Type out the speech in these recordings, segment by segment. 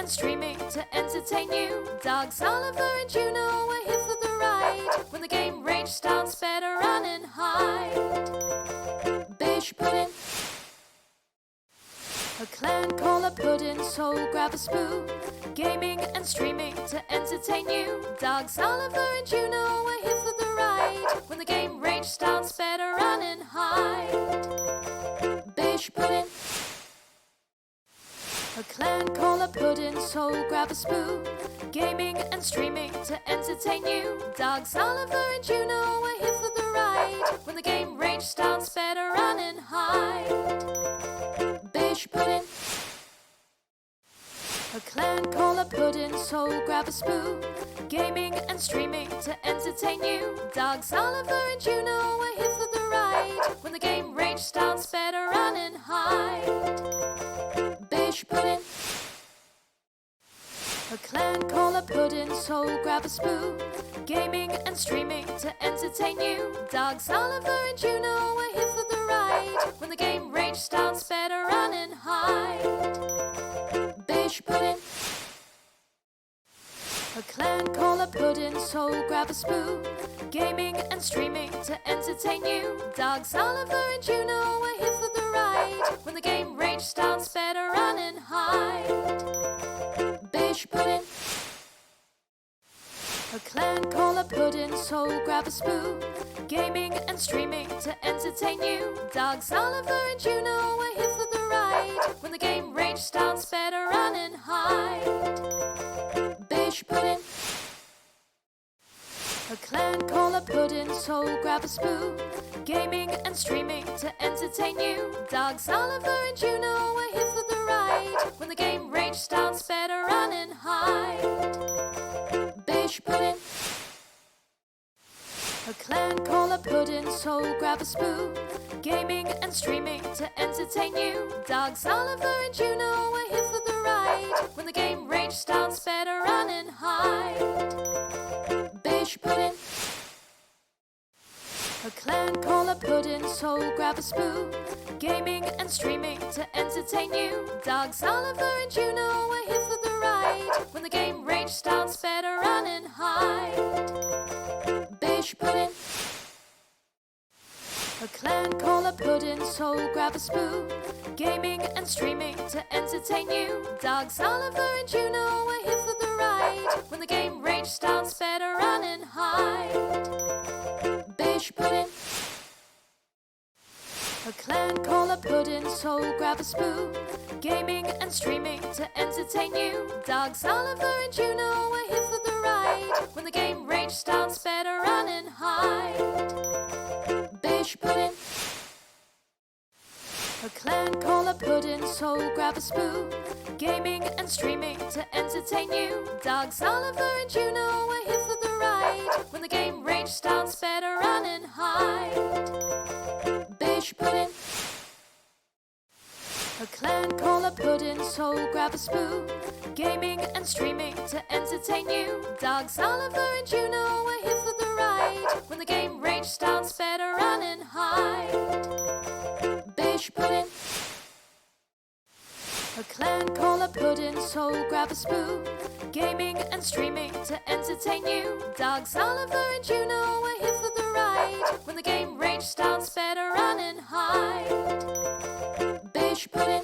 and streaming to entertain you. Dogs Oliver and Juno are here for the ride. When the game rage starts, better run and hide. Bish pudding, a clan call a pudding, so grab a spoon. Gaming and streaming to entertain you. Dogs Oliver and Juno are here for the ride. When the game rage starts, better run and hide. Bish pudding, a clan call a pudding, so grab a spoon. Gaming and streaming to entertain you. Dogs Oliver and Juno are here for the ride. When the game rage starts, better run and hide. Bish pudding, a clan call a pudding, so grab a spoon. Gaming and streaming to entertain you. Dogs Oliver and Juno are here for the ride. When the game rage starts, better run and hide. Bish pudding, a clan call a pudding, so grab a spoon. Gaming and streaming to entertain you. Dogs Oliver and Juno are here for the ride. When the game rage starts, better run and hide. Bish pudding, a clan call a pudding, so grab a spoon. Gaming and streaming to entertain you. Dogs Oliver and Juno are here for the ride. When the game rage starts, better run and hide. Bish pudding, a clan call a pudding, so grab a spoon. Gaming and streaming to entertain you. Dogs Oliver and Juno are here for the ride. When the game rage starts, better run and hide. Bish pudding, a clan call a pudding, so grab a spoon. Gaming and streaming to entertain you. Dogs Oliver and Juno are here for the ride. When the game rage starts, better run and hide. Bish pudding, a clan call a pudding, so grab a spoon. Gaming and streaming to entertain you. Dogs Oliver and Juno are here for the ride. When the game rage starts, better run and hide. Bish pudding, a clan call a pudding, so grab a spoon. Gaming and streaming to entertain you. Dogs Oliver and Juno are here for the ride. When the game rage starts, better run and hide. Bish pudding, a clan call a pudding, so grab a spoon. Gaming and streaming to entertain you. Dogs Oliver and Juno are here for the ride. When the game rage starts, better run and hide. Bish pudding, a clan call a pudding, so grab a spoon. Gaming and streaming to entertain you. Dogs Oliver and Juno are here for the ride. When the game rage starts, better run and hide. Bish pudding, a clan call a pudding, so grab a spoon. Gaming and streaming to entertain you. Dogs Oliver and Juno are here for the ride. When the game rage starts, better run and hide. Bish pudding, a clan call a pudding, so grab a spoon. Gaming and streaming to entertain you. Dogs Oliver and Juno are here for the ride. When the game rage starts, better run and hide. Bish pudding, a clan call a pudding, so grab a spoon. Gaming and streaming to entertain you. Dogs Oliver and Juno are here for the ride. When the game rage starts, better run and hide. Bish pudding,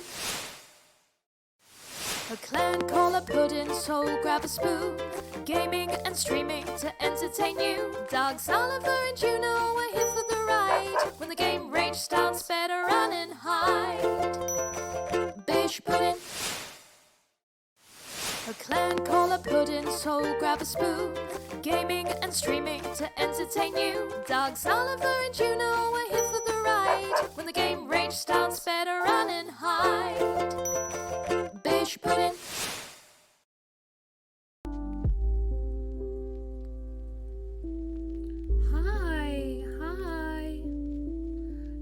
a clan call a pudding, so grab a spoon. Gaming and streaming to entertain you. Dogs Oliver and Juno are here for the ride. When the game rage starts, better run and hide. Bish pudding, a clan call a pudding, so grab a spoon. Gaming and streaming to entertain you. Dogs Oliver and Juno are here for the ride. When the game rage starts, better run and hide. Bish pudding, Hi.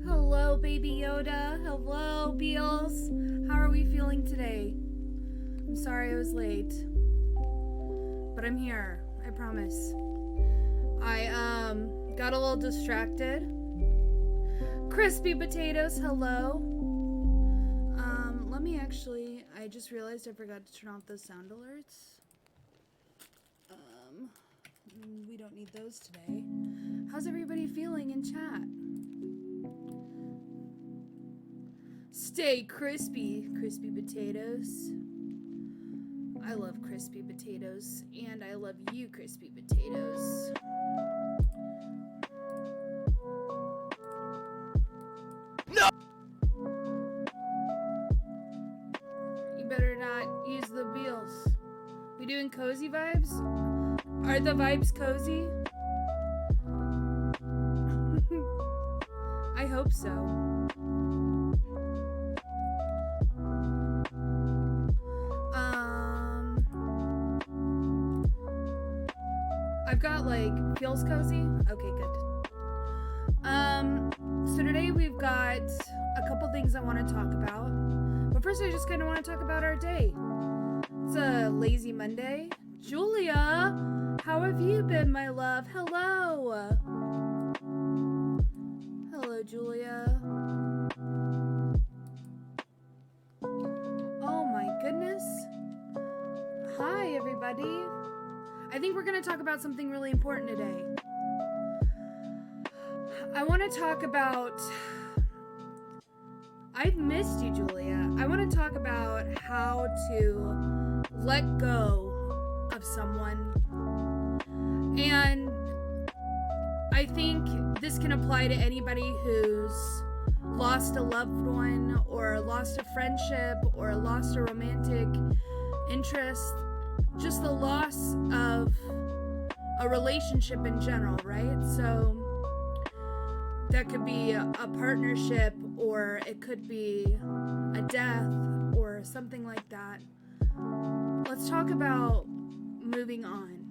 Hello, Baby Yoda. Hello, Beals. How are we feeling today? I'm sorry I was late, but I'm here. I promise. I got a little distracted. Crispy potatoes. Hello. Let me actually. I I just realized I forgot to turn off those sound alerts. We don't need those today. How's everybody feeling in chat? Stay crispy, crispy potatoes. I love crispy potatoes, and I love you, crispy potatoes. No! You better not use the wheels. We doing cozy vibes? Are the vibes cozy? I hope so. I've got like feels cozy. Okay, good. So today we've got a couple things I want to talk about. But first I just kind of want to talk about our day. It's a lazy Monday. Julia, how have you been, my love? Hello. Hello, Julia. Oh my goodness. Hi, everybody. I think we're going to talk about something really important today. I want to talk about... I've missed you, Julia. I want to talk about how to let go of someone. And I think this can apply to anybody who's lost a loved one or lost a friendship or lost a romantic interest. Just the loss of a relationship in general, right? So that could be a partnership, or it could be a death or something like that. Let's talk about moving on.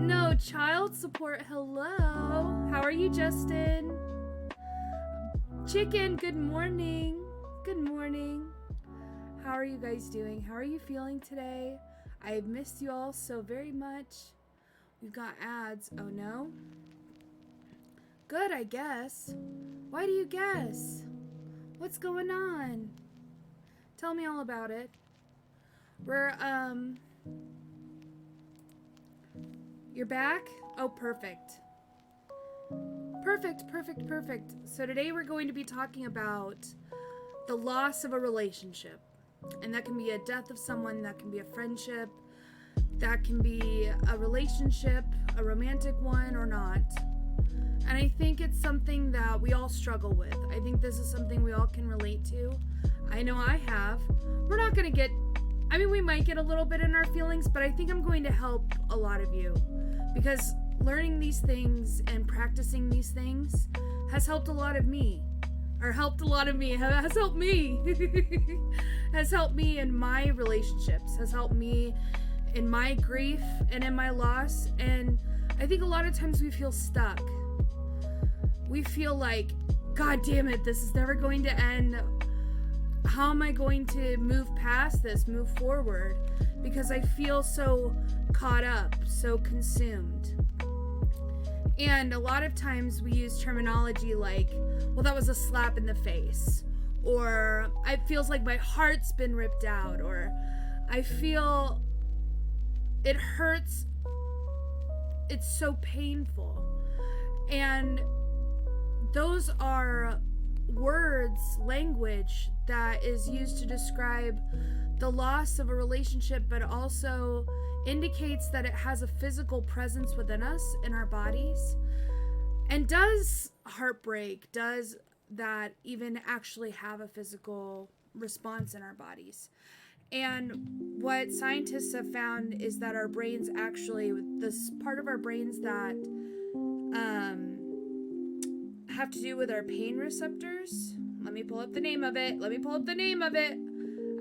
No child support. Hello. How are you, Justin? Chicken, good morning. Good morning. How are you guys doing? How are you feeling today? I have missed you all so very much. We've got ads. Oh no? Good, I guess. Why do you guess? What's going on? Tell me all about it. We're, You're back? Oh, perfect. Perfect, perfect, perfect. So today we're going to be talking about the loss of a relationship. And that can be a death of someone, that can be a friendship, that can be a relationship, a romantic one or not. And I think it's something that we all struggle with. I think this is something we all can relate to. I know I have. We're not going to get, I mean, we might get a little bit in our feelings, but I think I'm going to help a lot of you. Because learning these things and practicing these things has helped a lot of me. Has helped me. Has helped me in my relationships. Has helped me in my grief and in my loss. And I think a lot of times we feel stuck. We feel like, God damn it, this is never going to end. How am I going to move past this, move forward? Because I feel so caught up, so consumed. And a lot of times we use terminology like, well, that was a slap in the face. Or it feels like my heart's been ripped out. Or I feel it hurts. It's so painful. And those are words, language that is used to describe the loss of a relationship, but also indicates that it has a physical presence within us in our bodies. And does heartbreak, does that even actually have a physical response in our bodies? And what scientists have found is that our brains actually, this part of our brains that have to do with our pain receptors. Let me pull up the name of it.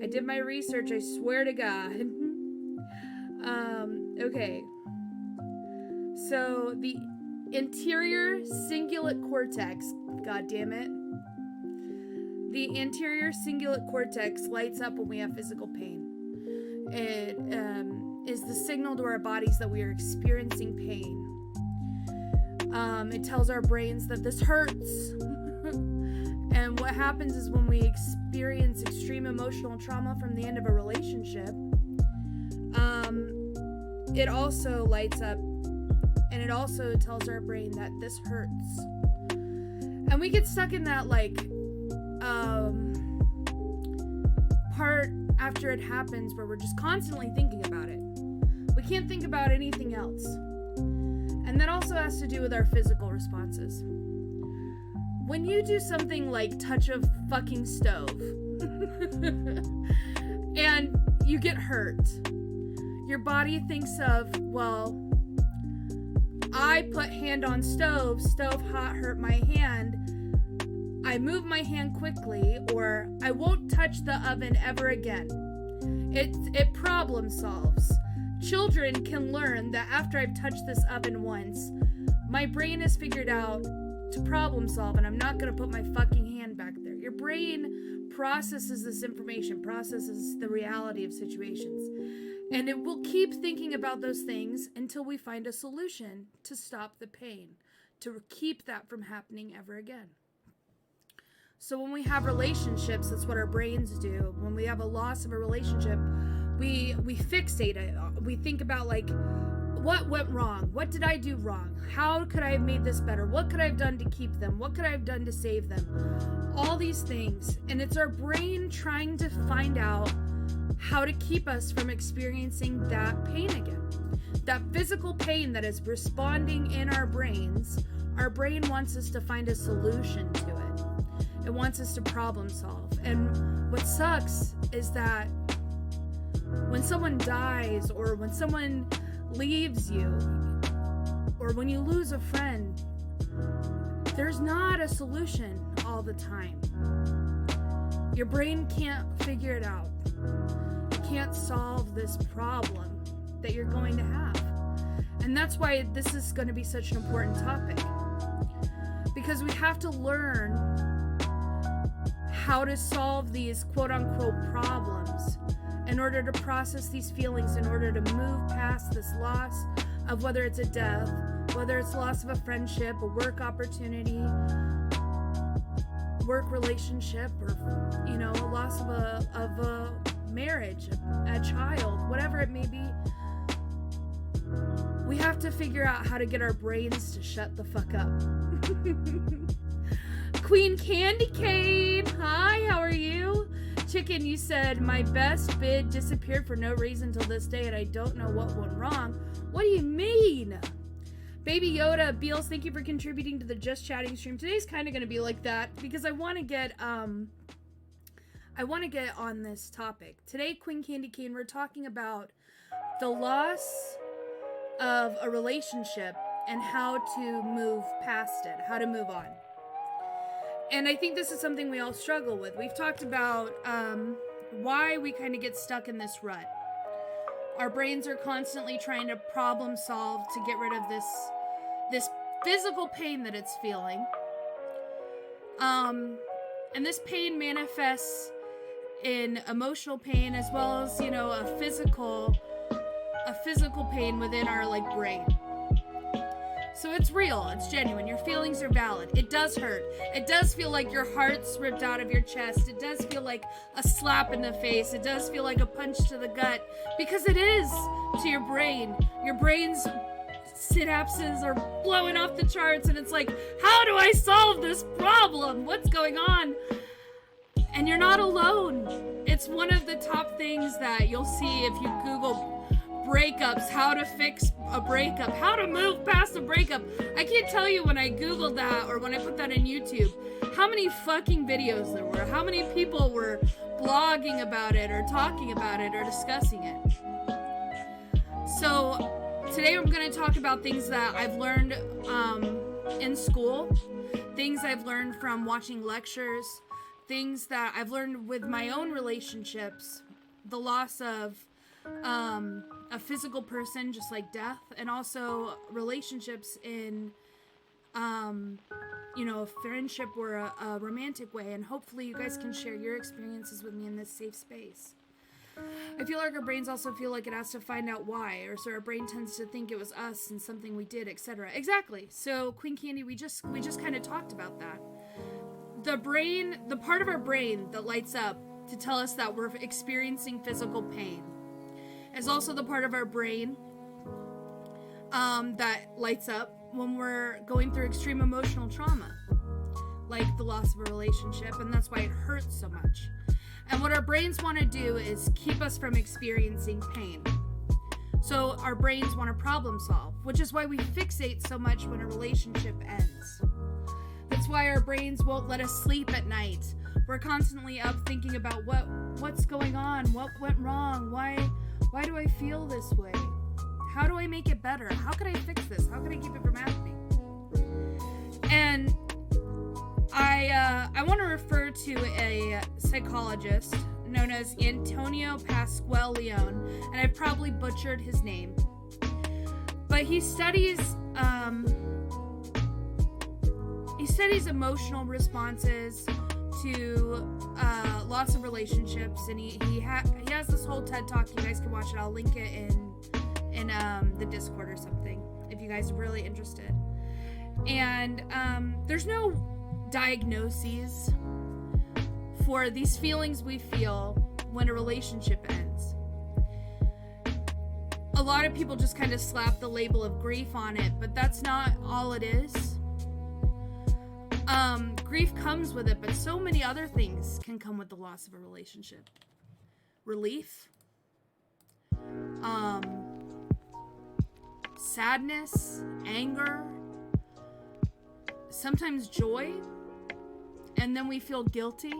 I did my research, I swear to God. Okay. So the anterior cingulate cortex, God damn it. The anterior cingulate cortex lights up when we have physical pain. It is the signal to our bodies that we are experiencing pain. It tells our brains that this hurts. And what what happens is when we experience extreme emotional trauma from the end of a relationship, it also lights up and it also tells our brain that this hurts. And we get stuck in that part after it happens where we're just constantly thinking about it. We can't think about anything else. And that also has to do with our physical responses. When you do something like touch a fucking stove and you get hurt, your body thinks of, well, I put hand on stove hot, hurt my hand, I move my hand quickly, or I won't touch the oven ever again. It problem solves. Children can learn that after I've touched this oven once, my brain has figured out to problem solve and I'm not going to put my fucking hand back there. Your brain processes this information, processes the reality of situations, and it will keep thinking about those things until we find a solution to stop the pain, to keep that from happening ever again. So when we have relationships, that's what our brains do. When we have a loss of a relationship, we fixate it. We think about like, what went wrong? What did I do wrong? How could I have made this better? What could I have done to keep them? What could I have done to save them? All these things. And it's our brain trying to find out how to keep us from experiencing that pain again. That physical pain that is responding in our brains, our brain wants us to find a solution to it. It wants us to problem solve. And what sucks is that when someone dies, or when someone leaves you, or when you lose a friend, there's not a solution all the time. Your brain can't figure it out. You can't solve this problem that you're going to have. And that's why this is going to be such an important topic. Because we have to learn how to solve these quote-unquote problems in order to process these feelings, in order to move past this loss of whether it's a death, whether it's loss of a friendship, a work opportunity, work relationship, or, you know, a loss of a marriage, a child, whatever it may be. We have to figure out how to get our brains to shut the fuck up. Queen Candy Cane, hi, how are you? Chicken, you said, my best bid disappeared for no reason till this day and I don't know what went wrong. What do you mean? Baby Yoda, Beals, thank you for contributing to the Just Chatting stream. Today's kind of going to be like that because I want to get on this topic. Today, Queen Candy Cane, we're talking about the loss of a relationship and how to move past it, how to move on. And I think this is something we all struggle with. We've talked about why we kind of get stuck in this rut. Our brains are constantly trying to problem solve to get rid of this physical pain that it's feeling. And this pain manifests in emotional pain as well as, you know, a physical pain within our like brain. So it's real, it's genuine, your feelings are valid. It does hurt. It does feel like your heart's ripped out of your chest. It does feel like a slap in the face. It does feel like a punch to the gut, because it is to your brain. Your brain's synapses are blowing off the charts and it's like, how do I solve this problem? What's going on? And you're not alone. It's one of the top things that you'll see if you Google breakups, how to fix a breakup, how to move past a breakup. I can't tell you when I Googled that or when I put that in YouTube, how many fucking videos there were, how many people were blogging about it or talking about it or discussing it. So today I'm going to talk about things that I've learned in school, things I've learned from watching lectures, things that I've learned with my own relationships, the loss of a physical person, just like death, and also relationships in, you know, a friendship or a romantic way. And hopefully you guys can share your experiences with me in this safe space. I feel like our brains also feel like it has to find out why, or so our brain tends to think it was us and something we did, etc. Exactly. So Queen Candy, we just kind of talked about that. the part of our brain that lights up to tell us that we're experiencing physical pain is also the part of our brain that lights up when we're going through extreme emotional trauma, like the loss of a relationship, and that's why it hurts so much. And what our brains want to do is keep us from experiencing pain. So our brains want to problem solve, which is why we fixate so much when a relationship ends. That's why our brains won't let us sleep at night. We're constantly up thinking about what's going on, what went wrong, why do I feel this way? How do I make it better? How can I fix this? How can I keep it from happening? And I want to refer to a psychologist known as Antonio Pasquale-Leone, and I've probably butchered his name. But he studies emotional responses to loss of relationships, and he has this whole TED Talk. You guys can watch it. I'll link it in the Discord or something if you guys are really interested. And there's no diagnoses for these feelings we feel when a relationship ends. A lot of people just kind of slap the label of grief on it, but that's not all it is. Grief comes with it, but so many other things can come with the loss of a relationship. Relief, sadness, anger, sometimes joy, and then we feel guilty.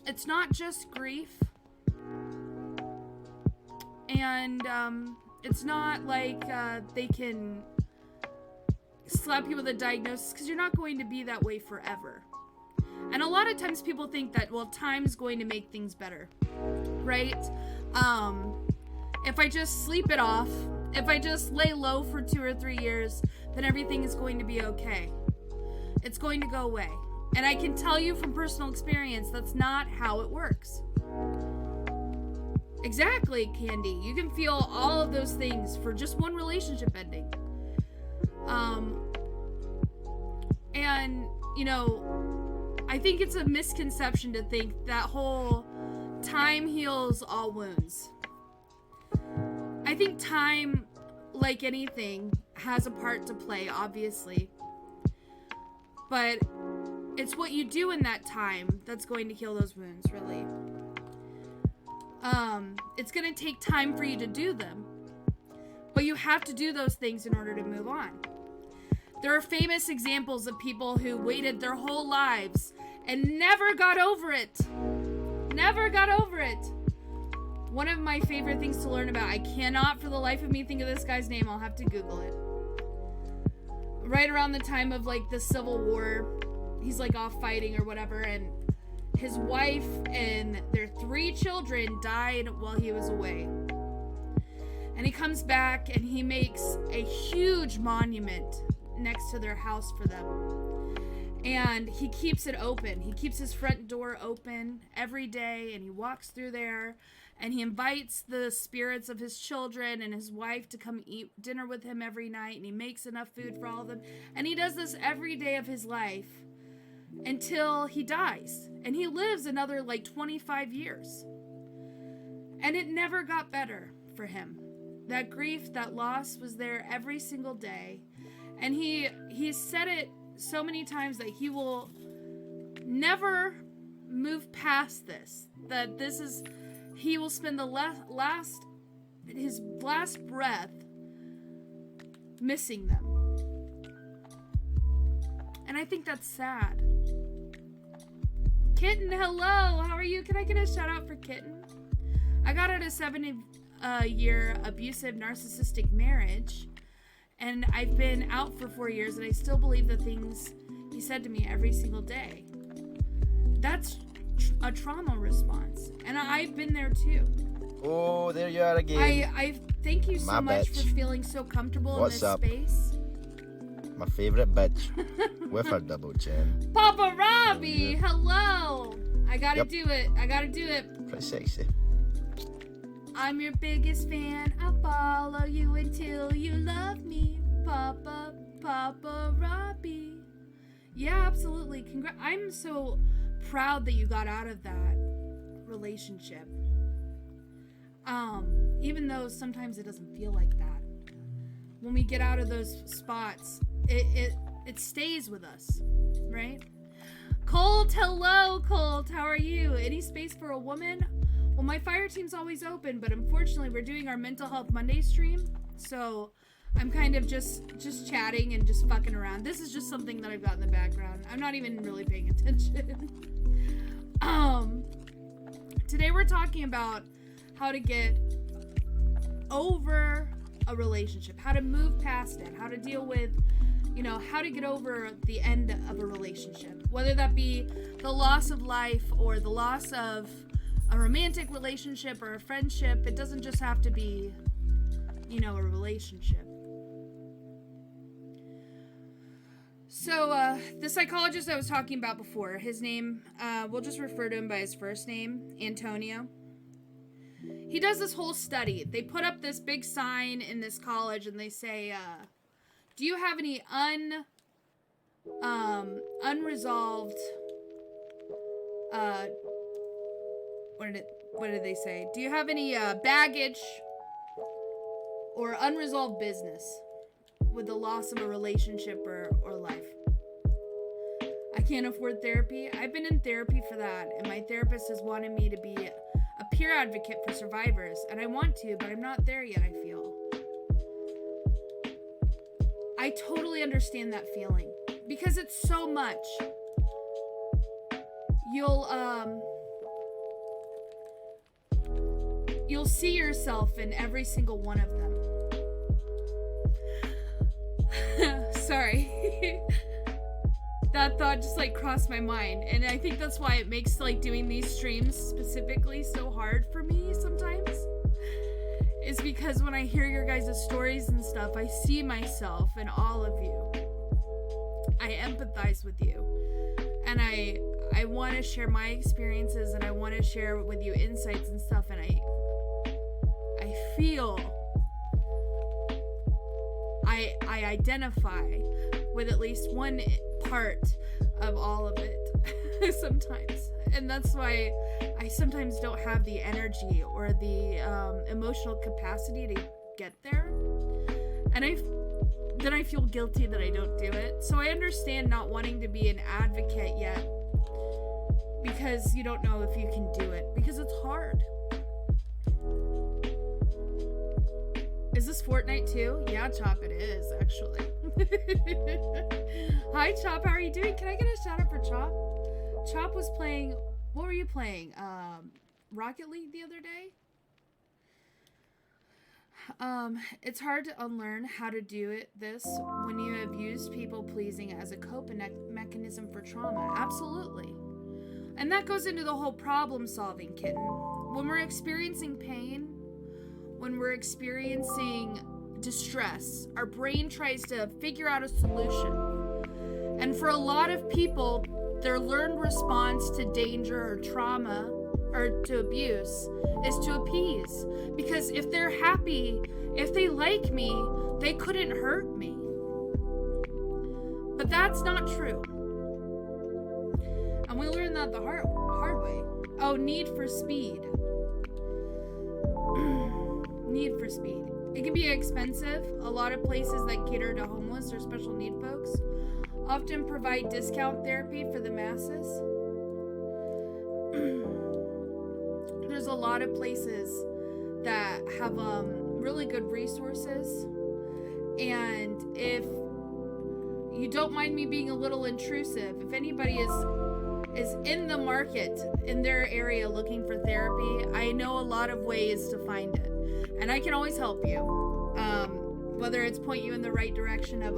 It's not just grief, and it's not like they can slap you with a diagnosis, because you're not going to be that way forever. And a lot of times people think that, well, time's going to make things better, right? If I just sleep it off, if I just lay low for 2 or 3 years, then everything is going to be okay. It's going to go away. And I can tell you from personal experience, that's not how it works. Exactly, Candy. You can feel all of those things for just one relationship ending. And, you know, I think it's a misconception to think that whole time heals all wounds. I think time, like anything, has a part to play, obviously. But it's what you do in that time that's going to heal those wounds, really. It's going to take time for you to do them. But you have to do those things in order to move on. There are famous examples of people who waited their whole lives and never got over it. Never got over it. One of my favorite things to learn about, I cannot for the life of me think of this guy's name, I'll have to Google it. Right around the time of like the Civil War, he's like off fighting or whatever, and his wife and their 3 children died while he was away. And he comes back and he makes a huge monument next to their house for them. And he keeps it open. He keeps his front door open every day, and he walks through there, and he invites the spirits of his children and his wife to come eat dinner with him every night, and he makes enough food for all of them. And he does this every day of his life until he dies. And he lives another like 25 years. And it never got better for him. That grief, that loss was there every single day. And he said it so many times that he will never move past this. That this is, he will spend his last breath missing them. And I think that's sad. Kitten, hello, how are you? Can I get a shout out for Kitten? I got out of a 7-year abusive narcissistic marriage. And I've been out for 4 years, and I still believe the things he said to me every single day. That's a trauma response. And I've been there too. Oh, there you are again. I thank you so much for feeling so comfortable in this space. My favorite bitch with her double chin. Papa Robbie, hello. I gotta do it. Pretty sexy. I'm your biggest fan. I'll follow you until you love me. Papa Robbie. Yeah, absolutely. I'm so proud that you got out of that relationship. Even though sometimes it doesn't feel like that. When we get out of those spots, it stays with us, right? Colt, hello, Colt. How are you? Any space for a woman? Well, my fire team's always open, but unfortunately, we're doing our Mental Health Monday stream, so I'm kind of just chatting and just fucking around. This is just something that I've got in the background. I'm not even really paying attention. Today we're talking about how to get over a relationship, how to move past it, how to deal with, how to get over the end of a relationship, whether that be the loss of life or the loss of a romantic relationship or a friendship. It doesn't just have to be, a relationship. So, the psychologist I was talking about before, his name, we'll just refer to him by his first name, Antonio. He does this whole study. They put up this big sign in this college and they say, do you have any unresolved, what did they say? Do you have any baggage or unresolved business with the loss of a relationship or life? I can't afford therapy. I've been in therapy for that, and my therapist has wanted me to be a peer advocate for survivors, and I want to, but I'm not there yet, I feel. I totally understand that feeling because it's so much. You'll see yourself in every single one of them. Sorry. That thought just crossed my mind, and I think that's why it makes doing these streams specifically so hard for me sometimes, is because when I hear your guys' stories and stuff, I see myself in all of you. I empathize with you, and I want to share my experiences, and I want to share with you insights and stuff, and I feel I identify with at least one part of all of it sometimes, and that's why I sometimes don't have the energy or the emotional capacity to get there, and then I feel guilty that I don't do it. So I understand not wanting to be an advocate yet, because you don't know if you can do it, because it's hard. Is this Fortnite too? Yeah, Chop, it is, actually. Hi, Chop, how are you doing? Can I get a shout out for Chop? Chop was playing, what were you playing? Rocket League the other day? It's hard to unlearn how to do this when you have used people pleasing as a coping mechanism for trauma. Absolutely. And that goes into the whole problem solving, kitten. When we're experiencing pain, when we're experiencing distress, our brain tries to figure out a solution. And for a lot of people, their learned response to danger or trauma or to abuse is to appease. Because if they're happy, if they like me, they couldn't hurt me. But that's not true. And we learned that the hard way. Oh, need for speed. Need for speed. It can be expensive. A lot of places that cater to homeless or special need folks often provide discount therapy for the masses. There's a lot of places that have really good resources, and if you don't mind me being a little intrusive, if anybody is in the market in their area looking for therapy, I know a lot of ways to find it, and I can always help you, whether it's point you in the right direction of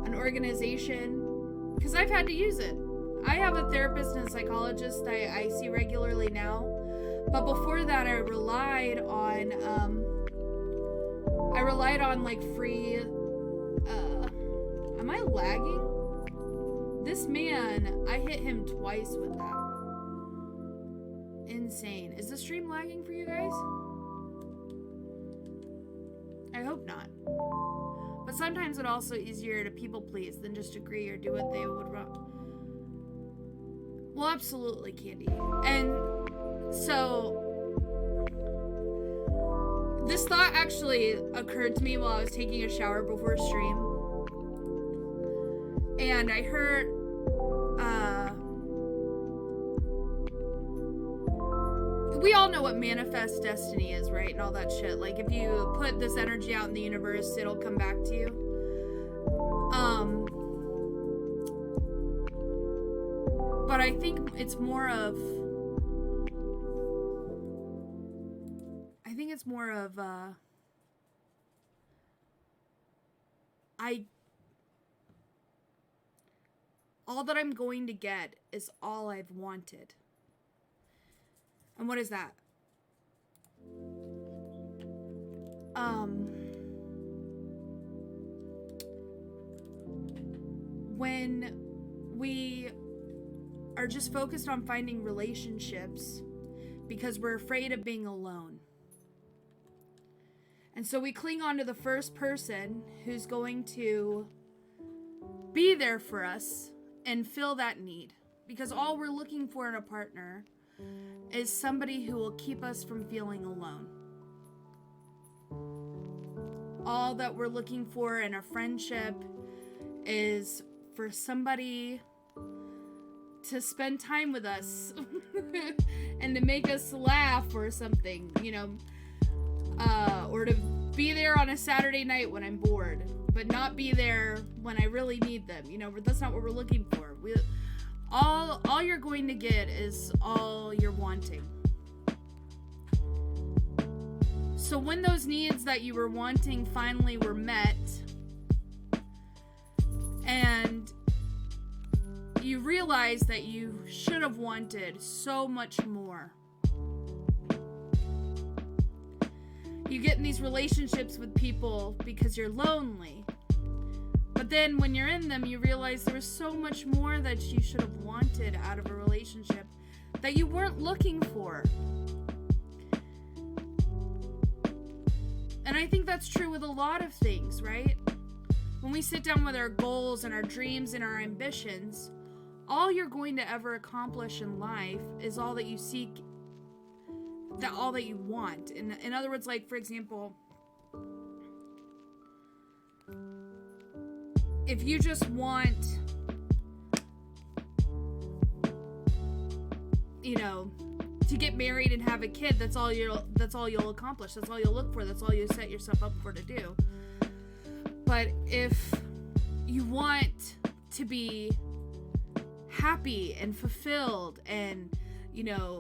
an organization, because I've had to use it. I have a therapist and a psychologist I see regularly now, but before that I relied on like free am I lagging? This man, I hit him twice with that. Insane. Is the stream lagging for you guys? I hope not. But But sometimes it's also easier to people please than just agree or do what they would want. Well, absolutely, Candy. And so this thought actually occurred to me while I was taking a shower before a stream. And I heard we all know what manifest destiny is, right? And all that shit. Like, if you put this energy out in the universe, it'll come back to you. But I think it's more of all that I'm going to get is all I've wanted. And what is that? When we are just focused on finding relationships because we're afraid of being alone. And so we cling on to the first person who's going to be there for us and fill that need. Because all we're looking for in a partner is somebody who will keep us from feeling alone. All that we're looking for in a friendship is for somebody to spend time with us and to make us laugh or something, you know, or to be there on a Saturday night when I'm bored, but not be there when I really need them. You know, that's not what we're looking for. All you're going to get is all you're wanting. So when those needs that you were wanting finally were met, and you realize that you should have wanted so much more, you get in these relationships with people because you're lonely. But then when you're in them, you realize there was so much more that you should have wanted out of a relationship that you weren't looking for. And I think that's true with a lot of things, right? When we sit down with our goals and our dreams and our ambitions, all you're going to ever accomplish in life is all that you seek, all that you want. In other words, like, for example, if you just want, you know, to get married and have a kid, that's all you'll accomplish. That's all you'll look for. That's all you set yourself up for to do. But if you want to be happy and fulfilled, and, you know,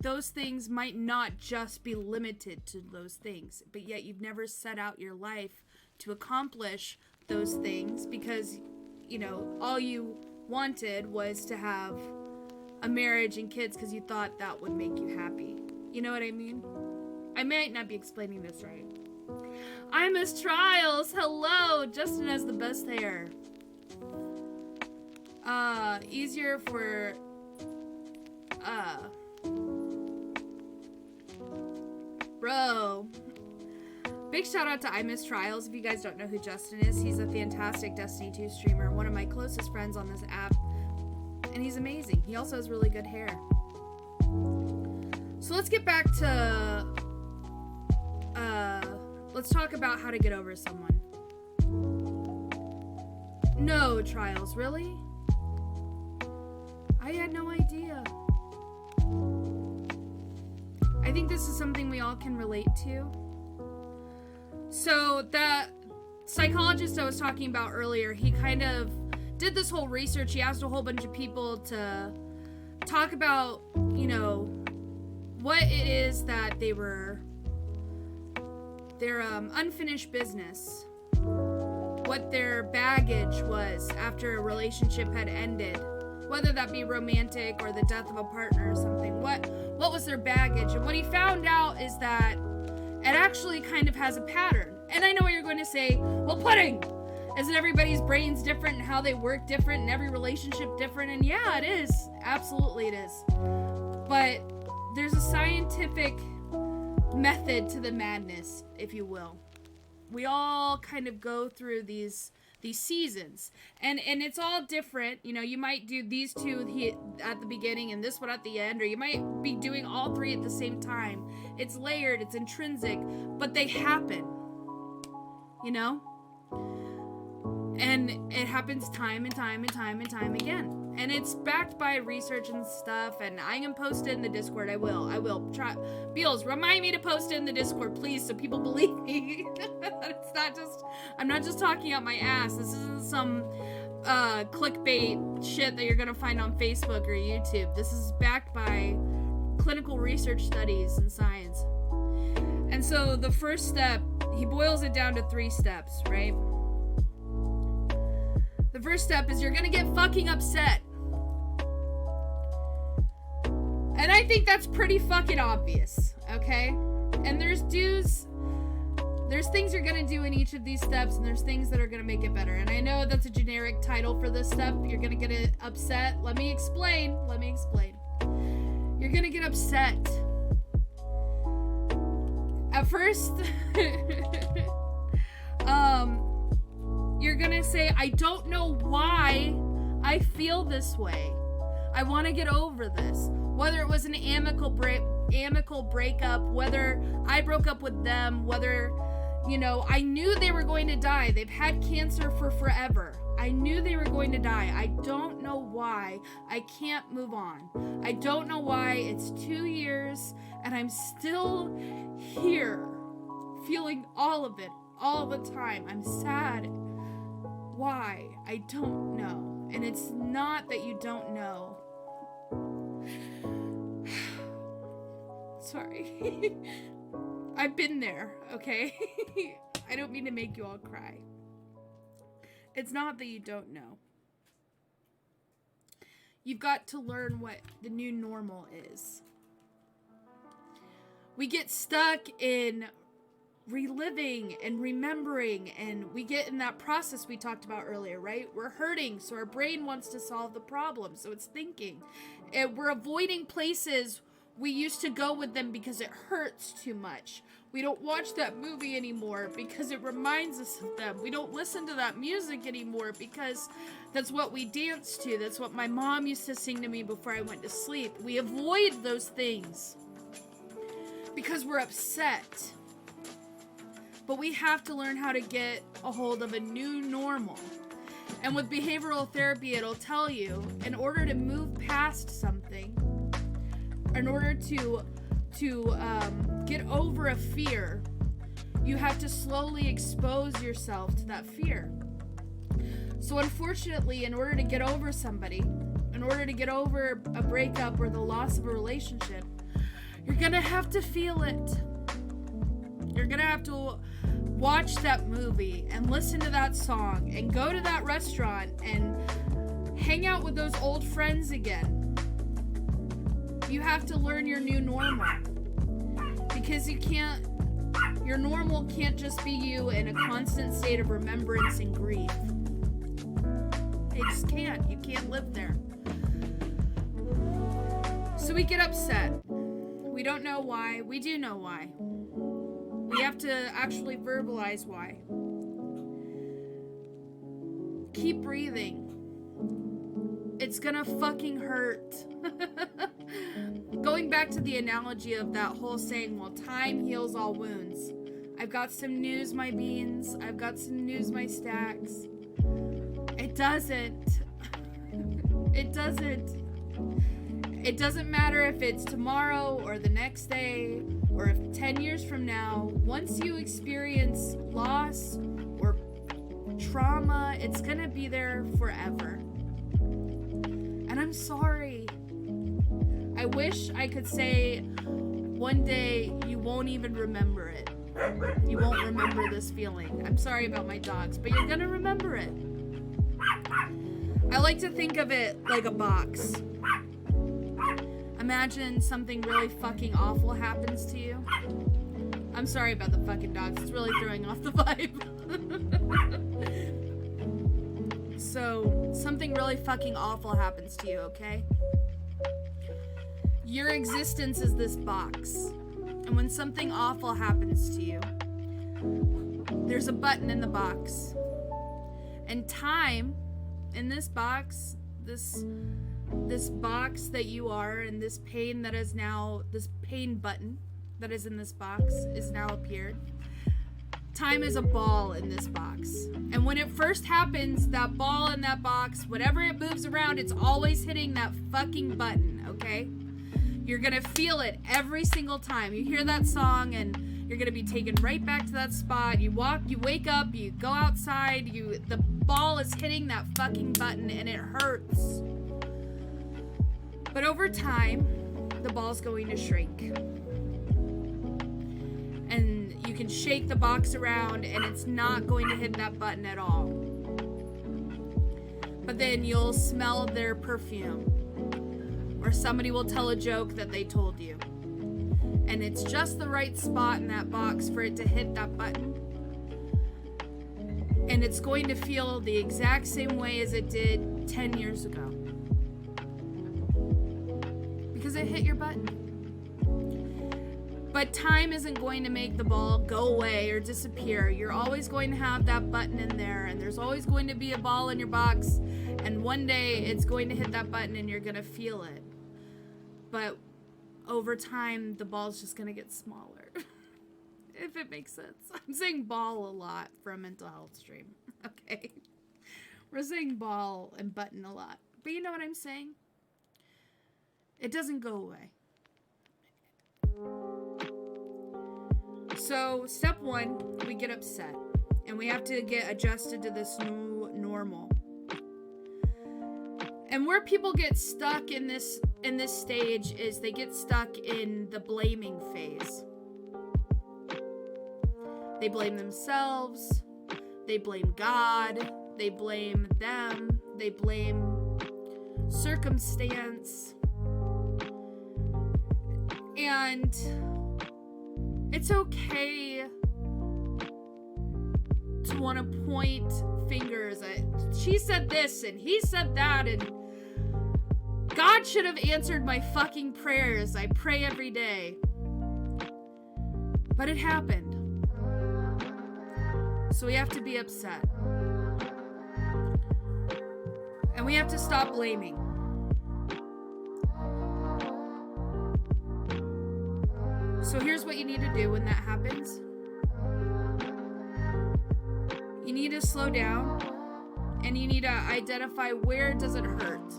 those things might not just be limited to those things, but yet you've never set out your life to accomplish those things because, you know, all you wanted was to have a marriage and kids because you thought that would make you happy. You know what I mean? I might not be explaining this right. I miss Trials. Hello. Justin has the best hair. Easier for bro. Big shout out to I Miss Trials. If you guys don't know who Justin is, he's a fantastic Destiny 2 streamer, one of my closest friends on this app, and he's amazing. He also has really good hair. So let's get back to let's talk about how to get over someone. No, Trials, really? I had no idea. I think this is something we all can relate to. So the psychologist I was talking about earlier, he kind of did this whole research. He asked a whole bunch of people to talk about, you know, what it is that their unfinished business, what their baggage was after a relationship had ended, whether that be romantic or the death of a partner or something. What was their baggage? And what he found out is that it actually kind of has a pattern. And I know what you're going to say, well, pudding! Isn't everybody's brains different and how they work different and every relationship different? And yeah, it is. Absolutely it is. But there's a scientific method to the madness, if you will. we all kind of go through these seasons, and it's all different. You know, you might do these two at the beginning and this one at the end, or you might be doing all three at the same time. It's layered, it's intrinsic, but they happen, you know, and it happens time and time and time and time again. And it's backed by research and stuff, and I can post it in the Discord. I will try. Beals, remind me to post it in the Discord, please, so people believe me. It's not just, I'm not just talking out my ass. This isn't some clickbait shit that you're gonna find on Facebook or YouTube. This is backed by clinical research studies and science. And so the first step, he boils it down to 3 steps, right? The first step is you're gonna get fucking upset. And I think that's pretty fucking obvious, okay? And there's things you're gonna do in each of these steps, and there's things that are gonna make it better. And I know that's a generic title for this step. You're gonna get upset. Let me explain. You're gonna get upset. At first, you're gonna say, I don't know why I feel this way. I want to get over this. Whether it was an amicable breakup, whether I broke up with them, whether, you know, I knew they were going to die. They've had cancer for forever. I knew they were going to die. I don't know why I can't move on. I don't know why it's 2 years and I'm still here feeling all of it all the time. I'm sad. Why? I don't know. And it's not that you don't know. Sorry. I've been there, okay? I don't mean to make you all cry. It's not that you don't know. You've got to learn what the new normal is. We get stuck in reliving and remembering, and we get in that process we talked about earlier, right? We're hurting, so our brain wants to solve the problem, so it's thinking. And we're avoiding places we used to go with them because it hurts too much. We don't watch that movie anymore because it reminds us of them. We don't listen to that music anymore because that's what we danced to. That's what my mom used to sing to me before I went to sleep. We avoid those things because we're upset. But we have to learn how to get a hold of a new normal. And with behavioral therapy, it'll tell you, in order to move past something, in order to get over a fear, you have to slowly expose yourself to that fear. So unfortunately, in order to get over somebody, in order to get over a breakup or the loss of a relationship, you're gonna have to feel it. You're gonna have to watch that movie and listen to that song and go to that restaurant and hang out with those old friends again. You have to learn your new normal, because your normal can't just be you in a constant state of remembrance and grief. It just can't. You can't live there. So we get upset. We don't know why. We do know why. We have to actually verbalize why. Keep breathing. It's gonna fucking hurt. Going back to the analogy of that whole saying, well, time heals all wounds. I've got some news, my beans. I've got some news, my stacks. It doesn't. It doesn't. It doesn't matter if it's tomorrow or the next day or if 10 years from now. Once you experience loss or trauma, it's gonna be there forever. And I'm sorry. I wish I could say one day you won't even remember it. You won't remember this feeling. I'm sorry about my dogs, but you're gonna remember it. I like to think of it like a box. Imagine something really fucking awful happens to you. I'm sorry about the fucking dogs. It's really throwing off the vibe. So, something really fucking awful happens to you, okay? Your existence is this box. And when something awful happens to you, there's a button in the box. And time in this box, this box that you are, and this pain that is now, this pain button that is in this box is now appeared. Time is a ball in this box. And when it first happens, that ball in that box, whatever it moves around, it's always hitting that fucking button, okay? You're gonna feel it every single time. You hear that song and you're gonna be taken right back to that spot. You wake up, you go outside, the ball is hitting that fucking button and it hurts. But over time, the ball's going to shrink. And you can shake the box around and it's not going to hit that button at all. But then you'll smell their perfume. Or somebody will tell a joke that they told you. And it's just the right spot in that box for it to hit that button. And it's going to feel the exact same way as it did 10 years ago. Because it hit your button. But time isn't going to make the ball go away or disappear. You're always going to have that button in there, and there's always going to be a ball in your box, and one day it's going to hit that button and you're going to feel it. But over time, the ball's just going to get smaller. If it makes sense. I'm saying ball a lot for a mental health stream. Okay. We're saying ball and button a lot. But you know what I'm saying? It doesn't go away. So, step one, we get upset. And we have to get adjusted to this new normal. And where people get stuck in this stage is they get stuck in the blaming phase. They blame themselves. They blame God. They blame them. They blame circumstance. And it's okay to want to point fingers at, she said this and he said that, and God should have answered my fucking prayers. I pray every day. But it happened. So we have to be upset. And we have to stop blaming. So here's what you need to do when that happens. You need to slow down and you need to identify where does it hurt.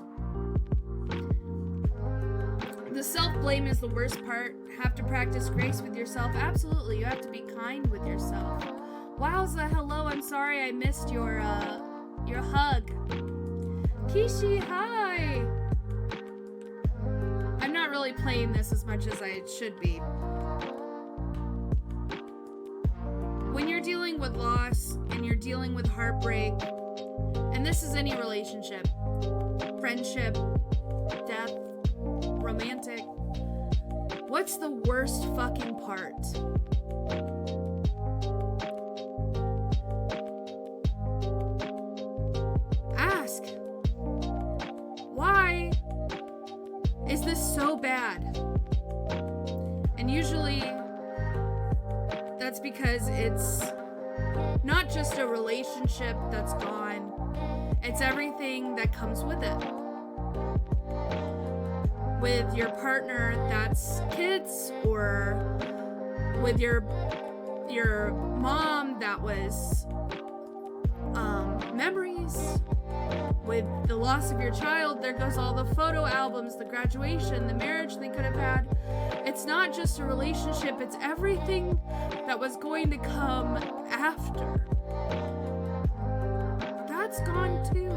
The self-blame is the worst part. Have to practice grace with yourself. Absolutely, you have to be kind with yourself. Wowza, hello, I'm sorry I missed your hug. Kishi, hi! I'm not really playing this as much as I should be. When you're dealing with loss and you're dealing with heartbreak, and this is any relationship, friendship, death, romantic, what's the worst fucking part? Ask, why is this so bad? And usually that's because it's not just a relationship that's gone, it's everything that comes with it. With your partner, that's kids, or with your mom, that was memories. With the loss of your child, there goes all the photo albums, the graduation, the marriage they could have had. It's not just a relationship, it's everything that was going to come after. That's gone too.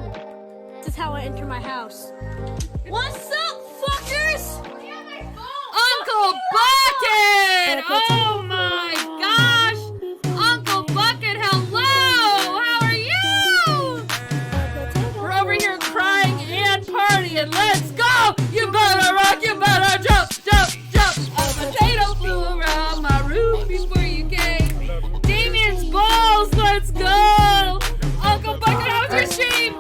This is how I enter my house. What's up, fuckers? Uncle Bucket! Oh my gosh! Uncle Bucket, hello! How are you? We're over here crying and partying. Let's go! You better rock, you better jump, jump, jump. A potato flew around my roof before you came. Damien's balls, let's go! Uncle Bucket, how was your stream?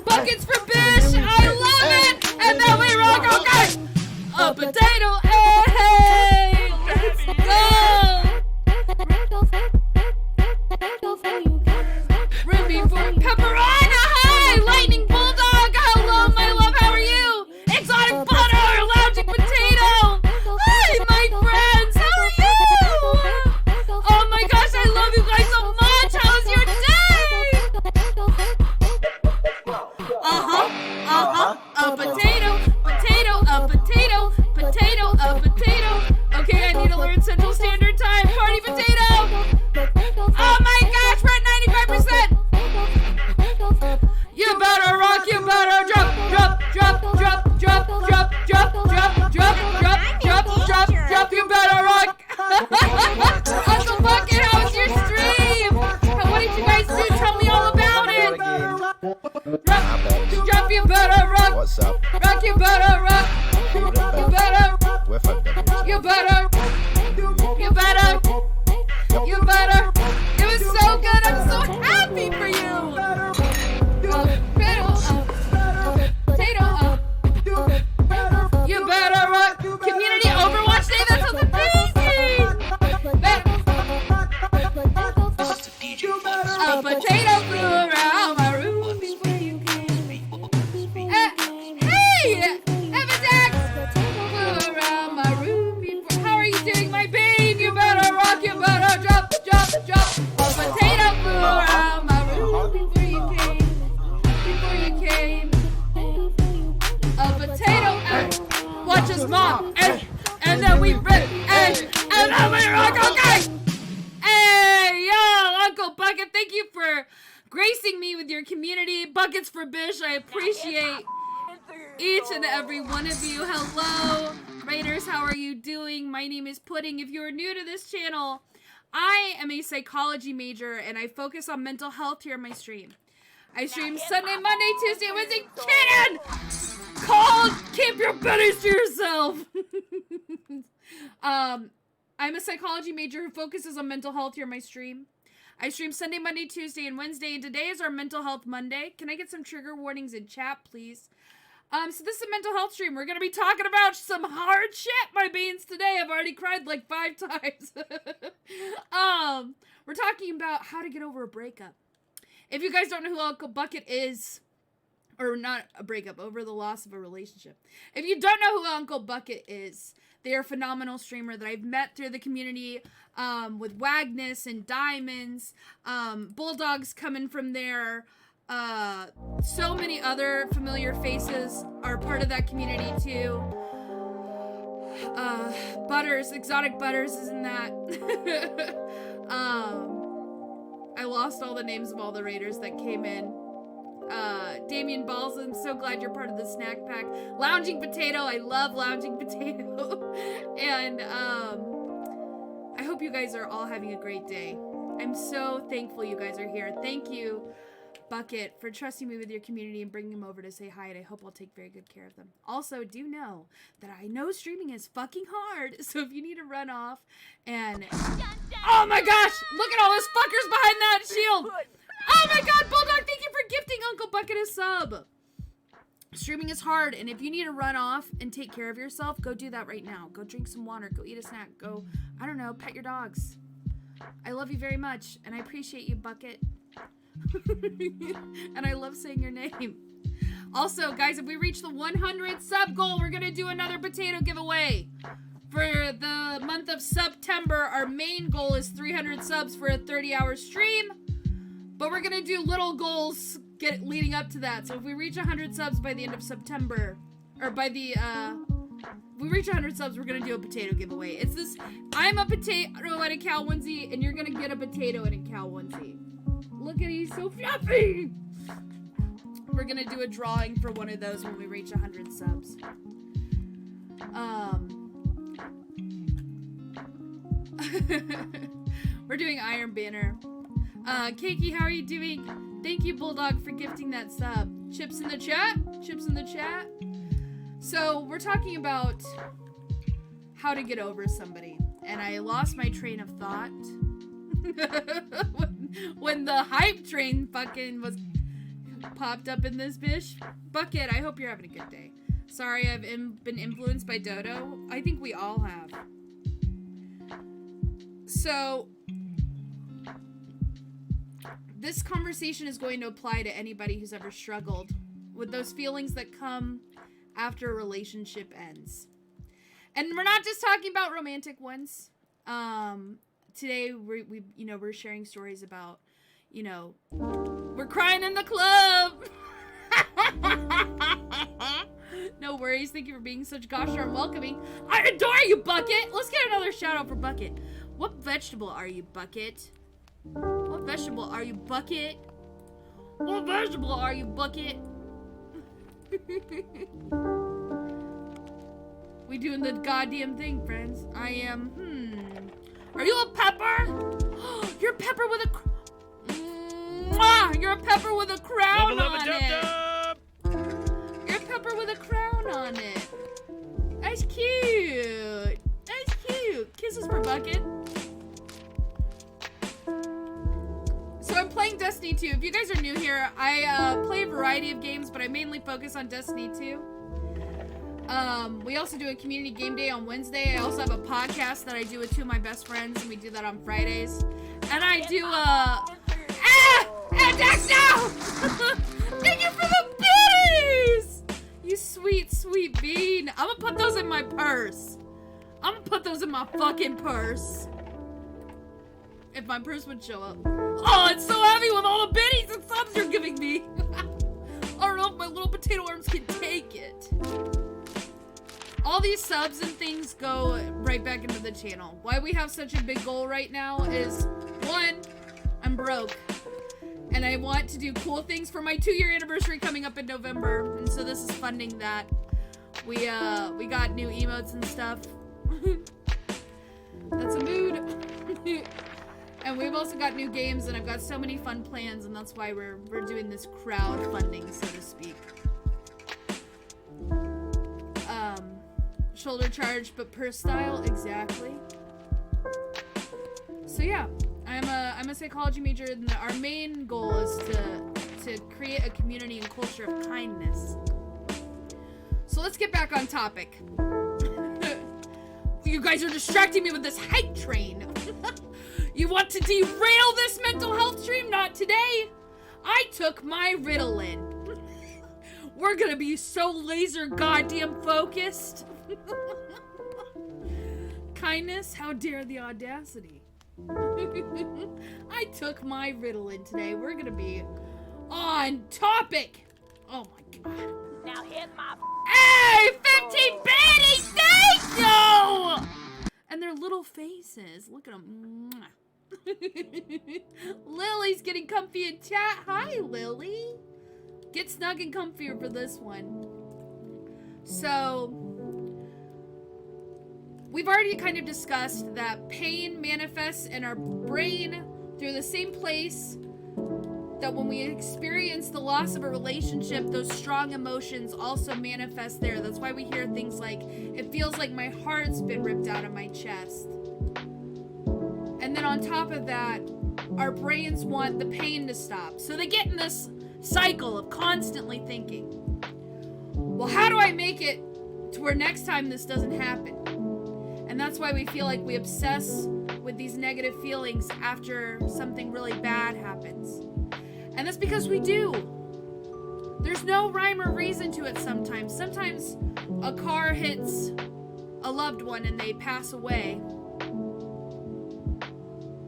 Buckets for Bish, I love it! And then we rock, okay! A potato, hey, hey! Let's go! Central Standard Time. Party potato! Oh my gosh, we're at 95%! You better rock, you better drop, drop, drop, drop, drop, drop, drop, drop, drop, drop, drop, drop, drop, you better rock! Uncle Bucket, how was your stream? What did you guys do? Tell me all about it! Drop, you better rock! What's up? Rock, you better rock! Favorite You bitch better, with a double. you better, you better, you better. It was so good, I'm so happy for you! Potato, you better rock! Community Overwatch Day, that sounds amazing! A potato flew around my room before you came. Hey! Evadax! Flew around my room before. How are you doing, my babe? You better rock, you better drop, drop, drop. A potato flew around my room before you came. Before you came. A potato. Watch us mom. And then we rip. And then we rock. Okay. Hey, yo, Uncle Bucket, thank you for gracing me with your community. Buckets for Bish, I appreciate each and every one of you. Hello, Raiders, how are you doing? My name is Pudding. If you're new to this channel, I am a psychology major, and I focus on mental health here on my stream. I stream Sunday, Monday, Tuesday, Wednesday, Cannon! Called Keep Your Pennies to Yourself! I'm a psychology major who focuses on mental health here on my stream. I stream Sunday, Monday, Tuesday, and Wednesday, and today is our Mental Health Monday. Can I get some trigger warnings in chat, please? So this is a mental health stream. We're going to be talking about some hard shit, my beans, today. I've already cried like 5 times. We're talking about how to get over a breakup. If you guys don't know who Uncle Bucket is, or not a breakup, over the loss of a relationship. If you don't know who Uncle Bucket is, they are a phenomenal streamer that I've met through the community with Wagnus and Diamonds, Bulldogs coming from there. So many other familiar faces are part of that community too. Butters, Exotic Butters is in that. I lost all the names of all the raiders that came in. Damien Balls, I'm so glad you're part of the snack pack. Lounging Potato, I love Lounging Potato. And I hope you guys are all having a great day. I'm so thankful you guys are here. Thank you, Bucket, for trusting me with your community and bringing them over to say hi, and I hope I'll take very good care of them. Also, do know that I know streaming is fucking hard, so if you need to run off and... Oh my gosh! Look at all those fuckers behind that shield! Oh my god, Bulldog, thank you for gifting Uncle Bucket a sub! Streaming is hard, and if you need to run off and take care of yourself, go do that right now. Go drink some water, go eat a snack, go, I don't know, pet your dogs. I love you very much, and I appreciate you, Bucket. And I love saying your name. Also, guys, if we reach the 100 sub goal, we're gonna do another potato giveaway. For the month of September, our main goal is 300 subs for a 30-hour stream. But we're gonna do little goals leading up to that. So if we reach 100 subs by the end of September, or by the, if we reach 100 subs, we're gonna do a potato giveaway. It's this, I'm a potato in a cow onesie, and you're gonna get a potato in a cow onesie. Look at he's so fluffy! We're gonna do a drawing for one of those when we reach 100 subs. We're doing Iron Banner. Keiki, how are you doing? Thank you, Bulldog, for gifting that sub. Chips in the chat? Chips in the chat? So, we're talking about how to get over somebody. And I lost my train of thought. when the hype train fucking was popped up in this bitch. Bucket, I hope you're having a good day. Sorry I've been influenced by Dodo. I think we all have. So, this conversation is going to apply to anybody who's ever struggled with those feelings that come after a relationship ends. And we're not just talking about romantic ones. Today we're sharing stories about, we're crying in the club. No worries. Thank you for being such gosh darn welcoming. I adore you, Bucket. Let's get another Another shout out for Bucket. What vegetable are you, Bucket? What vegetable are you, Bucket? What vegetable are you, Bucket? We doing the goddamn thing, friends. I am, Are you a pepper? You're a pepper with a You're a pepper with a crown on it. You're a pepper with a crown on it. That's cute. That's cute. Kisses for Bucket. So I'm playing Destiny 2. If you guys are new here, I play a variety of games, but I mainly focus on Destiny 2. We also do a community game day on Wednesday. I also have a podcast that I do with two of my best friends, and we do that on Fridays. And I do, Dex, no! Thank you for the biddies! You sweet, sweet bean. I'm gonna put those in my purse. I'm gonna put those in my fucking purse. If my purse would show up. Oh, it's so heavy with all the biddies and subs you're giving me. I don't know if my little potato arms can take it. All these subs and things go right back into the channel. Why we have such a big goal right now is, one, I'm broke. And I want to do cool things for my 2-year anniversary coming up in November. And so this is funding that. We got new emotes and stuff. That's a mood. And we've also got new games, and I've got so many fun plans, and that's why we're doing this crowdfunding, so to speak. Shoulder charge, but per style, exactly. So yeah, I'm a psychology major, and our main goal is to create a community and culture of kindness. So let's get back on topic. You guys are distracting me with this hype train. You want to derail this mental health stream? Not today. I took my Ritalin. We're gonna be so laser goddamn focused. Kindness? How dare the audacity? I took my Ritalin today. We're gonna be on topic. Oh my god. Now hit my. Hey, 15 bitty, thank you! And their little faces. Look at them. Lily's getting comfy in chat. Hi, Lily. Get snug and comfier for this one. So, we've already kind of discussed that pain manifests in our brain through the same place that when we experience the loss of a relationship, those strong emotions also manifest there. That's why we hear things like, it feels like my heart's been ripped out of my chest. And then on top of that, our brains want the pain to stop. So they get in this cycle of constantly thinking, well, how do I make it to where next time this doesn't happen? And that's why we feel like we obsess with these negative feelings after something really bad happens. And that's because we do. There's no rhyme or reason to it sometimes. Sometimes a car hits a loved one and they pass away.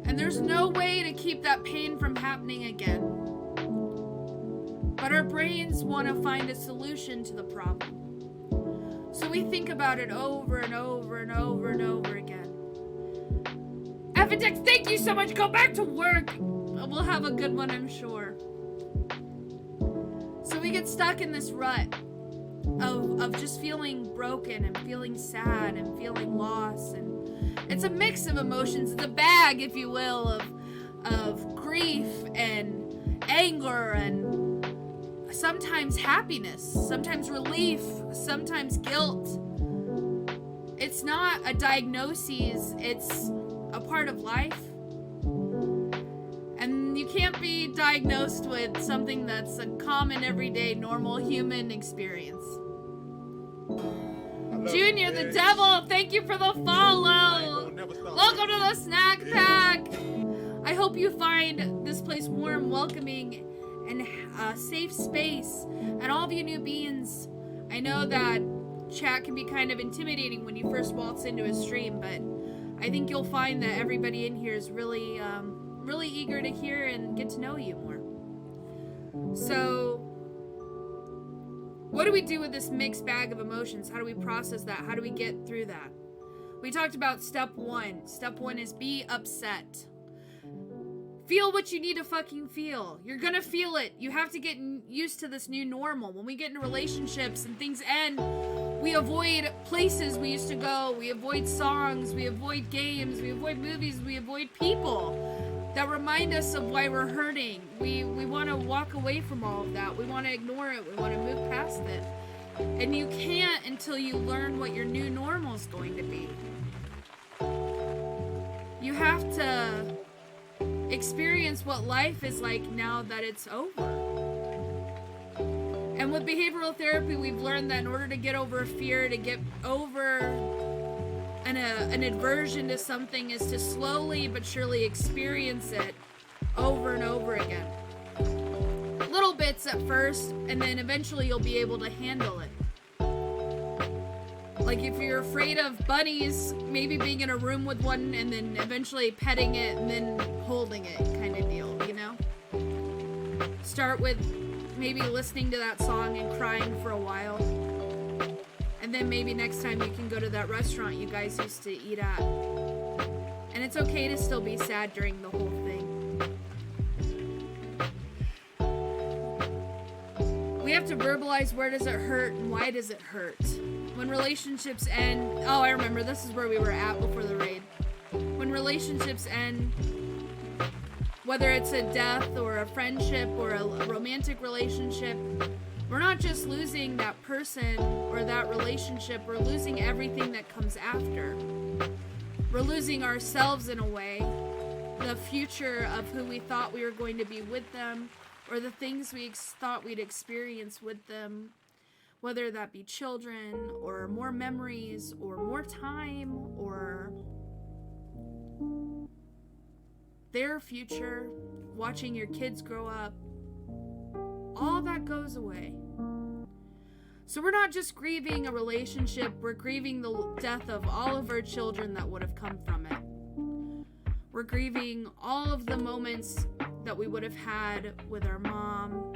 And there's no way to keep that pain from happening again. But our brains want to find a solution to the problem. So we think about it over and over and over and over again. Epidex, thank you so much. Go back to work. We'll have a good one, I'm sure. So we get stuck in this rut of just feeling broken and feeling sad and feeling lost. And it's a mix of emotions. It's a bag, if you will, of grief and anger and sometimes happiness, sometimes relief, sometimes guilt. It's not a diagnosis, it's a part of life. And you can't be diagnosed with something that's a common, everyday, normal human experience. Junior the Devil, thank you for the follow. Welcome to the snack pack. I hope you find this place warm, welcoming, and a safe space. And all of you new beings, I know that chat can be kind of intimidating when you first waltz into a stream, but I think you'll find that everybody in here is really, really eager to hear and get to know you more. So, what do we do with this mixed bag of emotions? How do we process that? How do we get through that? We talked about step 1. Step 1 is be upset. Feel what you need to fucking feel. You're gonna feel it. You have to get used to this new normal. When we get into relationships and things end, we avoid places we used to go. We avoid songs. We avoid games. We avoid movies. We avoid people that remind us of why we're hurting. We want to walk away from all of that. We want to ignore it. We want to move past it. And you can't until you learn what your new normal is going to be. You have to experience what life is like now that it's over. And with behavioral therapy, we've learned that in order to get over a fear, to get over an aversion to something, is to slowly but surely experience it over and over again. Little bits at first, and then eventually you'll be able to handle it. Like if you're afraid of bunnies, maybe being in a room with one and then eventually petting it and then holding it kind of deal, you know? Start with maybe listening to that song and crying for a while. And then maybe next time you can go to that restaurant you guys used to eat at. And it's okay to still be sad during the whole thing. We have to verbalize where does it hurt and why does it hurt. When relationships end, oh, I remember, this is where we were at before the raid. When relationships end, whether it's a death or a friendship or a romantic relationship, we're not just losing that person or that relationship, we're losing everything that comes after. We're losing ourselves in a way, the future of who we thought we were going to be with them, or the things we thought we'd experience with them. Whether that be children, or more memories, or more time, or their future, watching your kids grow up, all that goes away. So we're not just grieving a relationship, we're grieving the death of all of our children that would have come from it. We're grieving all of the moments that we would have had with our mom,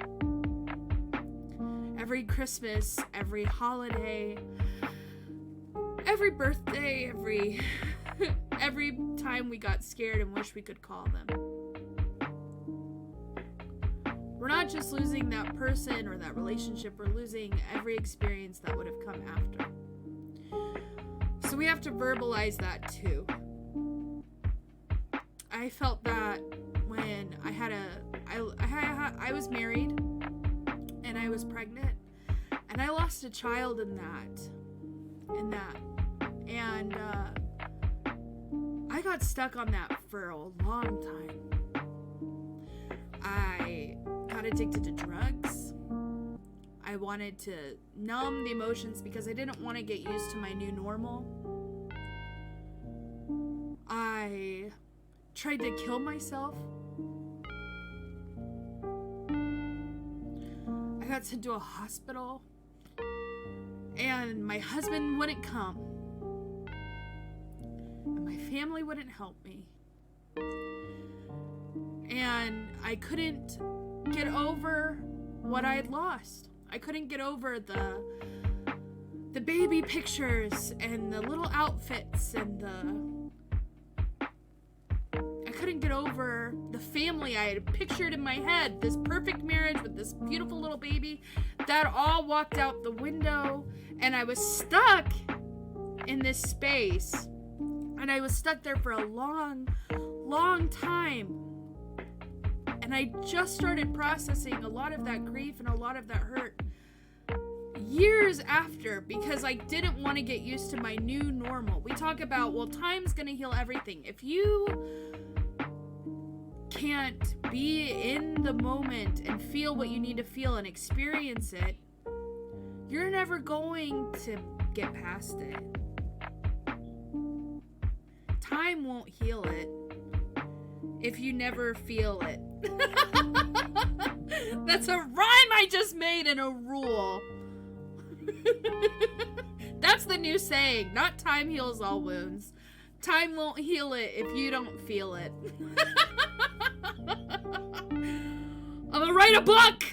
every Christmas, every holiday, every birthday, every time we got scared and wished we could call them. We're not just losing that person or that relationship, we're losing every experience that would have come after. So we have to verbalize that too. I felt that when I was married and I was pregnant and I lost a child in that. And I got stuck on that for a long time. I got addicted to drugs. I wanted to numb the emotions because I didn't want to get used to my new normal. I tried to kill myself. I got sent to a hospital and my husband wouldn't come and my family wouldn't help me, and I couldn't get over what I had lost. I couldn't get over the baby pictures and the little outfits and I couldn't get over the family I had pictured in my head, this perfect marriage with this beautiful little baby. That all walked out the window, and I was stuck in this space, and I was stuck there for a long, long time. And I just started processing a lot of that grief and a lot of that hurt years after, because I didn't want to get used to my new normal. We talk about, well, time's gonna heal everything. If you can't be in the moment and feel what you need to feel and experience it, you're never going to get past it. Time won't heal it if you never feel it. That's a rhyme I just made in a rule. That's the new saying. Not time heals all wounds. Time won't heal it if you don't feel it. I'm gonna write a book!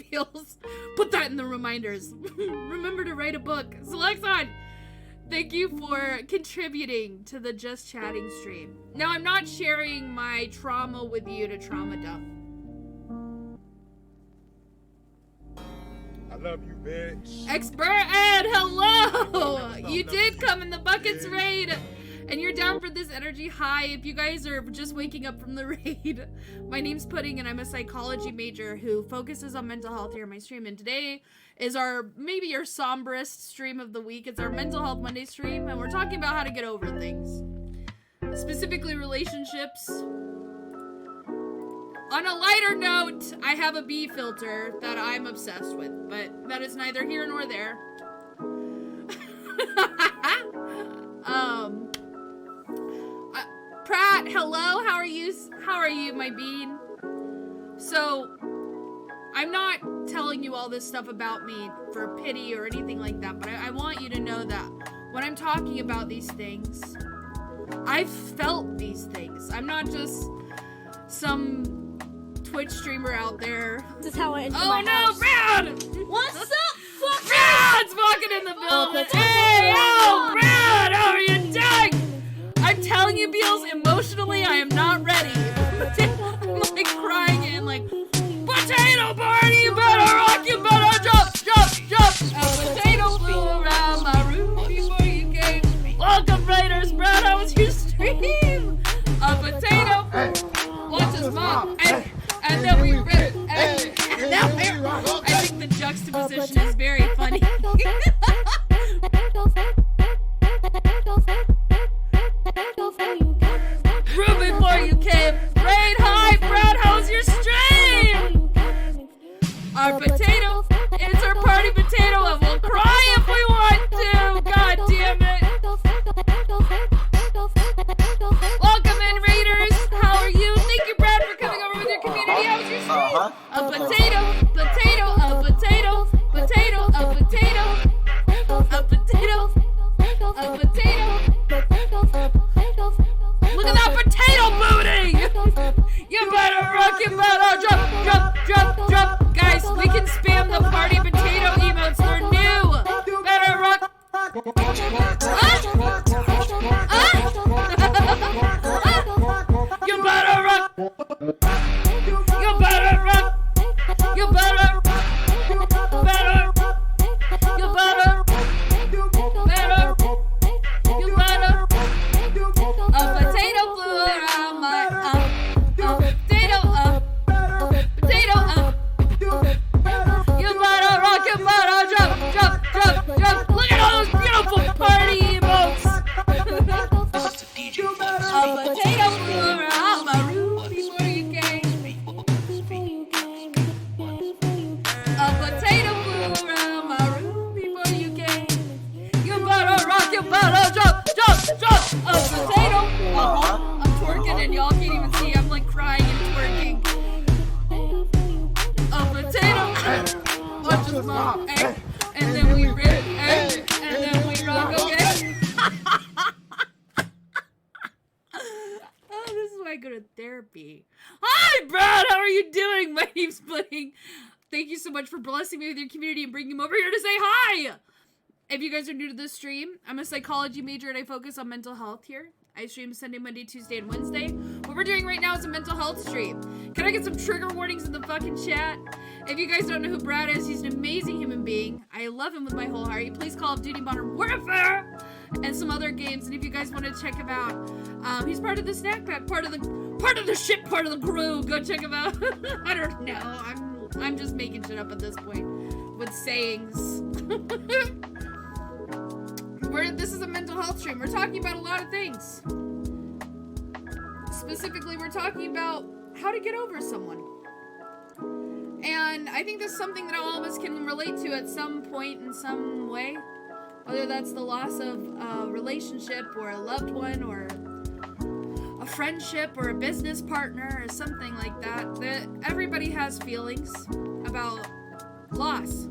Feels. Put that in the reminders. Remember to write a book. So Lexon, Thank you for contributing to the Just Chatting stream. Now, I'm not sharing my trauma with you to trauma dump. I love you, bitch. Expert Ed, hello! You did come in the Buckets raid, and you're down for this energy high. If you guys are just waking up from the raid, my name's Pudding, and I'm a psychology major who focuses on mental health here on my stream. And today is maybe your somberest stream of the week. It's our Mental Health Monday stream, and we're talking about how to get over things. Specifically relationships. On a lighter note, I have a bee filter that I'm obsessed with, but that is neither here nor there. Pratt, hello, how are you? How are you, my bean? So, I'm not telling you all this stuff about me for pity or anything like that, but I want you to know that when I'm talking about these things, I've felt these things. I'm not just some Twitch streamer out there. This is how I enter my no, house. Brad! What's up, fucker? Brad's walking in the building. Hey, yo, Brad, how are you doing? I'm telling you, Beals, emotionally, I am not ready. I'm like crying and like, potato party, you better rock, you better jump, jump, jump. A potato flew around my room before you came. Welcome, Raiders, Brad, how was your stream? A potato, watch his mom, and then we rip, and now I think the juxtaposition is very funny. Room before you came. Raid, hi, Brad, how's your stream? Our potato, it's our party potato, and we'll cry if we want to. God damn it. Welcome in, Raiders. How are you? Thank you, Brad, for coming over with your community. How's your stream? A potato, potato, a potato, potato, a potato, a potato, a potato. Look at that potato booty! You better rock, you better jump, jump, jump, jump. Guys, we can spam the party potato emotes. They're new. Better rock. You better rock. You better rock. You better. Better. You better. Better. You better. A potato flew around my potato You better rock, you better jump, jump, jump, jump. Look at all those beautiful party emotes. A potato flew around my room before you came. A potato flew around my room before you came. You better rock, you better jump, jump, jump. A potato. I'm twerking and y'all can't even see. I'm like crying and twerking. A potato. Watch his mom. And then we rip. And then we rock. Okay. Oh, this is why I go to therapy. Hi, Brad. How are you doing? My name's Pudding. Thank you so much for blessing me with your community and bringing me over here to say hi. If you guys are new to this stream, I'm a psychology major and I focus on mental health here. I stream Sunday, Monday, Tuesday, and Wednesday. What we're doing right now is a mental health stream. Can I get some trigger warnings in the fucking chat? If you guys don't know who Brad is, he's an amazing human being. I love him with my whole heart. He plays Call of Duty Modern Warfare and some other games. And if you guys want to check him out, he's part of the snack pack, part of the ship, part of the crew. Go check him out. I don't know. I'm just making shit up at this point with sayings. This is a mental health stream. We're talking about a lot of things. Specifically, we're talking about how to get over someone. And I think that's something that all of us can relate to at some point in some way. Whether that's the loss of a relationship or a loved one or a friendship or a business partner or something like that. Everybody has feelings about loss.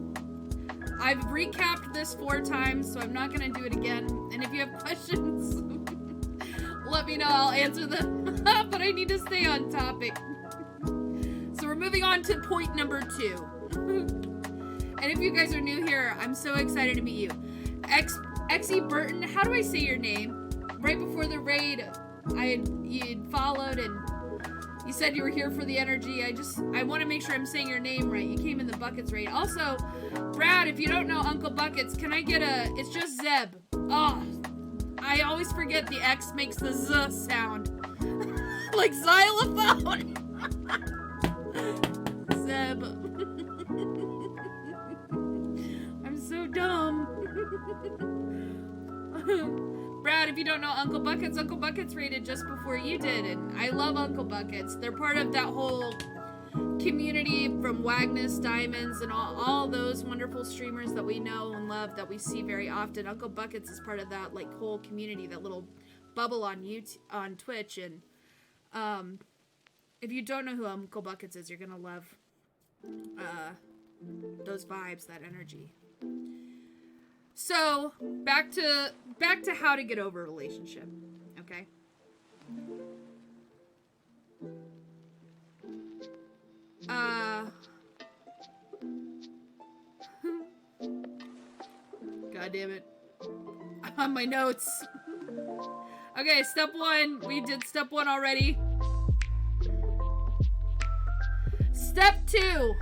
I've recapped this 4 times, so I'm not going to do it again. And if you have questions, let me know. I'll answer them. But I need to stay on topic. So we're moving on to point number 2. And if you guys are new here, I'm so excited to meet you. Xe Burton, how do I say your name? Right before the raid, you'd followed and you said you were here for the energy. I want to make sure I'm saying your name right. You came in the Buckets raid. Also, Brad, if you don't know Uncle Buckets, can I get it's just Zeb. Oh, I always forget the X makes the Z sound. Like xylophone. Zeb. I'm so dumb. Brad, if you don't know Uncle Buckets raided just before you did, and I love Uncle Buckets. They're part of that whole community from Wagnus, Diamonds, and all those wonderful streamers that we know and love that we see very often. Uncle Buckets is part of that like whole community, that little bubble on YouTube, on Twitch, and if you don't know who Uncle Buckets is, you're gonna love those vibes, that energy. So back to how to get over a relationship, okay? God damn it. I'm on my notes. Okay, step 1. We did step 1 already. Step 2.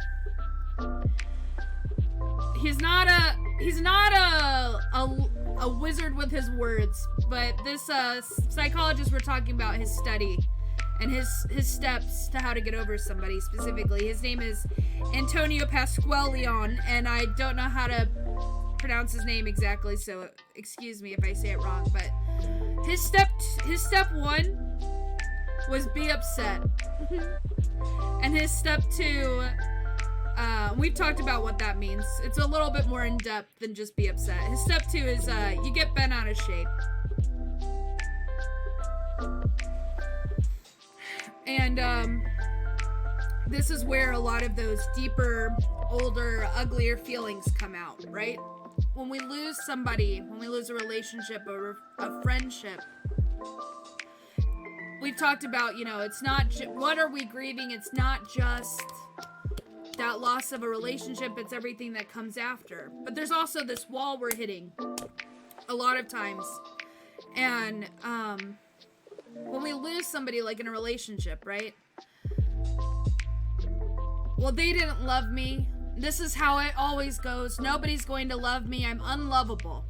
He's not a wizard with his words, but this psychologist we're talking about, his study and his steps to how to get over somebody specifically. His name is Antonio Pasqualeon, and I don't know how to pronounce his name exactly, so excuse me if I say it wrong, but his step 1 was be upset. And his step 2, we've talked about what that means. It's a little bit more in depth than just be upset. His step 2 is you get bent out of shape. And this is where a lot of those deeper, older, uglier feelings come out, right? When we lose somebody, when we lose a relationship or a friendship, we've talked about, it's not what are we grieving? It's not just that loss of a relationship, it's everything that comes after. But there's also this wall we're hitting a lot of times. And when we lose somebody, like in a relationship, right? Well, they didn't love me. This is how it always goes. Nobody's going to love me. I'm unlovable.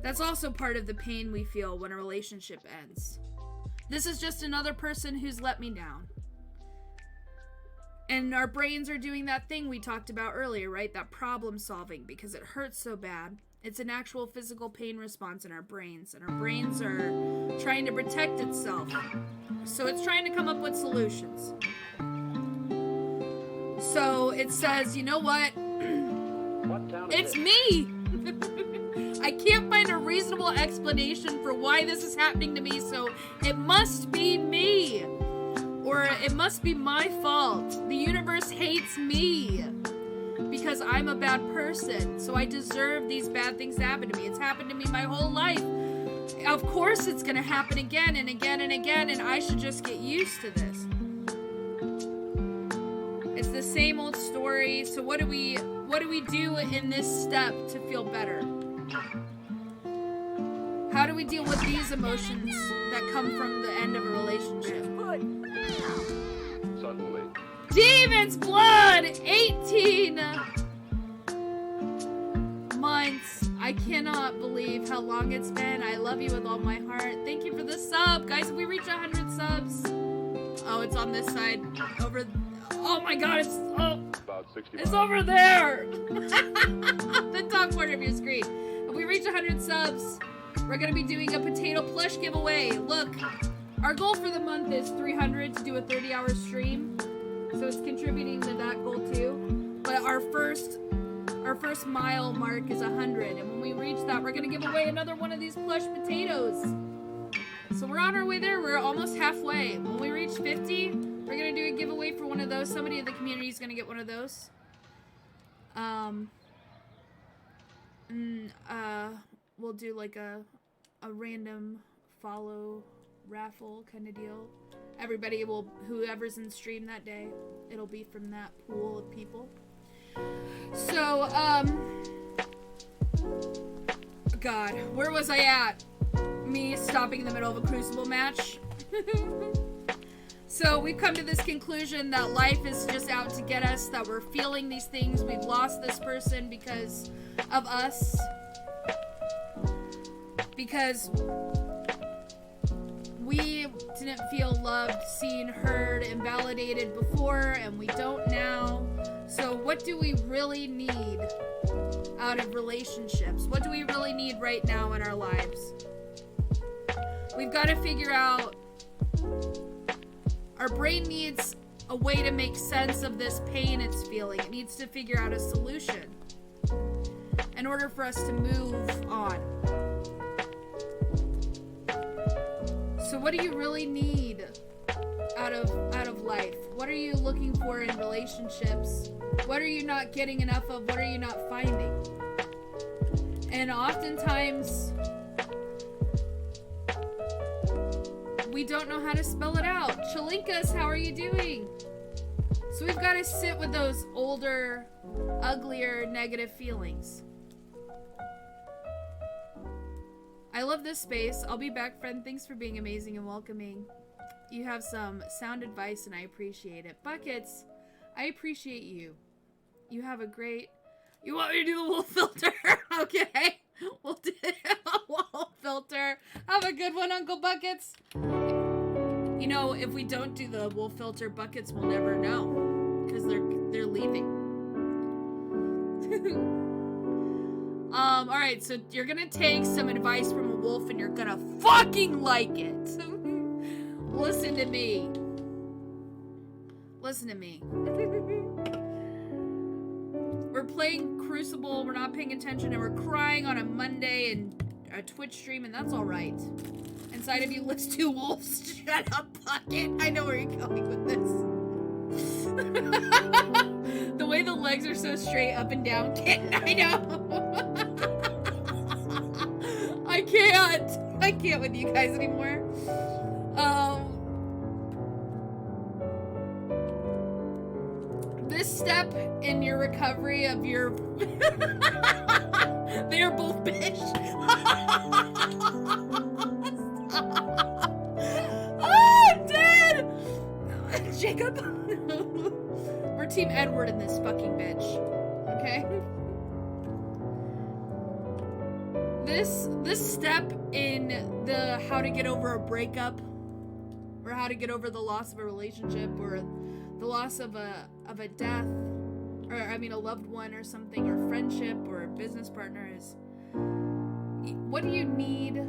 That's also part of the pain we feel when a relationship ends. This is just another person who's let me down. And our brains are doing that thing we talked about earlier, right? That problem solving, because it hurts so bad. It's an actual physical pain response in our brains, and our brains are trying to protect itself. So it's trying to come up with solutions. So it says, you know what? It's me! I can't find a reasonable explanation for why this is happening to me, so it must be me. Or it must be my fault. The universe hates me because I'm a bad person. So I deserve these bad things to happen to me. It's happened to me my whole life. Of course it's gonna happen again and again and again, and I should just get used to this. It's the same old story. So what do we do in this step to feel better? How do we deal with these emotions that come from the end of a relationship? Suddenly. Demon's Blood! 18 months. I cannot believe how long it's been. I love you with all my heart. Thank you for the sub. Guys, if we reach 100 subs... Oh, it's on this side. Over... Oh my god, it's... Oh, About 60 it's miles. over there! The top corner of your screen. If we reach 100 subs, we're gonna be doing a potato plush giveaway. Look, our goal for the month is 300 to do a 30-hour stream. So it's contributing to that goal too. But our first mile mark is 100. And when we reach that, we're gonna give away another one of these plush potatoes. So we're on our way there. We're almost halfway. When we reach 50, we're gonna do a giveaway for one of those. Somebody in the community is gonna get one of those. We'll do like a random follow raffle kind of deal. Everybody will, whoever's in stream that day, it'll be from that pool of people. So, God, where was I at? Me stopping in the middle of a Crucible match. So we've come to this conclusion that life is just out to get us, that we're feeling these things. We've lost this person because of us. Because we didn't feel loved, seen, heard, and validated before, and we don't now. So what do we really need out of relationships? What do we really need right now in our lives? We've got to figure out, our brain needs a way to make sense of this pain it's feeling. It needs to figure out a solution in order for us to move on. So what do you really need out of life? What are you looking for in relationships? What are you not getting enough of? What are you not finding? And oftentimes we don't know how to spell it out. Chalinkas, how are you doing? So we've got to sit with those older, uglier, negative feelings. I love this space. I'll be back, friend. Thanks for being amazing and welcoming. You have some sound advice and I appreciate it. Buckets, I appreciate you. You have a great... You want me to do the wolf filter? Okay. We'll do a wolf filter. Have a good one, Uncle Buckets. You know, if we don't do the wolf filter, Buckets will never know. Because they're leaving. Alright, so you're gonna take some advice from a wolf and you're gonna fucking like it. Listen to me. Listen to me. We're playing Crucible, we're not paying attention, and we're crying on a Monday and a Twitch stream, and that's alright. Inside of you lives two wolves. Shut up, Bucket. I know where you're going with this. The way the legs are so straight up and down, kitten, I know. I can't with you guys anymore. This step in your recovery of your... They are both bitch. Oh, I'm dead! Jacob. We're Team Edward in this fucking bitch. Okay? This step in the how to get over a breakup, or how to get over the loss of a relationship, or the loss of a death, or I mean a loved one or something, or friendship, or a business partner, is what do you need?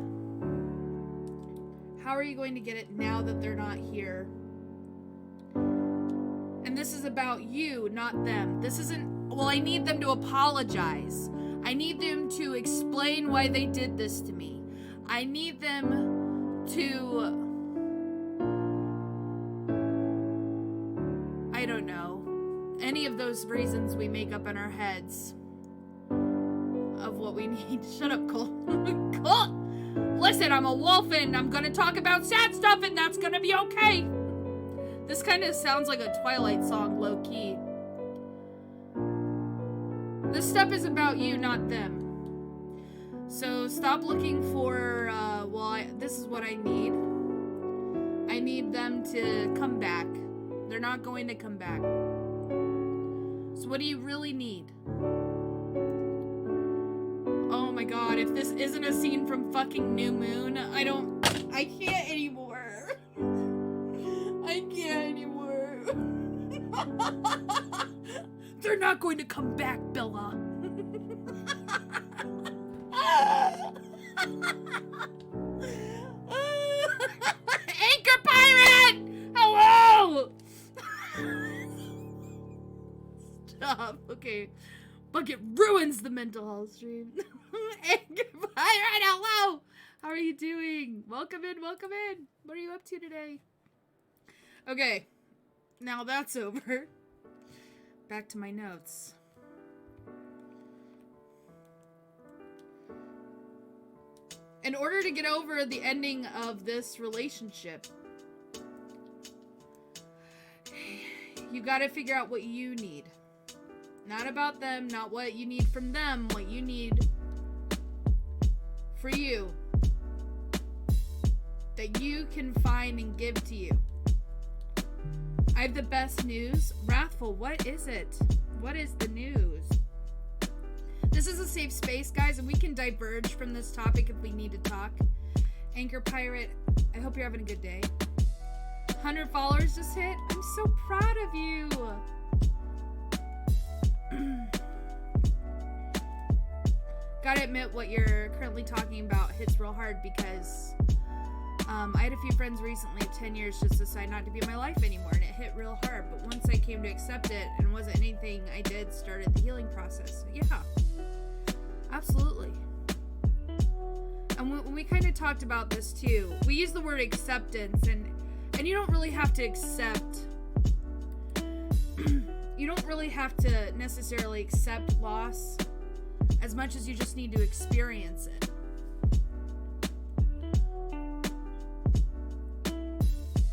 How are you going to get it now that they're not here? And this is about you, not them. This isn't, well, I need them to apologize. I need them to explain why they did this to me. I need them to... I don't know. Any of those reasons we make up in our heads of what we need. Shut up, Cole. Cole! Listen, I'm a wolf and I'm gonna talk about sad stuff and that's gonna be okay. This kind of sounds like a Twilight song, low-key. This step is about you, not them. So stop looking for, this is what I need. I need them to come back. They're not going to come back. So what do you really need? Oh my god, if this isn't a scene from fucking New Moon, I can't anymore. I can't anymore. They're not going to come back, Bella. Anchor Pirate! Hello! Stop. Okay. Bucket ruins the mental health stream. Anchor Pirate, hello! How are you doing? Welcome in, welcome in. What are you up to today? Okay. Now that's over. Back to my notes. In order to get over the ending of this relationship, you gotta figure out what you need. Not about them, not what you need from them, what you need for you that you can find and give to you. I have the best news. Wrathful, what is it? What is the news? This is a safe space, guys, and we can diverge from this topic if we need to talk. Anchor Pirate, I hope you're having a good day. 100 followers just hit. I'm so proud of you. Gotta admit, what you're currently talking about hits real hard because I had a few friends recently of 10 years just decide not to be in my life anymore, and it hit real hard. But once I came to accept it and it wasn't anything I did, started the healing process. Yeah, absolutely. And when we kind of talked about this too, we use the word acceptance, and you don't really have to accept. You don't really have to necessarily accept loss as much as you just need to experience it.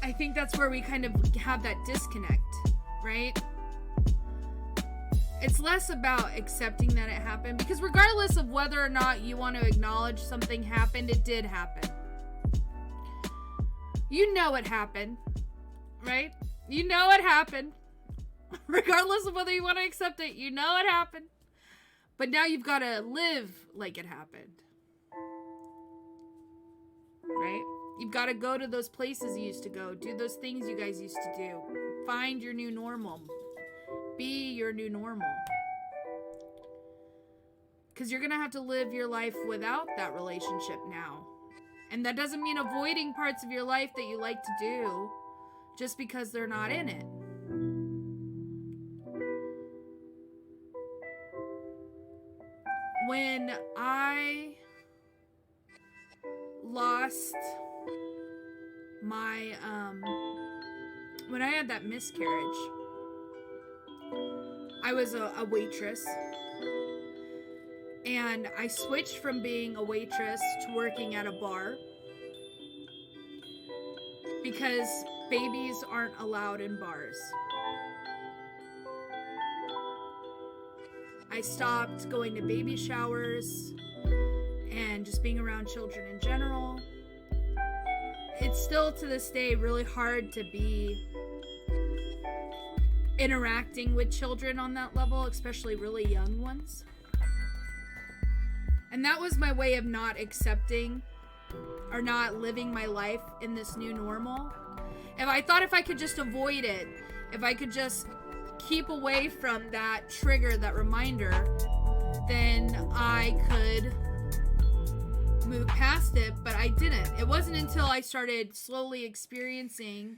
I think that's where we kind of have that disconnect, right? It's less about accepting that it happened, because regardless of whether or not you want to acknowledge something happened, it did happen. You know it happened, right? You know it happened. Regardless of whether you want to accept it, you know it happened. But now you've got to live like it happened. Right? You've got to go to those places you used to go. Do those things you guys used to do. Find your new normal. Be your new normal. Because you're going to have to live your life without that relationship now. And that doesn't mean avoiding parts of your life that you like to do just because they're not in it. When I lost my, when I had that miscarriage, I was a waitress, and I switched from being a waitress to working at a bar because babies aren't allowed in bars. I stopped going to baby showers and just being around children in general. It's still to this day really hard to be interacting with children on that level, especially really young ones. And that was my way of not accepting or not living my life in this new normal. If I thought if I could just avoid it, if I could just keep away from that trigger, that reminder, then I could move past it, but I didn't. It wasn't until I started slowly experiencing,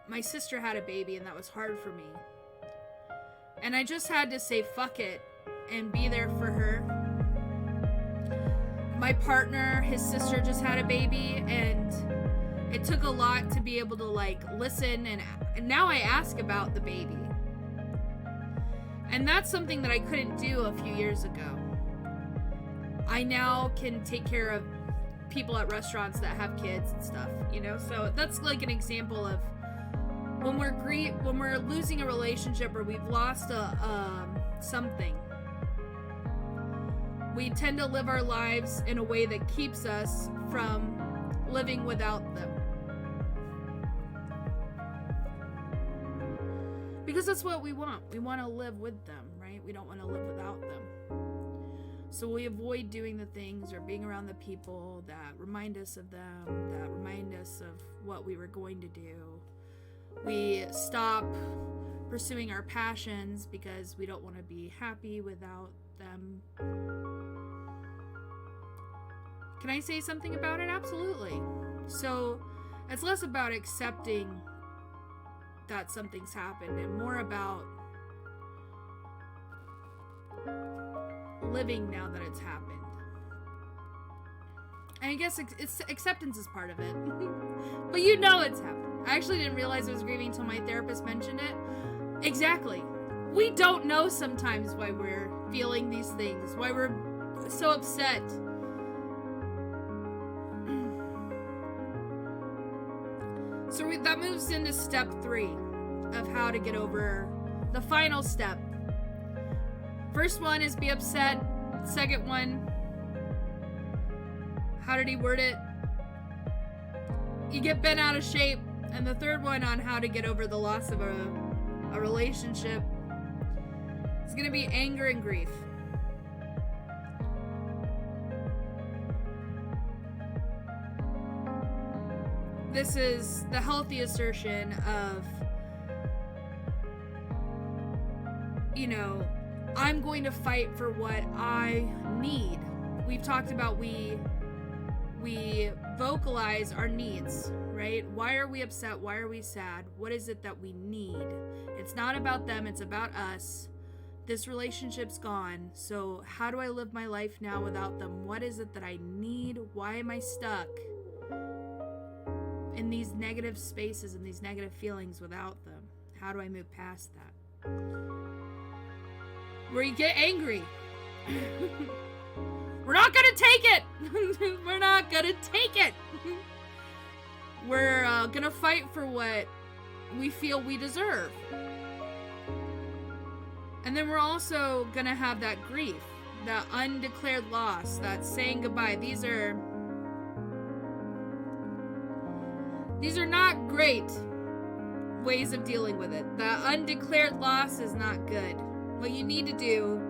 my sister had a baby, and that was hard for me. And I just had to say fuck it and be there for her. My partner, his sister just had a baby, and it took a lot to be able to listen, and now I ask about the baby. And that's something that I couldn't do a few years ago. I now can take care of people at restaurants that have kids and stuff, so that's like an example of when we're losing a relationship or we've lost something. We tend to live our lives in a way that keeps us from living without them. Because that's what we want. We want to live with them, right? We don't want to live without them. So we avoid doing the things or being around the people that remind us of them, that remind us of what we were going to do. We stop pursuing our passions because we don't want to be happy without them. Can I say something about it? Absolutely. So it's less about accepting that something's happened and more about living now that it's happened. And I guess acceptance is part of it. But it's happened. I actually didn't realize I was grieving until my therapist mentioned it. Exactly. We don't know sometimes why we're feeling these things, why we're so upset. So that moves into step 3 of how to get over the final step. First one is be upset. Second one, how did he word it? You get bent out of shape. And the third one on how to get over the loss of a relationship is going to be anger and grief. This is the healthy assertion of, you know, I'm going to fight for what I need. We've talked about we vocalize our needs, right? Why are we upset? Why are we sad? What is it that we need? It's not about them, it's about us. This relationship's gone, so how do I live my life now without them? What is it that I need? Why am I stuck in these negative spaces and these negative feelings without them? How do I move past that? Where you get angry. We're not gonna take it. We're not gonna take it. We're gonna fight for what we feel we deserve. And then we're also gonna have that grief, that undeclared loss, that saying goodbye. These are not great ways of dealing with it. The undeclared loss is not good. What you need to do,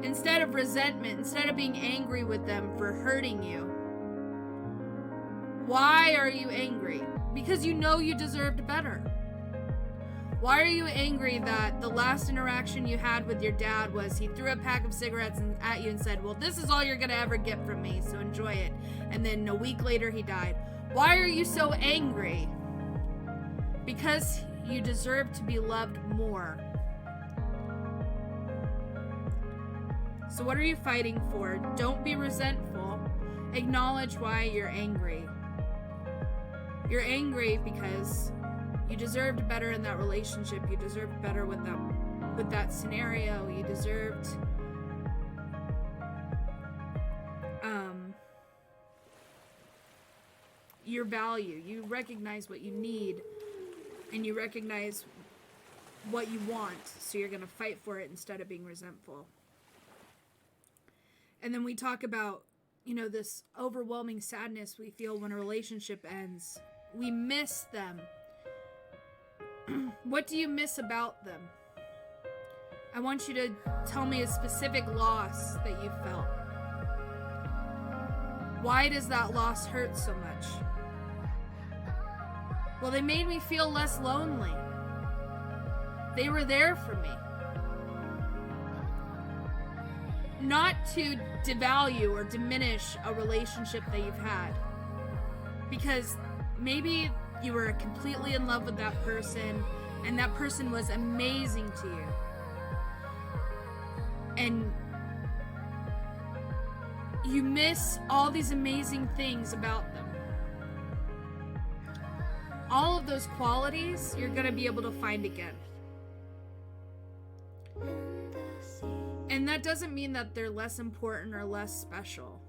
instead of resentment, instead of being angry with them for hurting you, why are you angry? Because you know you deserved better. Why are you angry that the last interaction you had with your dad was he threw a pack of cigarettes at you and said, well, this is all you're gonna ever get from me, so enjoy it. And then a week later he died. Why are you so angry? Because you deserve to be loved more. So what are you fighting for? Don't be resentful. Acknowledge why you're angry. You're angry because you deserved better in that relationship. You deserved better with that scenario. You deserved your value. You recognize what you need, and you recognize what you want, so you're going to fight for it instead of being resentful. And then we talk about, you know, this overwhelming sadness we feel when a relationship ends. We miss them. What do you miss about them? I want you to tell me a specific loss that you felt. Why does that loss hurt so much? Well, they made me feel less lonely. They were there for me. Not to devalue or diminish a relationship that you've had. Because maybe you were completely in love with that person and that person was amazing to you. And you miss all these amazing things about them. All of those qualities you're going to be able to find again. And that doesn't mean that they're less important or less special.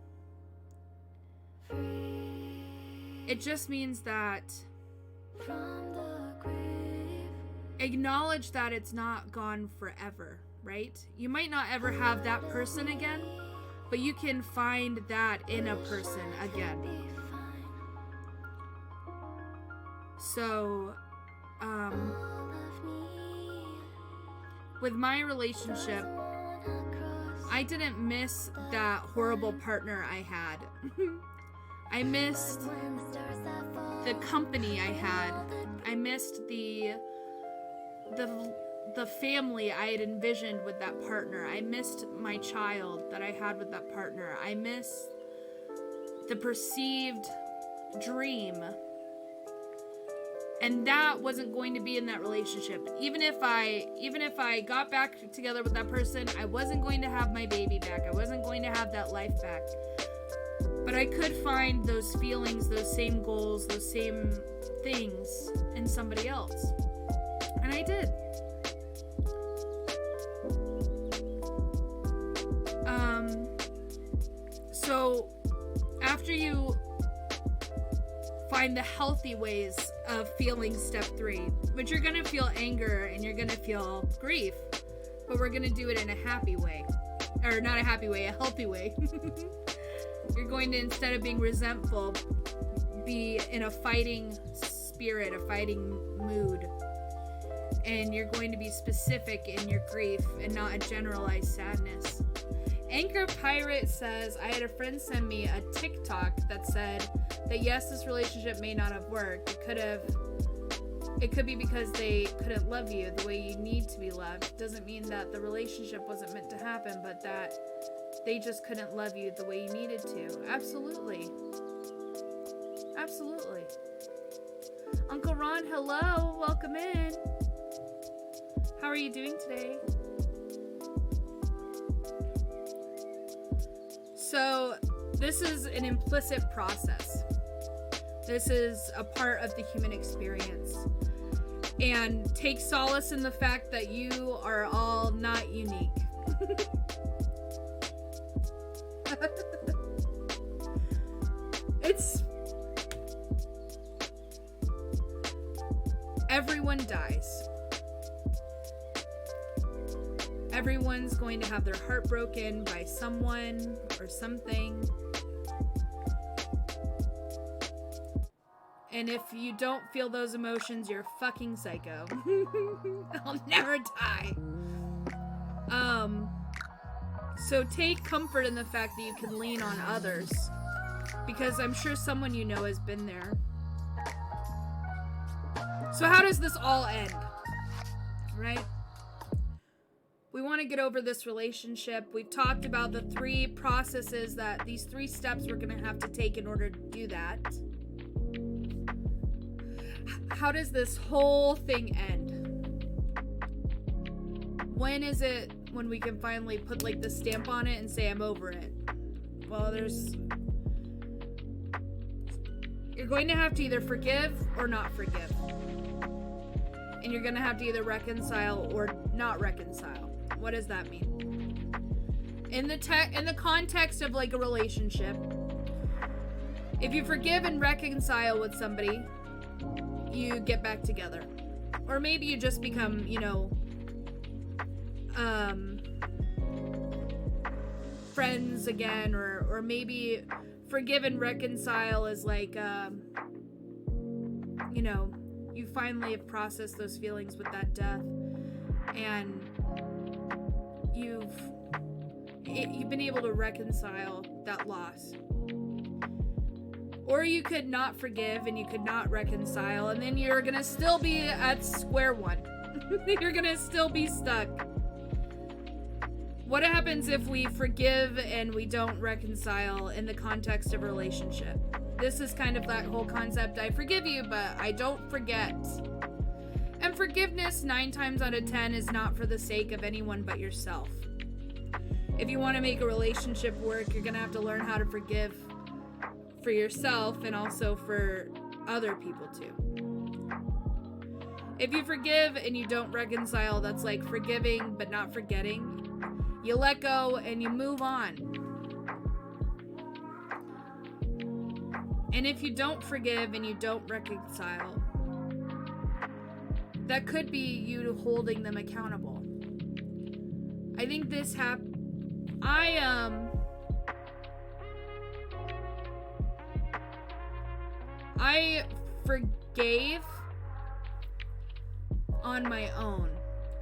It just means that acknowledge that it's not gone forever, right? You might not ever have that person again, but you can find that in a person again. So, with my relationship, I didn't miss that horrible partner I had. I missed the company I had. I missed the family I had envisioned with that partner. I missed my child that I had with that partner. I missed the perceived dream. And that wasn't going to be in that relationship. Even if I got back together with that person, I wasn't going to have my baby back. I wasn't going to have that life back. But I could find those feelings, those same goals, those same things in somebody else. And I did. So after you find the healthy ways of feeling step 3, but you're gonna feel anger and you're gonna feel grief, but we're gonna do it in a happy way, or not a happy way, a healthy way. You're going to, instead of being resentful, be in a fighting spirit, a fighting mood. And you're going to be specific in your grief and not a generalized sadness. Anchor Pirate says, I had a friend send me a TikTok that said that yes, this relationship may not have worked. It could be because they couldn't love you the way you need to be loved. Doesn't mean that the relationship wasn't meant to happen, but that they just couldn't love you the way you needed to. Absolutely. Absolutely. Uncle Ron, hello. Welcome in. How are you doing today? So, this is an implicit process. This is a part of the human experience. And take solace in the fact that you are all not unique. Everyone dies. Everyone's going to have their heart broken by someone or something. And if you don't feel those emotions, you're fucking psycho. I'll never die. So take comfort in the fact that you can lean on others. Because I'm sure someone you know has been there. So how does this all end? Right? We want to get over this relationship. We've talked about the 3 processes that these 3 steps we're going to have to take in order to do that. How does this whole thing end? When is it when we can finally put like the stamp on it and say I'm over it? Well, you're going to have to either forgive or not forgive. And you're going to have to either reconcile or not reconcile. What does that mean? In the context of like a relationship, if you forgive and reconcile with somebody, you get back together. Or maybe you just become, friends again, or maybe forgive and reconcile is like, you finally have processed those feelings with that death, and you've been able to reconcile that loss. Or you could not forgive and you could not reconcile, and then you're gonna still be at square one. You're gonna still be stuck. What happens if we forgive and we don't reconcile in the context of a relationship? This is kind of that whole concept, I forgive you, but I don't forget. And forgiveness 9 times out of 10 is not for the sake of anyone but yourself. If you want to make a relationship work, you're gonna have to learn how to forgive for yourself and also for other people too. If you forgive and you don't reconcile, that's like forgiving but not forgetting. You let go and you move on. And if you don't forgive and you don't reconcile, that could be you holding them accountable. I think this I forgave on my own.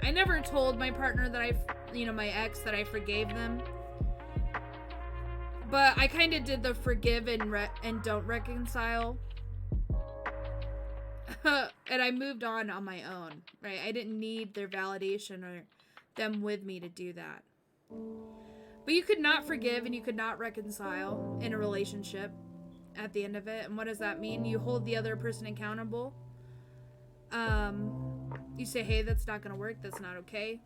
I never told my partner that my ex, that I forgave them. But I kind of did the forgive and don't reconcile. And I moved on my own, right? I didn't need their validation or them with me to do that. But you could not forgive and you could not reconcile in a relationship at the end of it. And what does that mean? You hold the other person accountable. You say, hey, that's not going to work. That's not okay.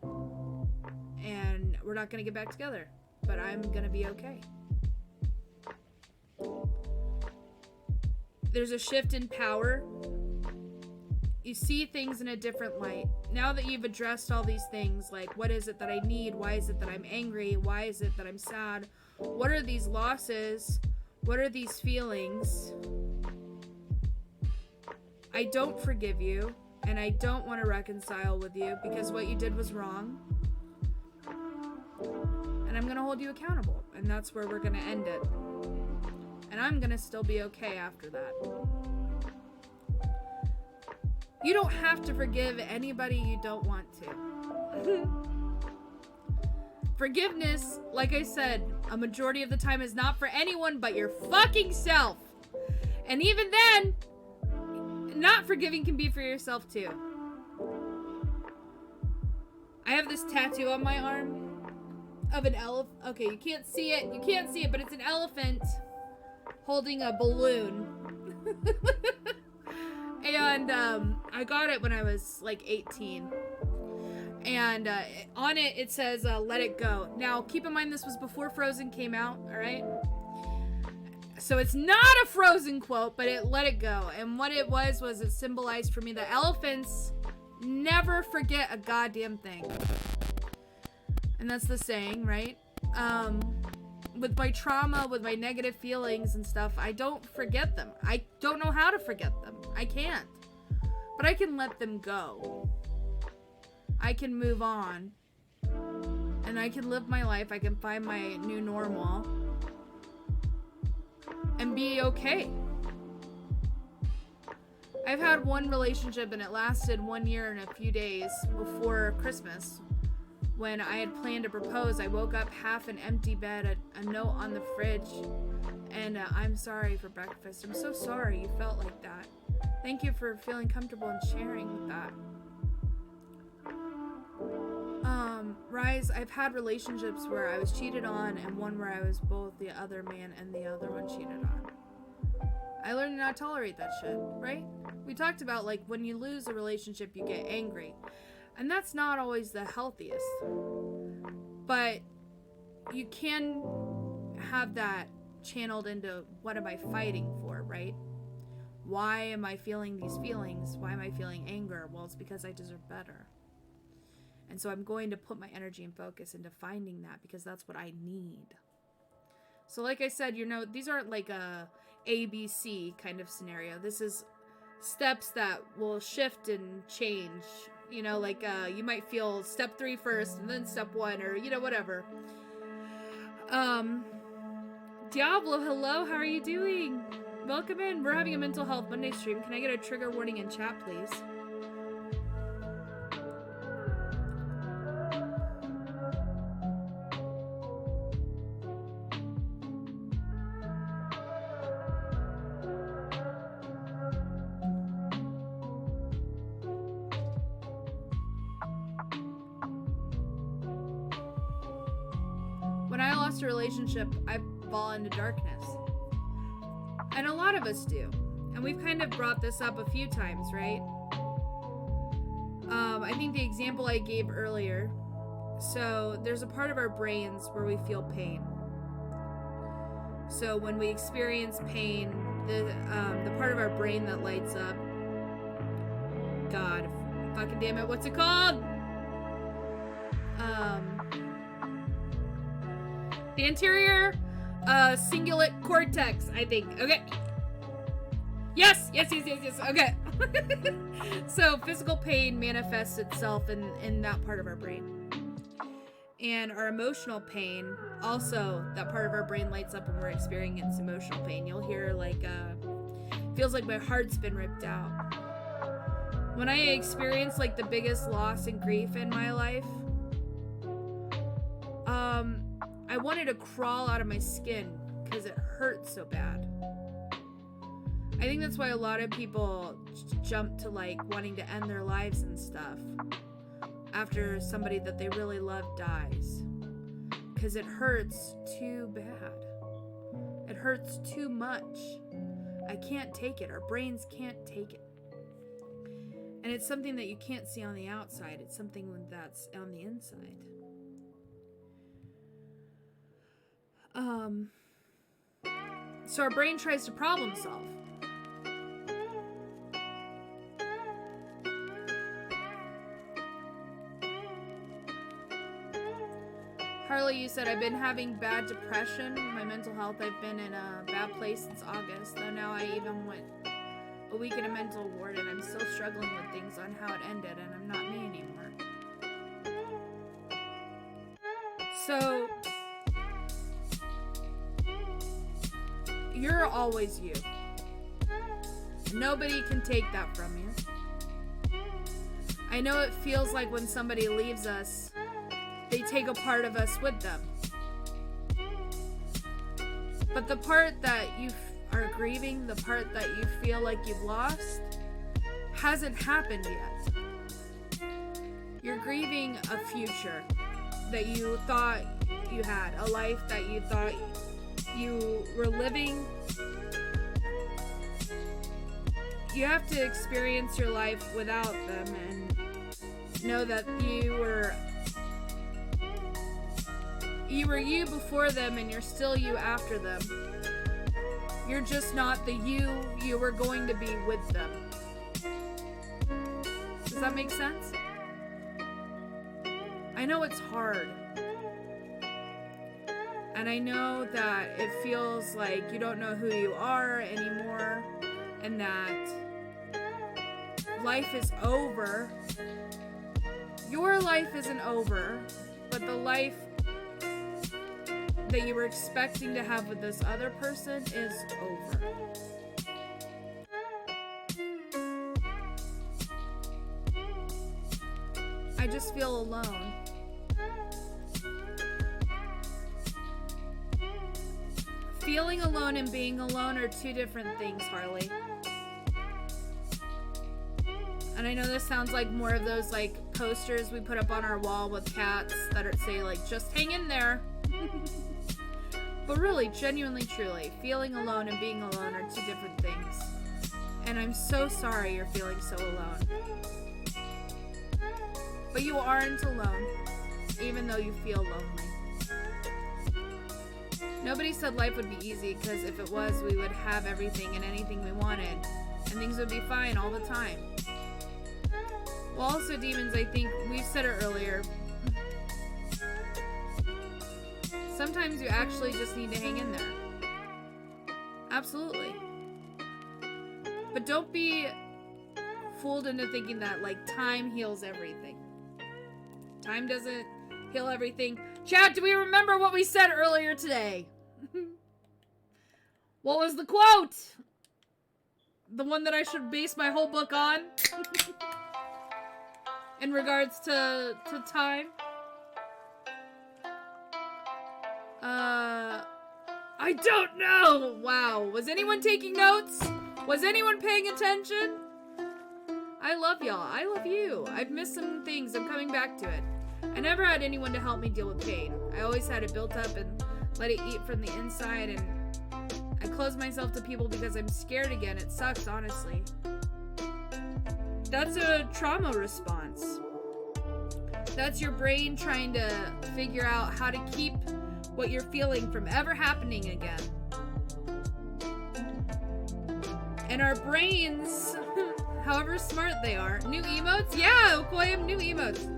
And we're not going to get back together. But I'm going to be okay. There's a shift in power. You see things in a different light. Now that you've addressed all these things, like what is it that I need? Why is it that I'm angry? Why is it that I'm sad? What are these losses? What are these feelings? I don't forgive you, and I don't want to reconcile with you because what you did was wrong. And I'm going to hold you accountable, and that's where we're going to end it. And I'm gonna still be okay after that. You don't have to forgive anybody you don't want to. Forgiveness, like I said, a majority of the time is not for anyone but your fucking self. And even then, not forgiving can be for yourself too. I have this tattoo on my arm of an elephant. Okay, you can't see it. You can't see it, but it's an elephant holding a balloon. And I got it when I was like 18. And on it, it says, let it go. Now, keep in mind this was before Frozen came out, all right? So it's not a Frozen quote, but it let it go. And what it was it symbolized for me that elephants never forget a goddamn thing. And that's the saying, right? With my trauma, with my negative feelings and stuff, I don't forget them. I don't know how to forget them. I can't. But I can let them go. I can move on. And I can live my life. I can find my new normal. And be okay. I've had one relationship and it lasted 1 year and a few days before Christmas. When I had planned to propose, I woke up half an empty bed, a note on the fridge, and I'm sorry for breakfast. I'm so sorry you felt like that. Thank you for feeling comfortable and sharing with that. Rise, I've had relationships where I was cheated on and one where I was both the other man and the other one cheated on. I learned to not tolerate that shit, right? We talked about, like, when you lose a relationship, you get angry. And that's not always the healthiest. But you can have that channeled into what am I fighting for, right? Why am I feeling these feelings? Why am I feeling anger? Well, it's because I deserve better. And so I'm going to put my energy and focus into finding that because that's what I need. So like I said, you know, these aren't like a ABC kind of scenario. This is steps that will shift and change. You know, like you might feel step 3 first and then step 1 or, you know, whatever. Diablo, hello, how are you doing? Welcome in. We're having a mental health Monday stream. Can I get a trigger warning in chat, please? A relationship, I fall into darkness. And a lot of us do. And we've kind of brought this up a few times, right? I think the example I gave earlier. So there's a part of our brains where we feel pain. So when we experience pain, the part of our brain that lights up, God, fucking damn it, what's it called? The anterior cingulate cortex, I think. Okay. Yes. Okay. So physical pain manifests itself in that part of our brain. And our emotional pain, also that part of our brain lights up when we're experiencing emotional pain. You'll hear like, feels like my heart's been ripped out. When I experience like the biggest loss and grief in my life, I wanted to crawl out of my skin because it hurt so bad. I think that's why a lot of people jump to like wanting to end their lives and stuff after somebody that they really love dies. Because it hurts too bad. It hurts too much. I can't take it. Our brains can't take it. And it's something that you can't see on the outside. It's something that's on the inside. So our brain tries to problem solve. Harley, you said, I've been having bad depression. My mental health, I've been in a bad place since August. Though now I even went a week in a mental ward and I'm still struggling with things on how it ended and I'm not me anymore. So you're always you. Nobody can take that from you. I know it feels like when somebody leaves us, they take a part of us with them. But the part that you are grieving, the part that you feel like you've lost, hasn't happened yet. You're grieving a future that you thought you had, a life that you thought you were living. You have to experience your life without them and know that you were you before them and you're still you after them. You're just not the you were going to be with them. Does that make sense? I know it's hard. And I know that it feels like you don't know who you are anymore and that life is over. Your life isn't over, but the life that you were expecting to have with this other person is over. I just feel alone. Feeling alone and being alone are two different things, Harley. And I know this sounds like more of those like posters we put up on our wall with cats that say like, just hang in there. But really, genuinely, truly, feeling alone and being alone are two different things. And I'm so sorry you're feeling so alone. But you aren't alone, even though you feel lonely. Nobody said life would be easy, because if it was, we would have everything and anything we wanted, and things would be fine all the time. Well, also, demons, I think, we said it earlier, sometimes you actually just need to hang in there. Absolutely. But don't be fooled into thinking that, like, time heals everything. Time doesn't heal everything. Chat, do we remember what we said earlier today? What was the quote? The one that I should base my whole book on? In regards to time? I don't know! Wow. Was anyone taking notes? Was anyone paying attention? I love y'all. I love you. I've missed some things. I'm coming back to it. I never had anyone to help me deal with pain. I always had it built up and let it eat from the inside, and I close myself to people because I'm scared again. It sucks, honestly. That's a trauma response. That's your brain trying to figure out how to keep what you're feeling from ever happening again. And our brains, however smart they are, new emotes? Yeah, Okoyam, new emotes.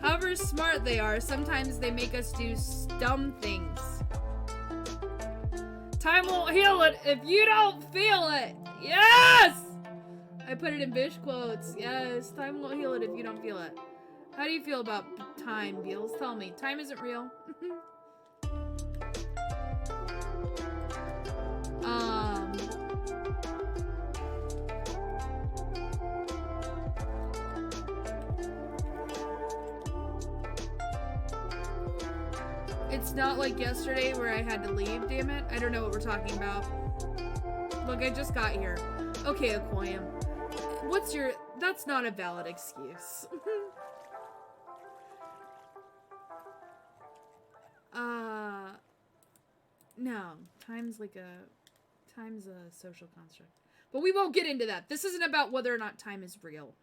However smart they are, sometimes they make us do dumb things. Time won't heal it if you don't feel it. Yes! I put it in Bish quotes. Yes, time won't heal it if you don't feel it. How do you feel about time, Beals? Tell me. Time isn't real. It's not like yesterday where I had to leave, damn it. I don't know what we're talking about. Look, I just got here. Okay, Aquarium. What's your... That's not a valid excuse. No. Time's a social construct. But we won't get into that. This isn't about whether or not time is real.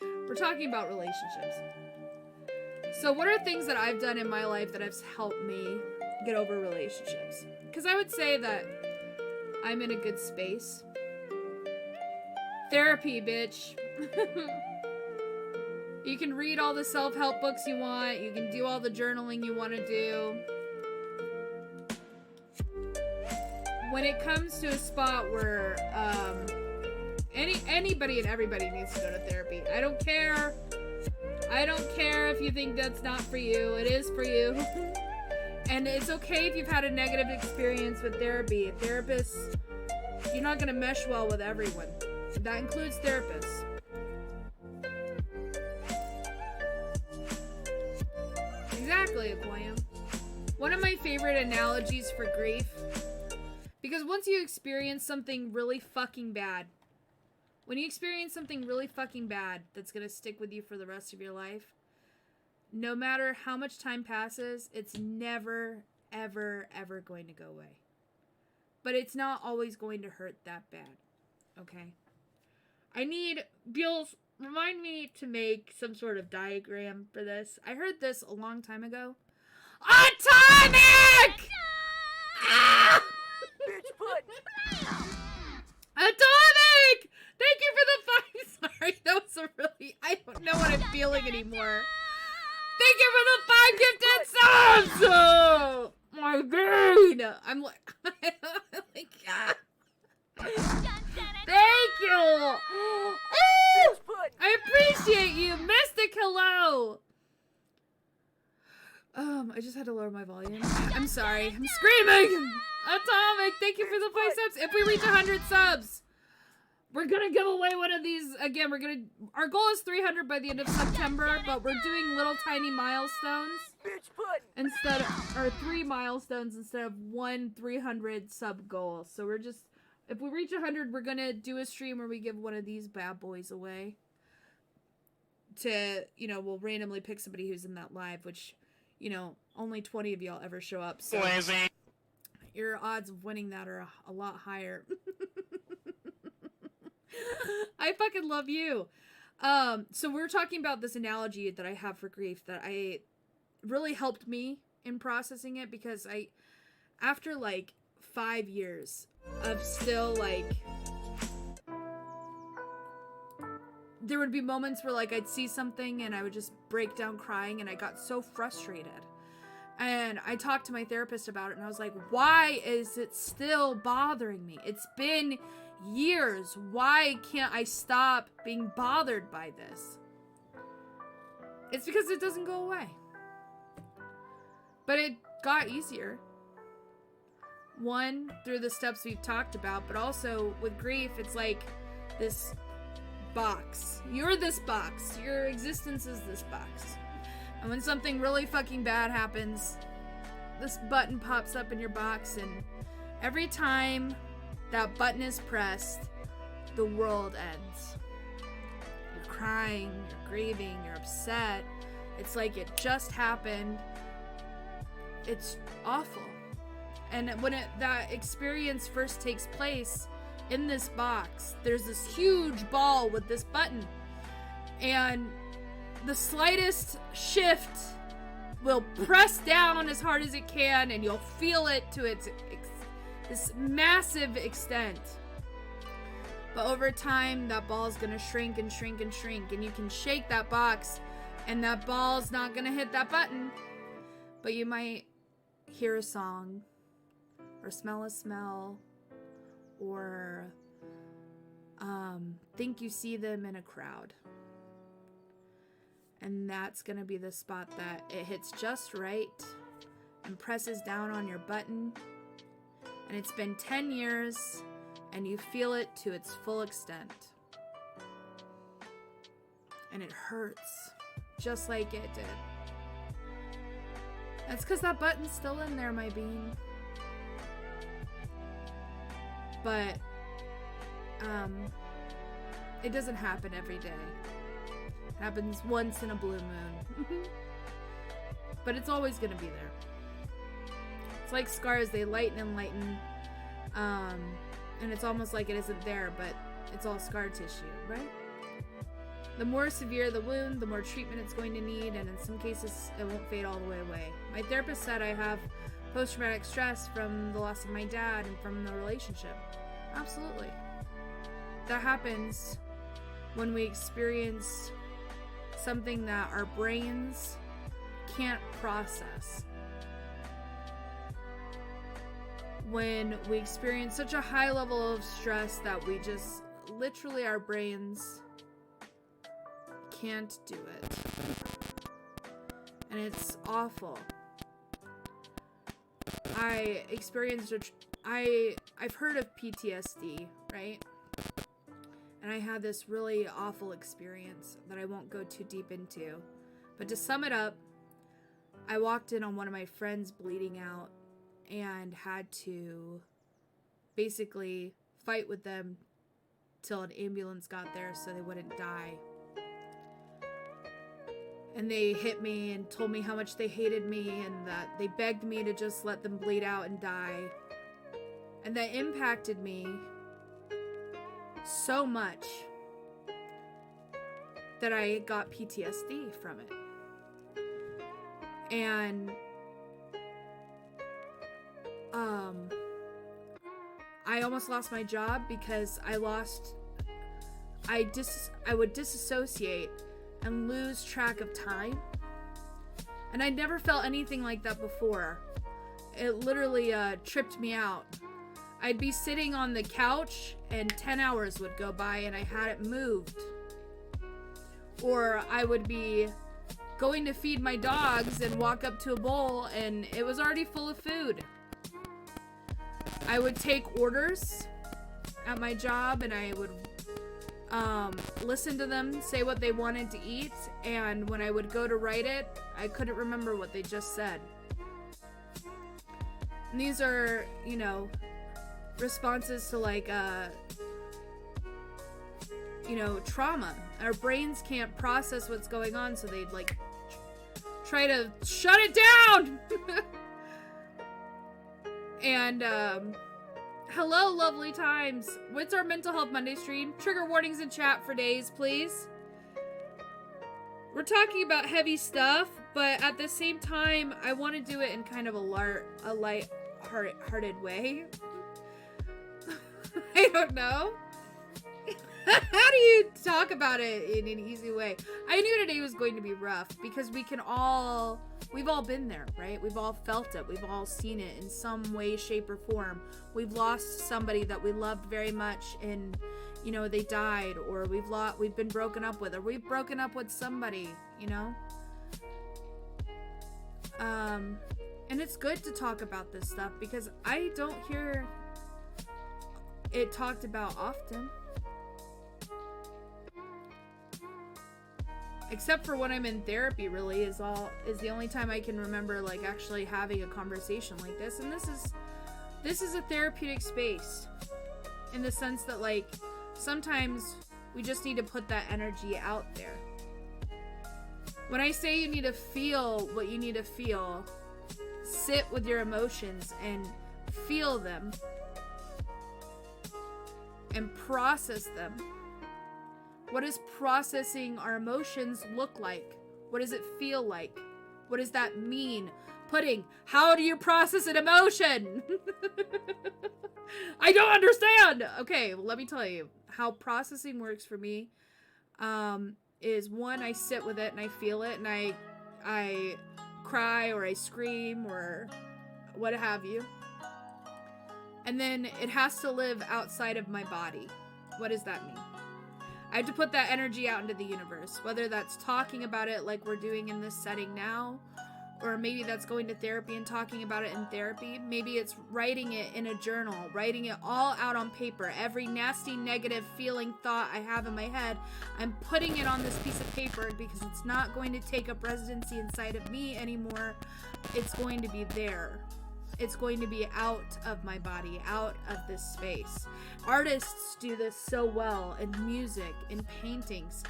We're talking about relationships. So what are things that I've done in my life that have helped me get over relationships? Because I would say that I'm in a good space. Therapy, bitch. You can read all the self-help books you want. You can do all the journaling you want to do. When it comes to a spot where anybody and everybody needs to go to therapy. I don't care. I don't care if you think that's not for you. It is for you. And it's okay if you've had a negative experience with therapy. Therapists, you're not going to mesh well with everyone. That includes therapists. Exactly, Aquarium. One of my favorite analogies for grief, because once you experience something really fucking bad, when you experience something really fucking bad that's going to stick with you for the rest of your life, no matter how much time passes, it's never, ever, ever going to go away. But it's not always going to hurt that bad. Okay? I need... Beals, remind me to make some sort of diagram for this. I heard this a long time ago. Atomic! Ah! Atomic! Thank you for the 5... Sorry, that was a really... I don't know what I'm feeling anymore. Thank you for the 5 gifted subs! Oh, my god! I'm like... God. Thank you! I appreciate you! Mystic, hello! I just had to lower my volume. I'm sorry. I'm screaming! Atomic, thank you for the 5 subs! If we reach 100 subs, we're gonna give away one of these. Again, our goal is 300 by the end of September, but we're doing little tiny milestones. Instead of, or 3 milestones instead of 1 300 sub goal. So we're just, if we reach 100, we're gonna do a stream where we give one of these bad boys away. To, you know, we'll randomly pick somebody who's in that live, which, you know, only 20 of y'all ever show up. So your odds of winning that are a lot higher. I fucking love you. So we're talking about this analogy that I have for grief that really helped me in processing it, because after like 5 years of still like, there would be moments where like I'd see something and I would just break down crying, and I got so frustrated. And I talked to my therapist about it, and I was like, why is it still bothering me? It's been years. Why can't I stop being bothered by this? It's because it doesn't go away. But it got easier. One, through the steps we've talked about, but also with grief, it's like this box. You're this box. Your existence is this box. And when something really fucking bad happens, this button pops up in your box, and every time that button is pressed, the world ends. You're crying, you're grieving, you're upset. It's like it just happened. It's awful. And when that experience first takes place in this box, there's this huge ball with this button. And the slightest shift will press down as hard as it can, and you'll feel it to this massive extent. But over time, that ball's gonna shrink and shrink and shrink, and you can shake that box, and that ball's not gonna hit that button. But you might hear a song, or smell a smell, or think you see them in a crowd. And that's gonna be the spot that it hits just right and presses down on your button. And it's been 10 years, and you feel it to its full extent. And it hurts, just like it did. That's because that button's still in there, my bean. But, it doesn't happen every day. It happens once in a blue moon. But it's always gonna be there. It's like scars, they lighten and lighten. And it's almost like it isn't there, but it's all scar tissue, right? The more severe the wound, the more treatment it's going to need, and in some cases, it won't fade all the way away. My therapist said I have post-traumatic stress from the loss of my dad and from the relationship. Absolutely. That happens when we experience something that our brains can't process. When we experience such a high level of stress that we just, literally our brains can't do it. And it's awful. I experienced I've heard of PTSD, right? And I had this really awful experience that I won't go too deep into. But to sum it up, I walked in on one of my friends bleeding out and had to basically fight with them till an ambulance got there so they wouldn't die. And they hit me and told me how much they hated me and that they begged me to just let them bleed out and die. And that impacted me so much that I got PTSD from it. And I almost lost my job because I would disassociate and lose track of time. And I never felt anything like that before. It literally tripped me out. I'd be sitting on the couch and 10 hours would go by and I hadn't moved. Or I would be going to feed my dogs and walk up to a bowl and it was already full of food. I would take orders at my job and I would listen to them say what they wanted to eat, and when I would go to write it, I couldn't remember what they just said. And these are, you know, responses to like trauma. Our brains can't process what's going on, so they'd like try to shut it down. And hello, lovely times. What's our Mental Health Monday stream? Trigger warnings in chat for days, please. We're talking about heavy stuff, but at the same time, I want to do it in kind of a light-hearted way. I don't know. How do you talk about it in an easy way? I knew today was going to be rough because we've all been there, right? We've all felt it. We've all seen it in some way, shape, or form. We've lost somebody that we loved very much and, you know, they died, or we've been broken up with, or we've broken up with somebody, you know? And it's good to talk about this stuff because I don't hear it talked about often. Except for when I'm in therapy, really, is the only time I can remember like actually having a conversation like this. And this is a therapeutic space in the sense that like sometimes we just need to put that energy out there. When I say you need to feel what you need to feel, sit with your emotions and feel them and process them. What does processing our emotions look like? What does it feel like? What does that mean? Pudding, how do you process an emotion? I don't understand. Okay, let me tell you how processing works for me. Is one, I sit with it and I feel it and I cry or I scream or what have you. And then it has to live outside of my body. What does that mean? I have to put that energy out into the universe, whether that's talking about it like we're doing in this setting now, or maybe that's going to therapy and talking about it in therapy. Maybe it's writing it in a journal, writing it all out on paper. Every nasty, negative feeling, thought I have in my head, I'm putting it on this piece of paper because it's not going to take up residency inside of me anymore. It's going to be there. It's going to be out of my body, out of this space. Artists do this so well in music, in paintings.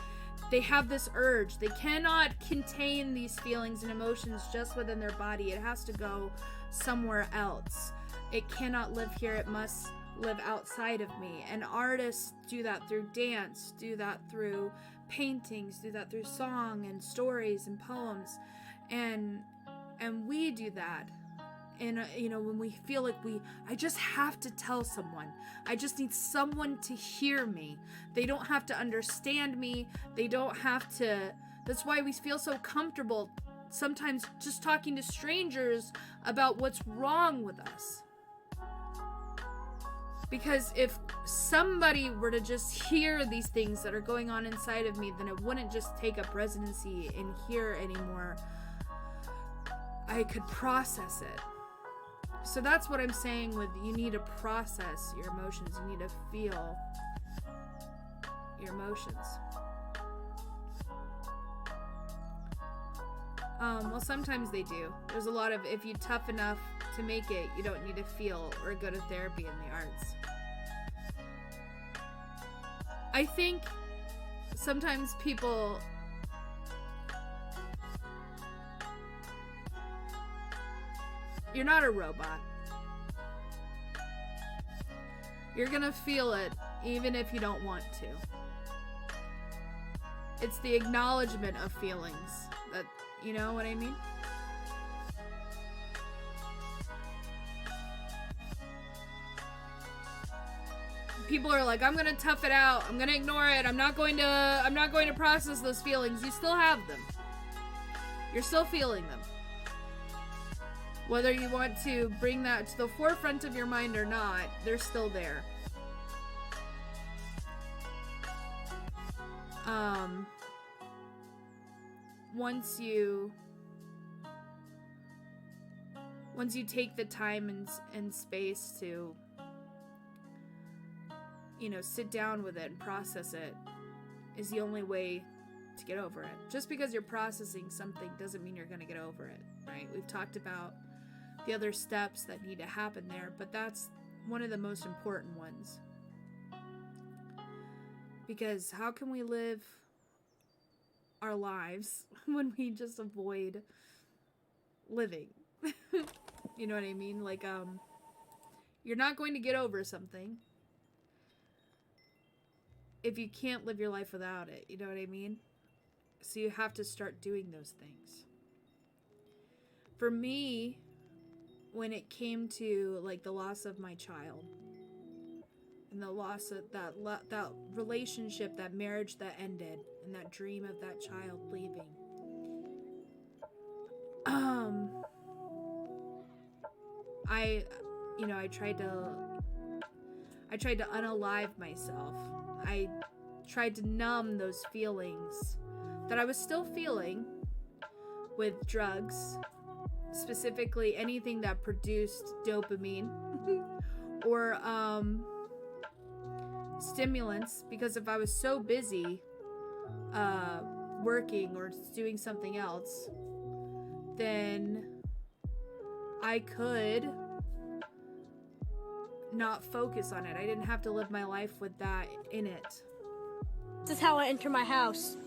They have this urge. They cannot contain these feelings and emotions just within their body. It has to go somewhere else. It cannot live here. It must live outside of me. And artists do that through dance, do that through paintings, do that through song and stories and poems. And we do that. And, when we feel like I just have to tell someone. I just need someone to hear me. They don't have to understand me. They don't have to. That's why we feel so comfortable sometimes just talking to strangers about what's wrong with us. Because if somebody were to just hear these things that are going on inside of me, then it wouldn't just take up residency in here anymore. I could process it. So that's what I'm saying with you need to process your emotions. You need to feel your emotions. Well, sometimes they do. There's a lot of, if you tough enough to make it, you don't need to feel or go to therapy in the arts. I think sometimes people you're not a robot. You're gonna feel it even if you don't want to. It's the acknowledgement of feelings that, you know what I mean? People are like, I'm gonna tough it out. I'm gonna ignore it. I'm not going to process those feelings. You still have them. You're still feeling them. Whether you want to bring that to the forefront of your mind or not, they're still there. Once you take the time and space to, you know, sit down with it and process it, is the only way to get over it. Just because you're processing something doesn't mean you're going to get over it, right? We've talked about the other steps that need to happen there, but that's one of the most important ones. Because how can we live our lives when we just avoid living? You know what I mean? Like, you're not going to get over something if you can't live your life without it. You know what I mean? So you have to start doing those things. For me, when it came to like the loss of my child and the loss of that relationship, that marriage that ended, and that dream of that child leaving, I tried to unalive myself. I tried to numb those feelings that I was still feeling with drugs, specifically anything that produced dopamine or stimulants, because if I was so busy working or doing something else, then I could not focus on it. I didn't have to live my life with that in it. This is how I enter my house.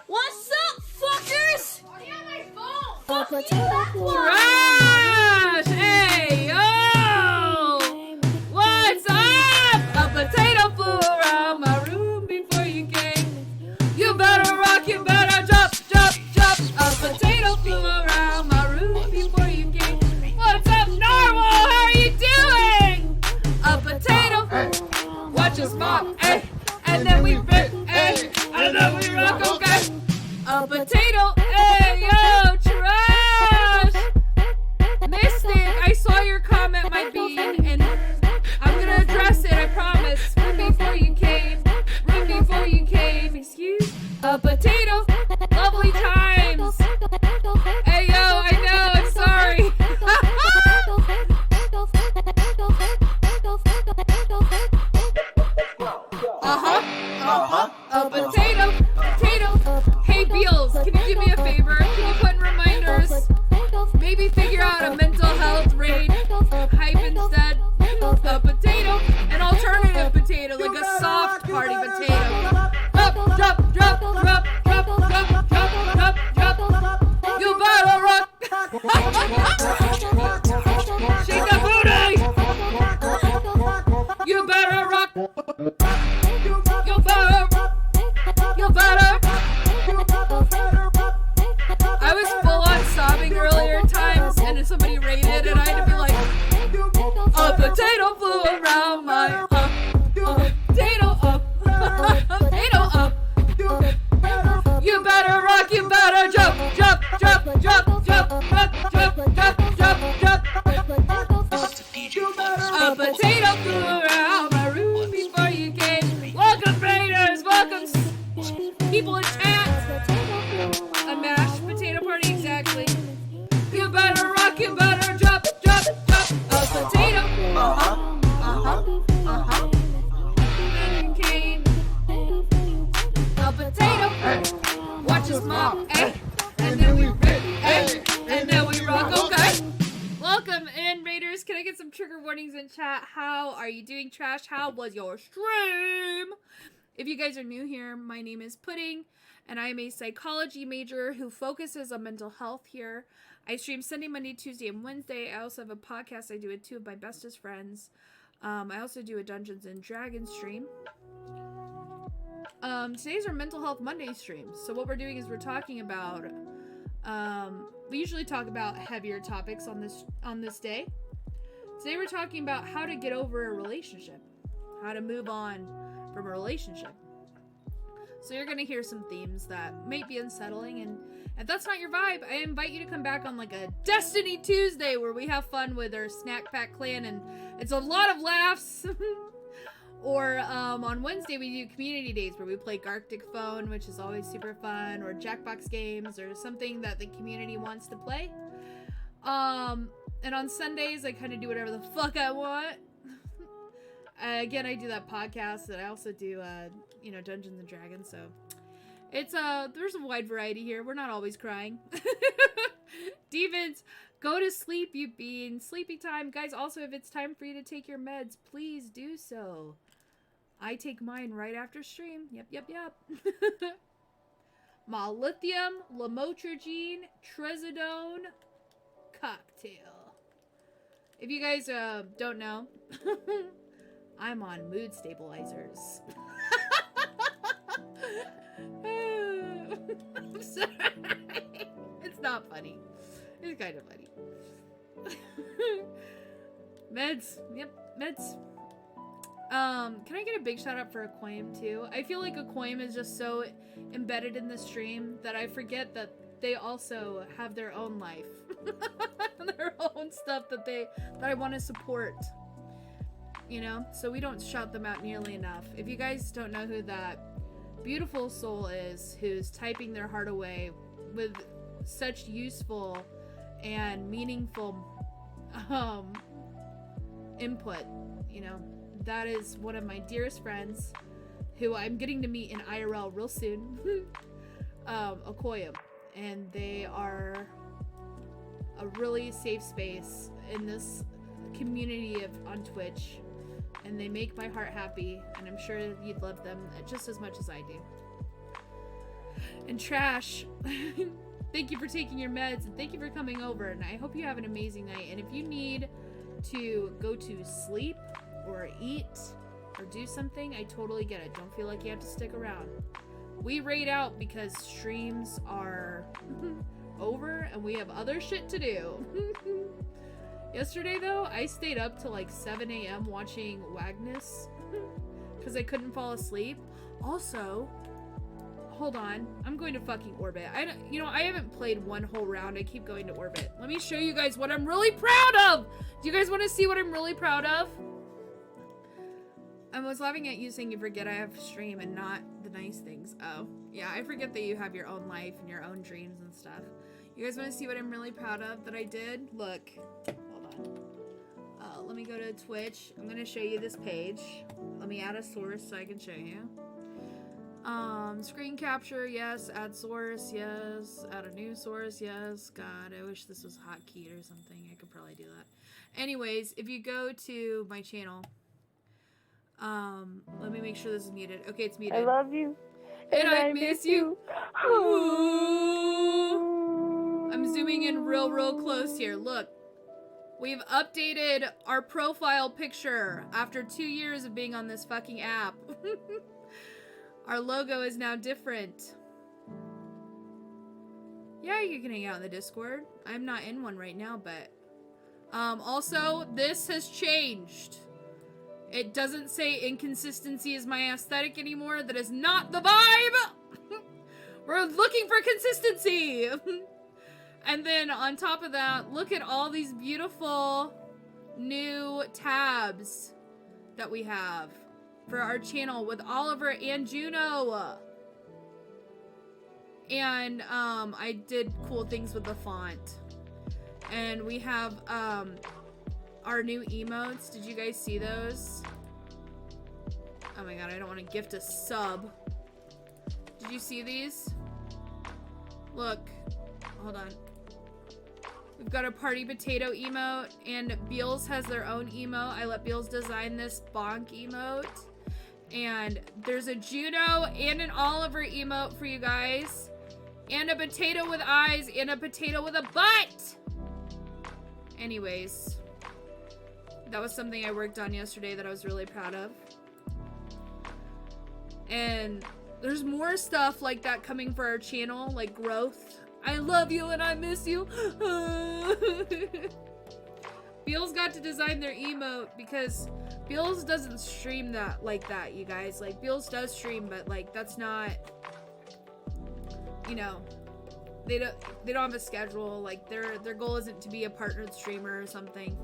What's up, fuckers? Are you on my phone? Fuck you. Trash! Hey, yo! What's up? A potato flew around my room before you came. You better rock, you better jump, jump, jump. A potato flew around my room before you came. What's up, Normal? How are you doing? A potato flew. Watch us mop, eh? And then we rip, eh? And then we rock, okay? A potato, hey, yo, trash! Mystic, I saw your comment, my bean, and I'm gonna address it, I promise. Room before you came, excuse? A potato, lovely times. Hey, yo, I know, I'm sorry. A potato. Hey, Beals, can you do me a favor? Can you put in reminders? Maybe figure out a mental health rate hype instead. A potato, an alternative potato, like a soft party potato. Up, drop, drop, drop, drop, drop, drop, drop, drop. You better rock. Shake the booty. You better rock. You better. I was full on sobbing earlier times, and if somebody rated, and I had to be like, a potato flew around my potato up. smop, hey, and then we rip, hey, and then we rock, okay? Welcome in, Raiders. Can I get some trigger warnings in chat? How are you doing, Trash? How was your stream? If you guys are new here, my name is Pudding, and I am a psychology major who focuses on mental health here. I stream Sunday, Monday, Tuesday, and Wednesday. I also have a podcast I do with two of my bestest friends. I also do a Dungeons and Dragons stream. Today's our Mental Health Monday stream. So what we're doing is we're talking about, we usually talk about heavier topics on this day. Today we're talking about how to get over a relationship, how to move on from a relationship. So you're gonna hear some themes that might be unsettling, and if that's not your vibe, I invite you to come back on like a Destiny Tuesday where we have fun with our Snack Pack clan and it's a lot of laughs. Or on Wednesday we do community days where we play Garctic Phone, which is always super fun, or Jackbox games, or something that the community wants to play. And on Sundays I kind of do whatever the fuck I want. Again, I do that podcast, and I also do Dungeons and Dragons, so it's there's a wide variety here. We're not always crying. Demons, go to sleep, you bean. Sleepy time. Guys, also, if it's time for you to take your meds, please do so. I take mine right after stream. Yep. Molithium, lamotrigine, trazodone cocktail. If you guys don't know, I'm on mood stabilizers. I'm sorry. It's not funny. It's kind of funny. Meds. Yep, meds. Can I get a big shout out for Aquame too? I feel like Aquame is just so embedded in the stream that I forget that they also have their own life. Their own stuff that I want to support. So we don't shout them out nearly enough. If you guys don't know who that beautiful soul is, who's typing their heart away with such useful and meaningful input, that is one of my dearest friends who I'm getting to meet in IRL real soon. Okoye, and they are a really safe space in this community on Twitch. And they make my heart happy, and I'm sure you'd love them just as much as I do. And Trash, thank you for taking your meds, and thank you for coming over, and I hope you have an amazing night. And if you need to go to sleep, or eat, or do something, I totally get it. Don't feel like you have to stick around. We raid out because streams are over, and we have other shit to do. Yesterday, though, I stayed up till like 7 a.m. watching Wagnus because I couldn't fall asleep. Also, hold on. I'm going to fucking Orbit. I haven't played one whole round. I keep going to Orbit. Let me show you guys what I'm really proud of. Do you guys want to see what I'm really proud of? I was laughing at you saying you forget I have stream and not the nice things. Oh, yeah, I forget that you have your own life and your own dreams and stuff. You guys want to see what I'm really proud of that I did? Look. Let me go to Twitch. I'm gonna show you this page. Let me add a source so I can show you. Screen capture, yes. Add source, yes. Add a new source, yes. God, I wish this was hotkeyed or something. I could probably do that. Anyways, if you go to my channel, let me make sure this is muted. Okay, it's muted. I love you. And I miss you. Ooh. I'm zooming in real close here. Look. We've updated our profile picture after 2 years of being on this fucking app. Our logo is now different. Yeah, you can hang out in the Discord. I'm not in one right now, but... also, this has changed. It doesn't say inconsistency is my aesthetic anymore. That is not the vibe! We're looking for consistency! And then on top of that, look at all these beautiful new tabs that we have for our channel with Oliver and Juno. And I did cool things with the font. And we have our new emotes. Did you guys see those? Oh my god, I don't want to gift a sub. Did you see these? Look. Hold on. We've got a party potato emote, and Beals has their own emote. I let Beals design this bonk emote. And there's a Juno and an Oliver emote for you guys. And a potato with eyes and a potato with a butt. Anyways. That was something I worked on yesterday that I was really proud of. And there's more stuff like that coming for our channel, like growth. I love you and I miss you. Beals got to design their emote because Beals doesn't stream that like that, you guys. Like, Beals does stream, but like that's not, you know, they don't have a schedule. Like their goal isn't to be a partnered streamer or something.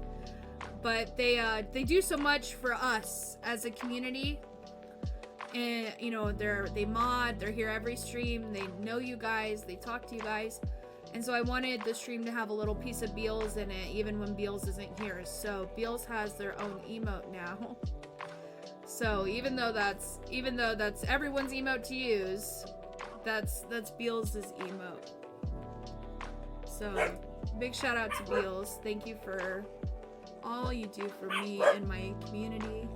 But they do so much for us as a community. And you know, they mod, they're here every stream, they know you guys, they talk to you guys. And so I wanted the stream to have a little piece of Beals in it, even when Beals isn't here. So Beals has their own emote now. So even though that's everyone's emote to use, that's Beals' emote. So big shout out to Beals. Thank you for all you do for me and my community.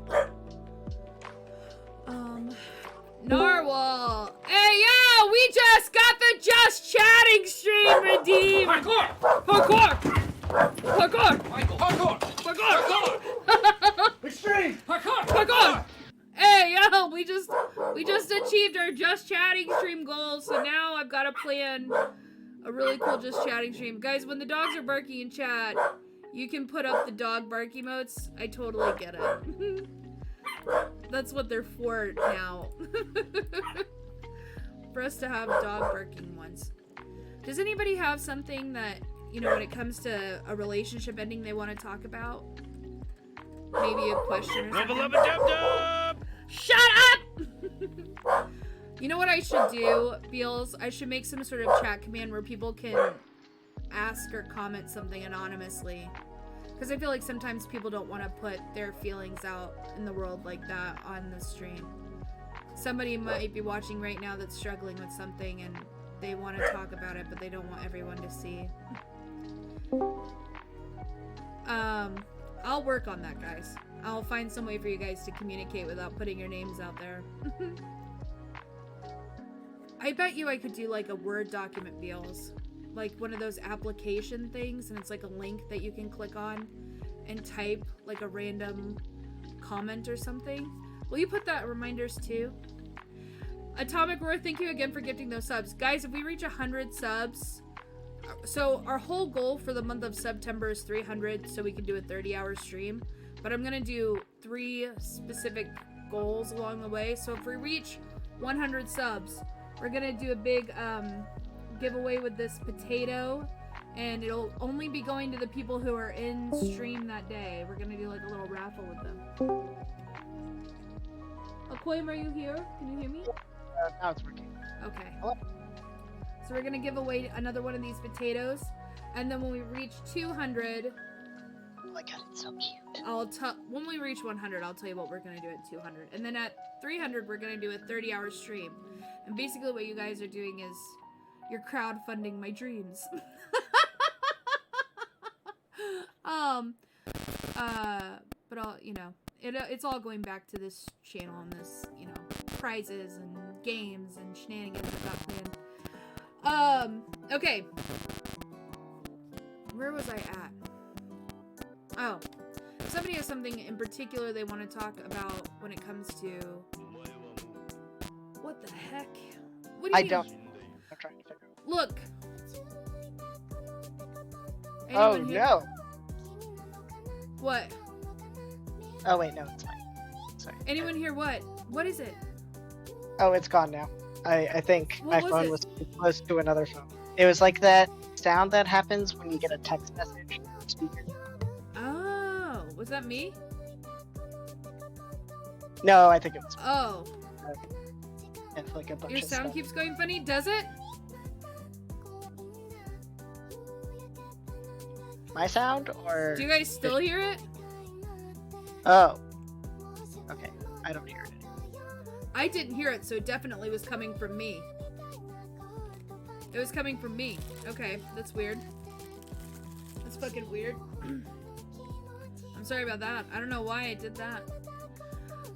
Narwhal. Hey, yo, we just got the Just Chatting stream redeemed. Parkour! Michael, parkour! Extreme! Parkour. Hey, yo, we just achieved our Just Chatting stream goal, so now I've got to plan a really cool Just Chatting stream. Guys, when the dogs are barking in chat, you can put up the dog bark emotes. I totally get it. That's what they're for now. For us to have dog barking ones. Does anybody have something that, you know, when it comes to a relationship ending they want to talk about? Maybe a question or something? Rubba-lubba-dub-dub! Shut up! You know what I should do, Beals? I should make some sort of chat command where people can ask or comment something anonymously. Because I feel like sometimes people don't want to put their feelings out in the world like that on the stream. Somebody might be watching right now that's struggling with something and they want to talk about it, but they don't want everyone to see. I'll work on that, guys. I'll find some way for you guys to communicate without putting your names out there. I bet you I could do like a Word document, Beals. Like one of those application things, and it's like a link that you can click on and type like a random comment or something. Will you put that in reminders too? Atomic Roar, thank you again for gifting those subs. Guys, if we reach 100 subs, so our whole goal for the month of September is 300, so we can do a 30-hour stream. But I'm gonna do 3 specific goals along the way. So if we reach 100 subs, we're gonna do a big giveaway with this potato, and it'll only be going to the people who are in stream that day. We're gonna do like a little raffle with them. Aquam, are you here? Can you hear me? Now it's working. Okay. Hello? So we're gonna give away another one of these potatoes, and then when we reach 200, Oh my god, it's so cute. when we reach 100, I'll tell you what we're gonna do at 200, and then at 300, we're gonna do a 30-hour stream. And basically, what you guys are doing is you're crowdfunding my dreams. But I'll, you know, it's all going back to this channel and this, you know, prizes and games and shenanigans I've got planned. Okay. Where was I at? Oh. If somebody has something in particular they want to talk about when it comes to... What the heck? What do you mean? don't. I'm trying to figure out. Look. Oh Anyone here? no! What? Oh wait, no, it's fine. Sorry. Anyone here? What? What is it? Oh, it's gone now. I think What my was phone it? was too close to another phone. It was like that sound that happens when you get a text message from the speaker. Oh, was that me? No, I think it was. Oh, It's like a bunch your of sound stuff. keeps going funny, does it? My sound, or Do you guys still hear it? oh, okay, I don't hear it anymore. I didn't hear it, so it definitely was coming from me. It was coming from me. Okay, that's weird. That's fucking weird. I'm sorry about that. I don't know why I did that.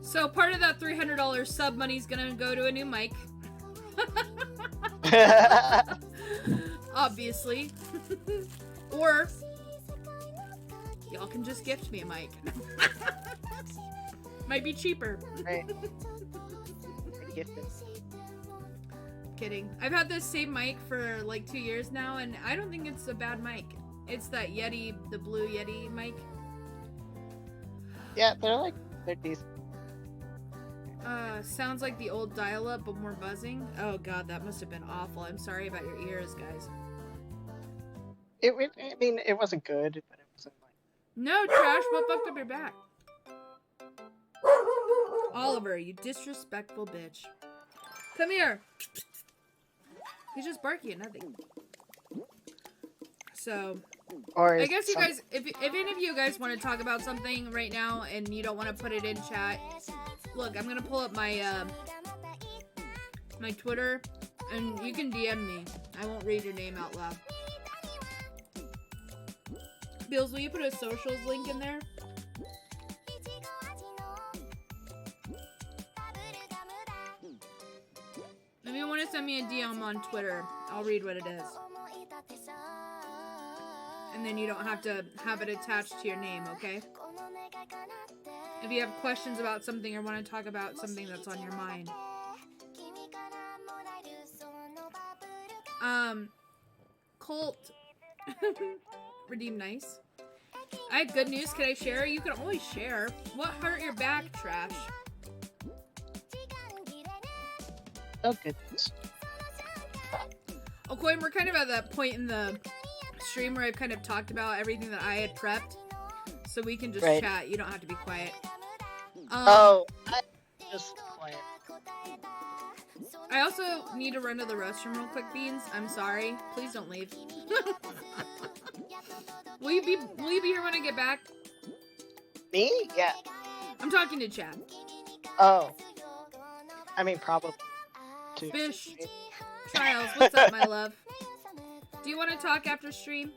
So part of that $300 sub money's gonna go to a new mic. Obviously. Or y'all can just gift me a mic. Might be cheaper. Right. Gifted. Kidding. I've had this same mic for like 2 years now, and I don't think it's a bad mic. It's that Yeti, the blue Yeti mic. Yeah, they're decent. Sounds like the old dial-up, but more buzzing. Oh god, that must have been awful. I'm sorry about your ears, guys. I mean, it wasn't good, but it wasn't like. No, Trash, what fucked up your back? Oliver, you disrespectful bitch. Come here. He's just barking at nothing. So, Or I guess you guys, if any of you guys want to talk about something right now and you don't want to put it in chat, look, I'm gonna pull up my my Twitter, and you can DM me. I won't read your name out loud. Bills, will you put a socials link in there? If you want to send me a DM on Twitter, I'll read what it is. And then you don't have to have it attached to your name, okay? If you have questions about something or want to talk about something that's on your mind. Colt. Redeem nice. I have good news. Can I share? You can always share. What hurt your back, Trash? Oh goodness. Oh, Coin, we're kind of at that point in the stream where I've kind of talked about everything that I had prepped. So we can just chat. You don't have to be quiet. Just quiet. I also need to run to the restroom real quick, Beans. I'm sorry. Please don't leave. Will you be here when I get back? Me? Yeah. I'm talking to chat. Oh. I mean, probably. Fish. Trials, what's up, my love? Do you want to talk after stream?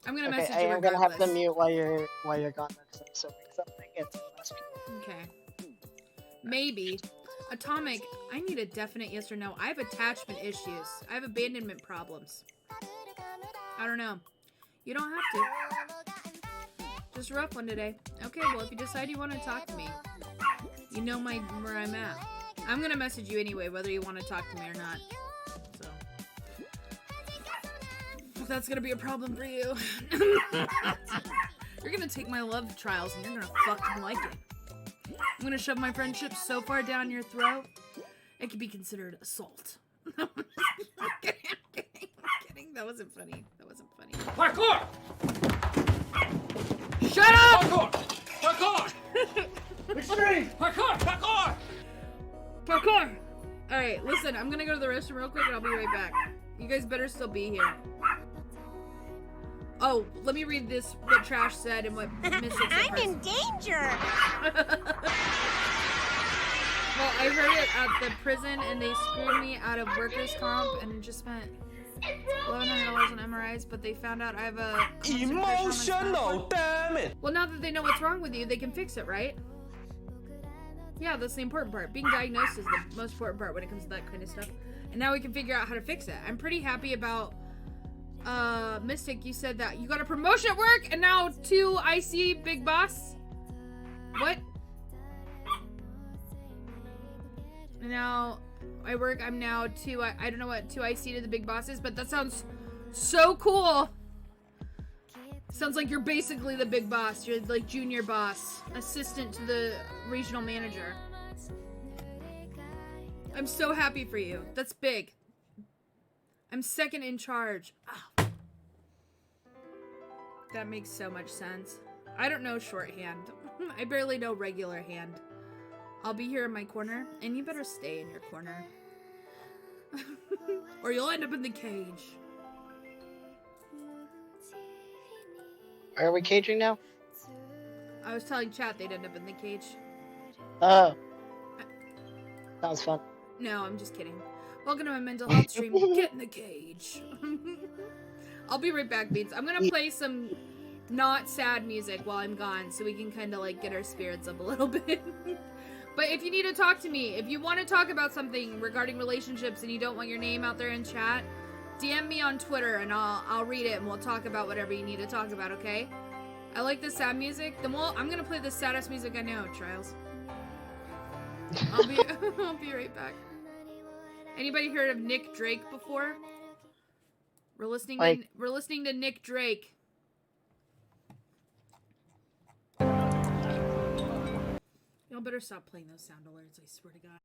I'm gonna message you I'm gonna have to regardless. mute while you're gone. Because I'm assuming something. Okay. Maybe. Atomic, I need a definite yes or no. I have attachment issues. I have abandonment problems. I don't know. You don't have to. Just a rough one today. Okay, well, if you decide you want to talk to me, you know where I'm at. I'm gonna message you anyway, whether you want to talk to me or not. So, if that's gonna be a problem for you, you're gonna take my love trials and you're gonna fucking like it. I'm gonna shove my friendship so far down your throat, it could be considered assault. I'm kidding. That wasn't funny. Parkour! Shut up! Parkour! Extreme! Parkour! Parkour! Alright, listen, I'm gonna go to the restroom real quick and I'll be right back. You guys better still be here. Oh, let me read this, what Trash said and what Miss Six I'm in danger! Well, I heard it at the prison and they screwed me out of workers' comp and just spent $1,100 on MRIs, but they found out I have a Emotional, damn it! Well, now that they know what's wrong with you, they can fix it, right? Yeah, that's the important part. Being diagnosed is the most important part when it comes to that kind of stuff. And now we can figure out how to fix it. I'm pretty happy about, Mystic, you said that you got a promotion at work and now 2 IC Big Boss. What? Now, I'm now 2, I don't know what 2 IC to the Big Boss is, but that sounds so cool. Sounds like you're basically the big boss. You're like junior boss, assistant to the regional manager. I'm so happy for you. That's big. I'm second in charge. Oh. That makes so much sense. I don't know shorthand. I barely know regular hand. I'll be here in my corner, and you better stay in your corner. Or you'll end up in the cage. Are we caging now? I was telling chat they'd end up in the cage. Oh. Sounds fun. No, I'm just kidding. Welcome to my mental health stream. Get in the cage. I'll be right back, Beats. I'm gonna play some not sad music while I'm gone so we can kind of like get our spirits up a little bit. But if you need to talk to me, if you want to talk about something regarding relationships and you don't want your name out there in chat, DM me on Twitter and I'll read it and we'll talk about whatever you need to talk about, okay? I like the sad music. I'm gonna play the saddest music I know, Trials. I'll be right back. Anybody heard of Nick Drake before? We're listening to Nick Drake. Y'all better stop playing those sound alerts, I swear to God.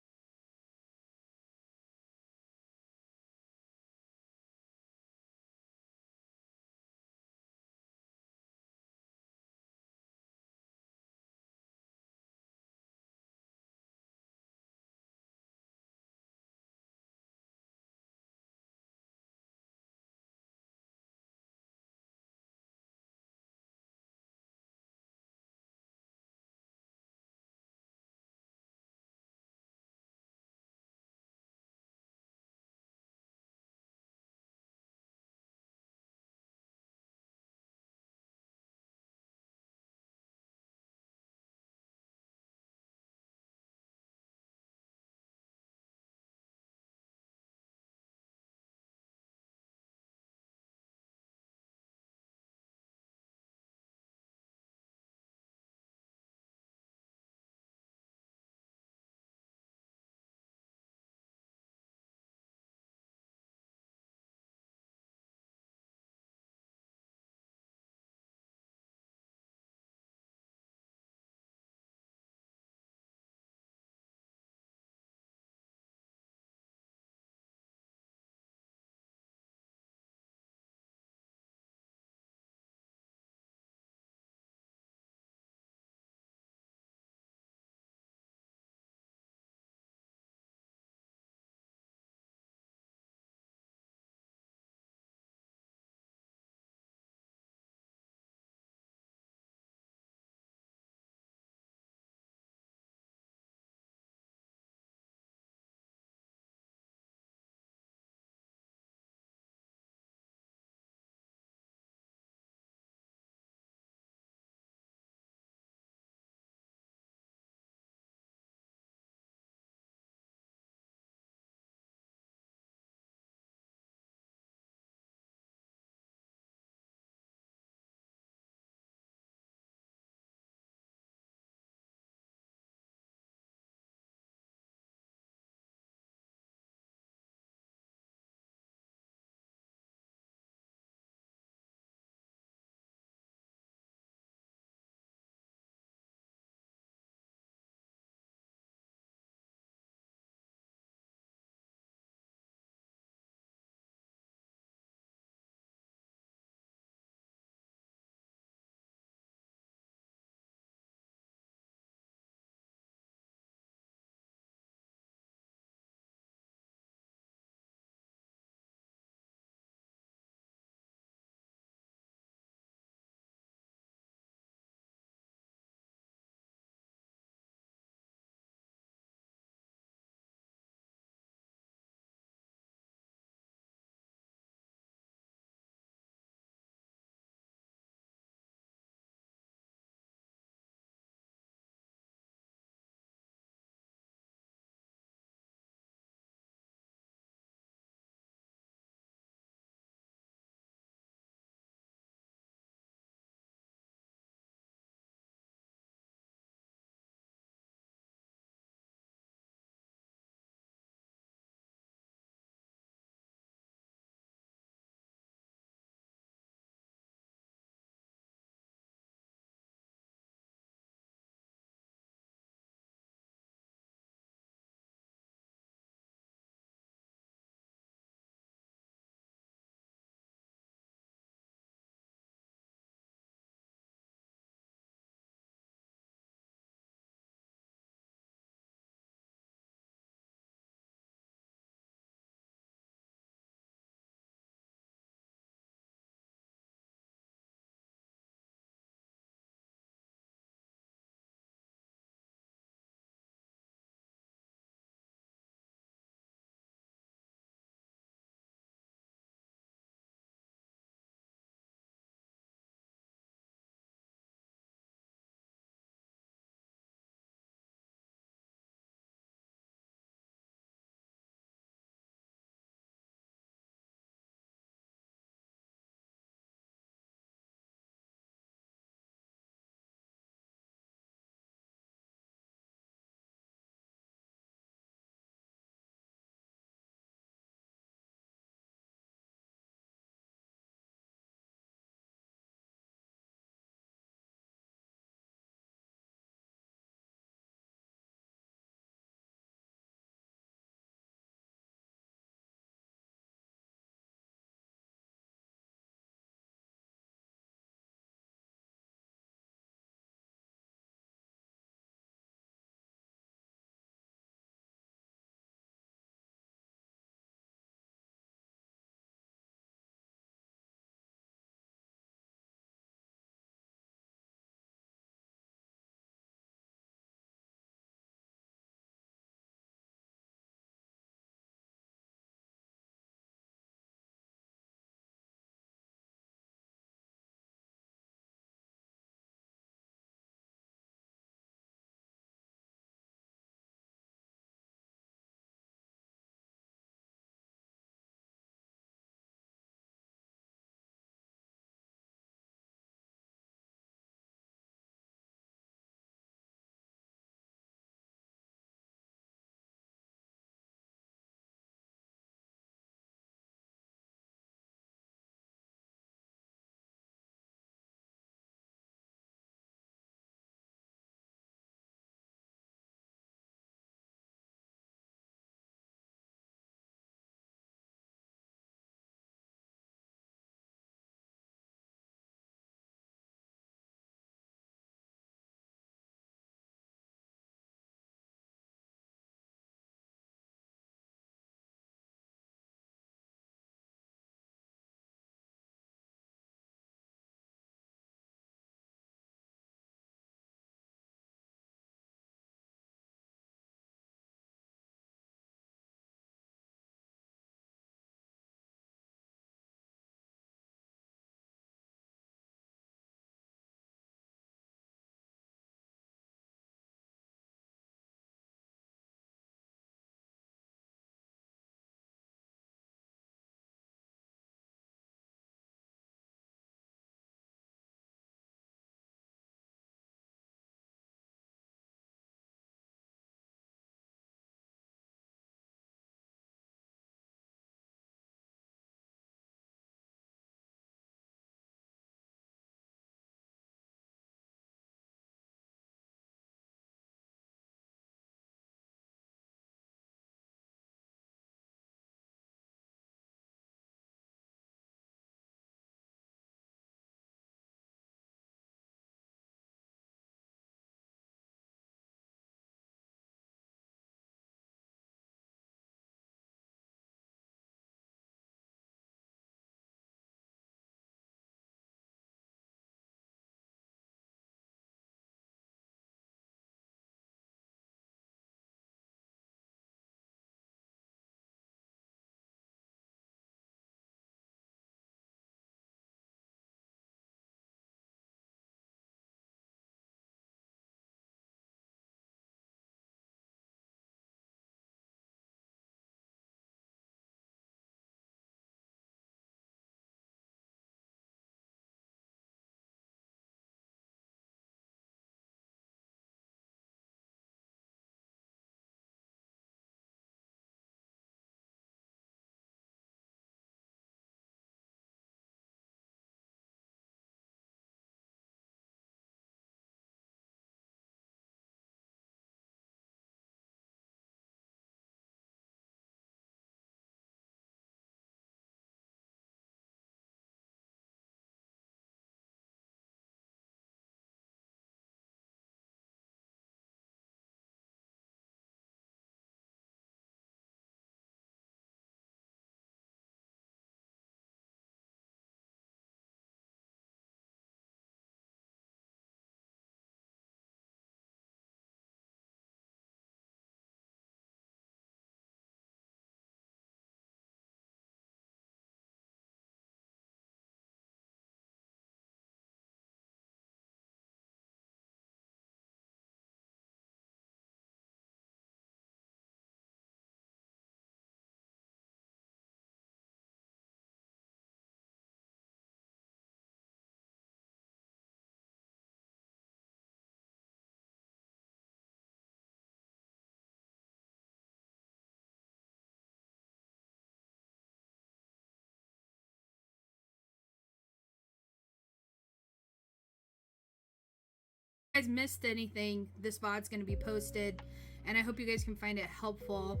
guys missed anything, this VOD's going to be posted, and I hope you guys can find it helpful.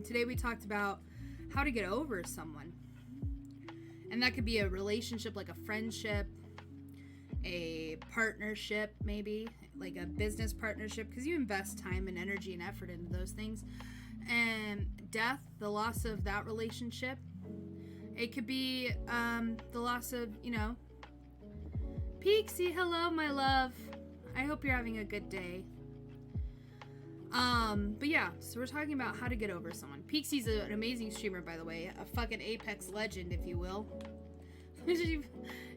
Today we talked about how to get over someone. And that could be a relationship, like a friendship, a partnership, maybe, like a business partnership, because you invest time and energy and effort into those things. And death, the loss of that relationship. It could be the loss of, you know, Peaksy, hello, my love. I hope you're having a good day. But yeah, so we're talking about how to get over someone. Peaksy's an amazing streamer, by the way. A fucking Apex legend, if you will.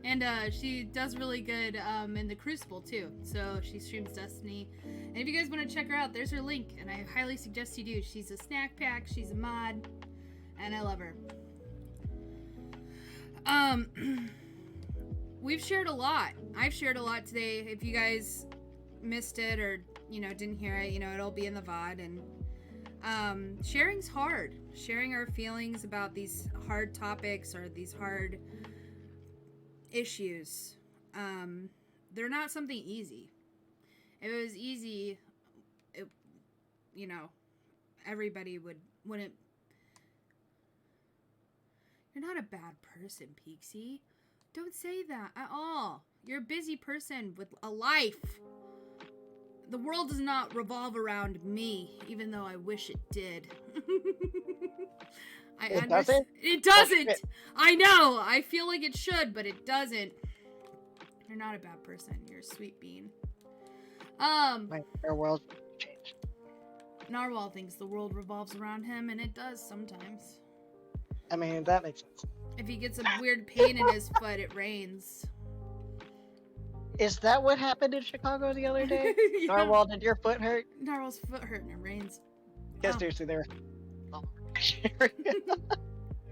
And she does really good in the Crucible, too. So she streams Destiny. And if you guys want to check her out, there's her link. And I highly suggest you do. She's a snack pack. She's a mod. And I love her. We've shared a lot. I've shared a lot today. If you guys missed it or, you know, didn't hear it, you know, it'll be in the VOD. And sharing's hard. Sharing our feelings about these hard topics or these hard issues. They're not something easy. If it was easy, you know, everybody wouldn't. You're not a bad person, Peaksy. Don't say that at all. You're a busy person with a life. The world does not revolve around me, even though I wish it did. It doesn't? It doesn't! I know! I feel like it should, but it doesn't. You're not a bad person. You're a sweet bean. My world changed. Narwhal thinks the world revolves around him, and it does sometimes. I mean, that makes sense. If he gets a weird pain in his foot, it rains. Is that what happened in Chicago the other day? Yeah. Narwhal, did your foot hurt? Narwhal's foot hurt and it rains. Yeah, seriously,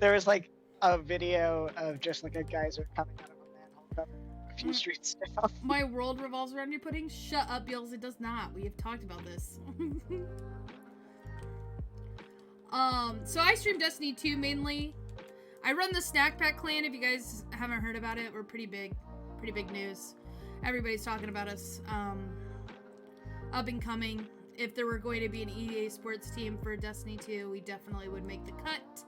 there was like a video of just like a geyser coming out of a manhole cover a few streets down. My world revolves around your pudding? Shut up, Bills. It does not. We have talked about this. So I stream Destiny 2 mainly. I run the Snack Pack clan. If you guys haven't heard about it, we're pretty big news. Everybody's talking about us. Up and coming. If there were going to be an EA Sports team for Destiny 2, we definitely would make the cut.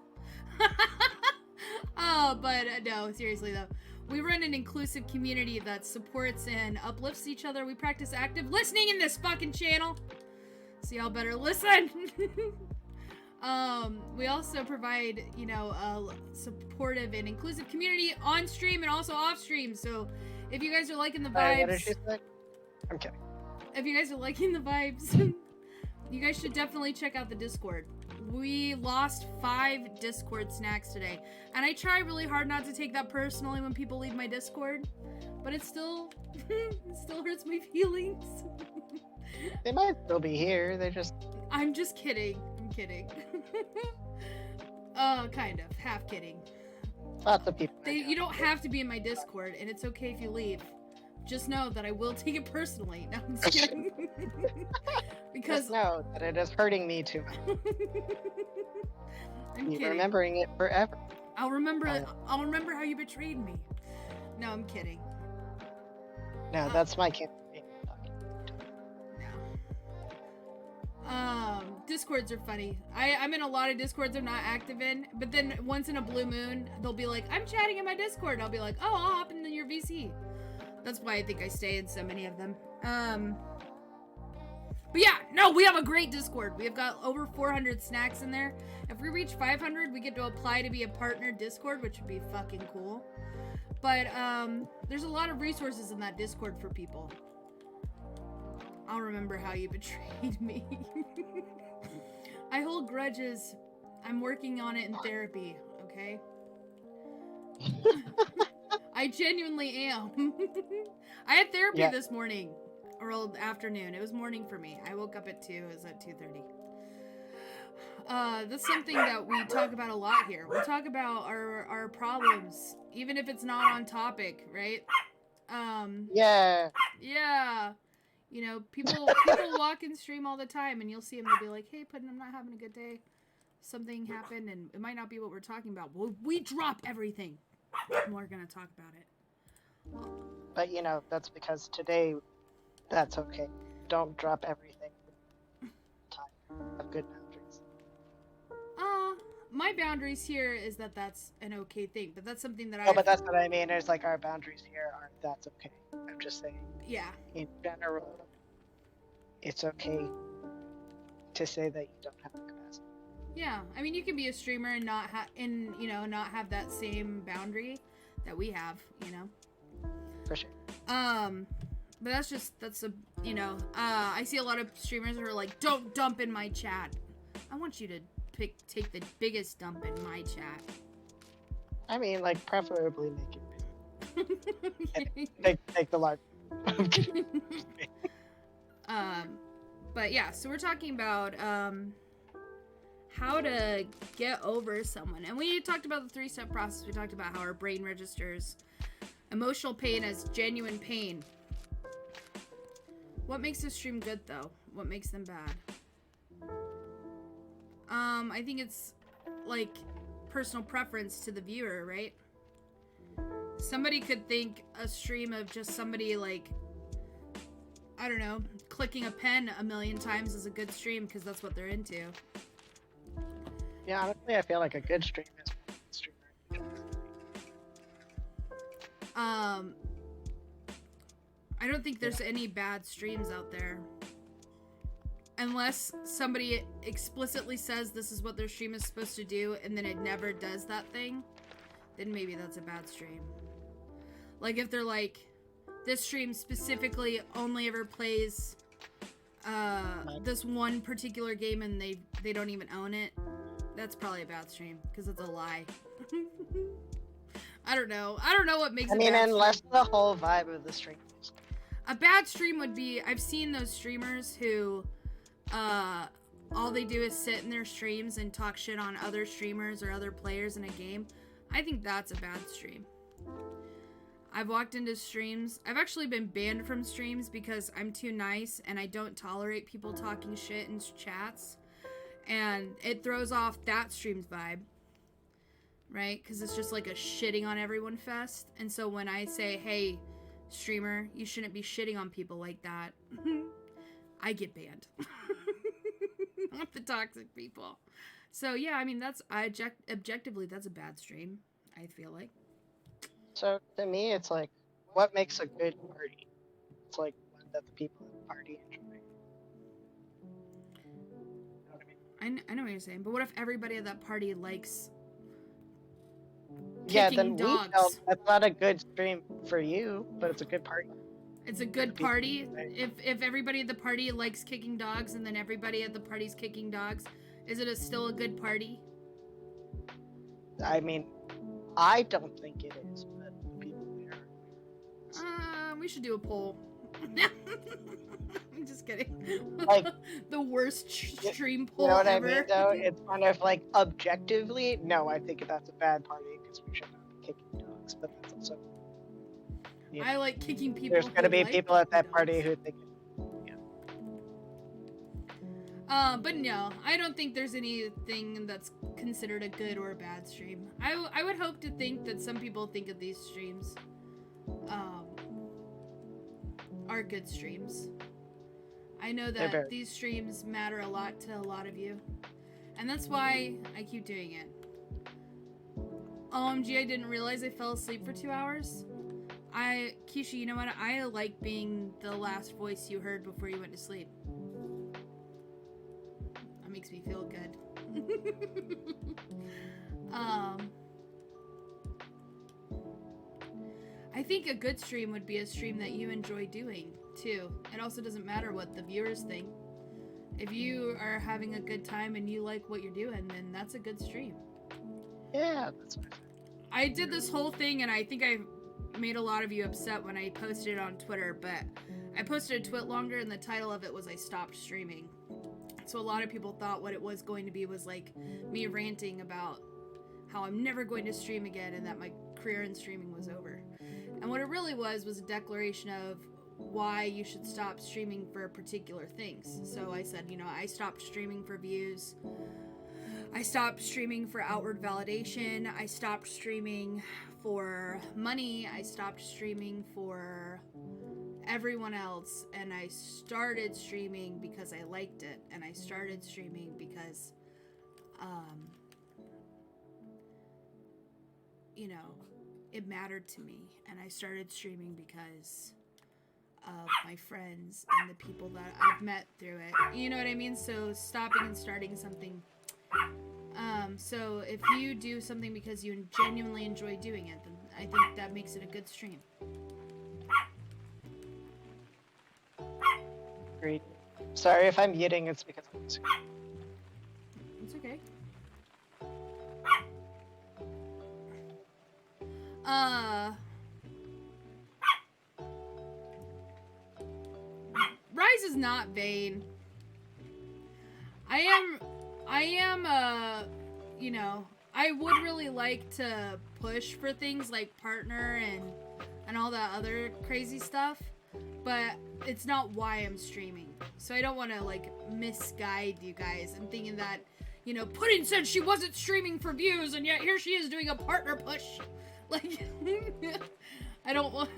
But no, seriously though. We run an inclusive community that supports and uplifts each other. We practice active listening in this fucking channel. So y'all better listen. We also provide, you know, a supportive and inclusive community on stream and also off stream. So if you guys are liking the vibes, What did she say? I'm kidding. If you guys are liking the vibes, you guys should definitely check out the Discord. We lost 5 Discord snacks today, and I try really hard not to take that personally when people leave my Discord, but it still hurts my feelings. They might still be here. I'm just kidding. I'm kidding. Kind of. Half kidding. Lots of people. You don't have to be in my Discord, and it's okay if you leave. Just know that I will take it personally. No, I'm just kidding. Because just know that it is hurting me too much. I'm You're kidding. remembering it forever. I'll remember how you betrayed me. No, I'm kidding. No, that's my campaign. Discords are funny. I'm in a lot of Discords I'm not active in, but then once in a blue moon, they'll be like, I'm chatting in my Discord. And I'll be like, oh, I'll hop into your VC. That's why I think I stay in so many of them. But yeah, no, we have a great Discord. We have got over 400 snacks in there. If we reach 500, we get to apply to be a partner Discord, which would be fucking cool. But there's a lot of resources in that Discord for people. I'll remember how you betrayed me. I hold grudges. I'm working on it in therapy, okay? I genuinely am. I had therapy this morning. Or afternoon. It was morning for me. I woke up at 2. It was at 2:30. That's something that we talk about a lot here. We talk about our problems, even if it's not on topic, right? Yeah. Yeah. You know, people walk in stream all the time, and you'll see them. They'll be like, "Hey, Puddin', I'm not having a good day. Something happened, and it might not be what we're talking about. Well, we drop everything, and we're gonna talk about it." But you know, that's because today That's okay. Don't drop everything. Time. Have good boundaries. My boundaries here is that that's an okay thing, but that's something that No, but that's what I mean. It's like our boundaries here aren't. That's okay. I'm just saying. yeah. In general, it's okay to say that you don't have the capacity. Yeah, I mean, you can be a streamer and not not have that same boundary that we have, you know. For sure. But that's a I see a lot of streamers who are like, don't dump in my chat. I want you to take the biggest dump in my chat. I mean, like, preferably make it big. take the large. But yeah, so we're talking about how to get over someone, and we talked about the 3-step process. We talked about how our brain registers emotional pain as genuine pain. What makes a stream good, though? What makes them bad? I think it's like personal preference to the viewer, right? Somebody could think a stream of just somebody like, I don't know, clicking a pen a million times is a good stream because that's what they're into. Yeah, honestly, I feel like a good stream is a good streamer. I don't think there's any bad streams out there. Unless somebody explicitly says this is what their stream is supposed to do and then it never does that thing, then maybe that's a bad stream. Like if they're like, this stream specifically only ever plays this one particular game and they don't even own it, that's probably a bad stream because it's a lie. I don't know what makes it bad. I mean, unless stream. the whole vibe of the stream is... A bad stream would be, I've seen those streamers who all they do is sit in their streams and talk shit on other streamers or other players in a game. I think that's a bad stream. I've walked into streams. I've actually been banned from streams because I'm too nice and I don't tolerate people talking shit in chats. And it throws off that stream's vibe. Right? Because it's just like a shitting on everyone fest. And so when I say, hey, streamer, you shouldn't be shitting on people like that, I get banned. Not the toxic people. So yeah, I mean, objectively, that's a bad stream, I feel like. So to me, it's like, what makes a good party? It's like one that the people at the party enjoy. You know what I mean? I know what you're saying, but what if everybody at that party likes yeah, kicking then dogs? we felt that's not a good stream for you, but it's a good party. It's a good party. If everybody at the party likes kicking dogs and then everybody at the party's kicking dogs, is it still a good party? I mean, I don't think it is, but the people there. We should do a poll. I'm just kidding. Like the worst stream poll you know what ever. I mean, though? It's kind of like objectively, no, I think that's a bad party because we should not be kicking dogs, but that's also. You know, I like kicking people. There's gonna be like people at that party who think. But no, I don't think there's anything that's considered a good or a bad stream. I would hope to think that some people think of these streams, are good streams. I know that these streams matter a lot to a lot of you, and that's why I keep doing it. OMG, I didn't realize I fell asleep for 2 hours. Keisha, you know what? I like being the last voice you heard before you went to sleep. That makes me feel good. I think a good stream would be a stream that you enjoy doing, too. It also doesn't matter what the viewers think. If you are having a good time and you like what you're doing, then that's a good stream. Yeah, that's what I did this whole thing, and I think I made a lot of you upset when I posted it on Twitter, but I posted a tweet longer, and the title of it was I stopped streaming. So a lot of people thought what it was going to be was like me ranting about how I'm never going to stream again and that my career in streaming was over. And what it really was a declaration of why you should stop streaming for particular things. So I said, I stopped streaming for views. I stopped streaming for outward validation. I stopped streaming for money. I stopped streaming for everyone else, and I started streaming because I liked it, and I started streaming because, you know, it mattered to me, and I started streaming because of my friends and the people that I've met through it. You know what I mean? So stopping and starting something. So if you do something because you genuinely enjoy doing it, then I think that makes it a good stream. Agreed. Sorry if I'm muting, it's because I'm It's okay. Rise is not vain. I am, you know, I would really like to push for things like partner and all that other crazy stuff, but it's not why I'm streaming. So I don't want to, like, misguide you guys. I'm thinking that, you know, Pudding said she wasn't streaming for views, and yet here she is doing a partner push. Like, I don't want...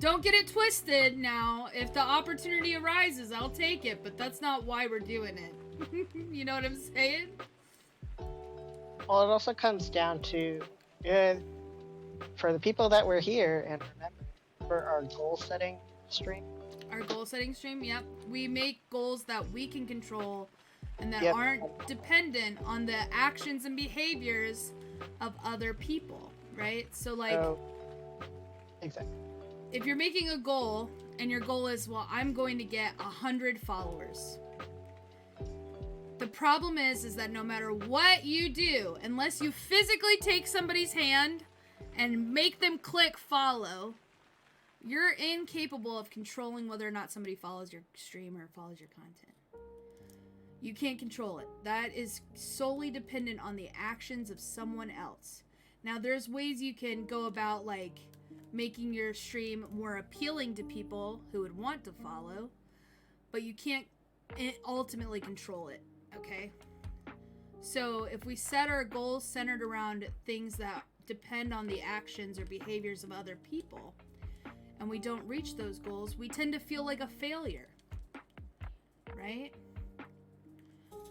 Don't get it twisted now. If the opportunity arises, I'll take it, but that's not why we're doing it. You know what I'm saying? Well, it also comes down to, for the people that were here, and remember, for our goal setting stream. Our goal setting stream, yep. We make goals that we can control and that Yep. aren't dependent on the actions and behaviors of other people, right? So, like, Exactly. if you're making a goal and your goal is, well, I'm going to get 100 followers. The problem is that no matter what you do, unless you physically take somebody's hand and make them click follow, you're incapable of controlling whether or not somebody follows your stream or follows your content. You can't control it. That is solely dependent on the actions of someone else. Now, there's ways you can go about, like, making your stream more appealing to people who would want to follow, but you can't ultimately control it, okay? So if we set our goals centered around things that depend on the actions or behaviors of other people, and we don't reach those goals, we tend to feel like a failure, right?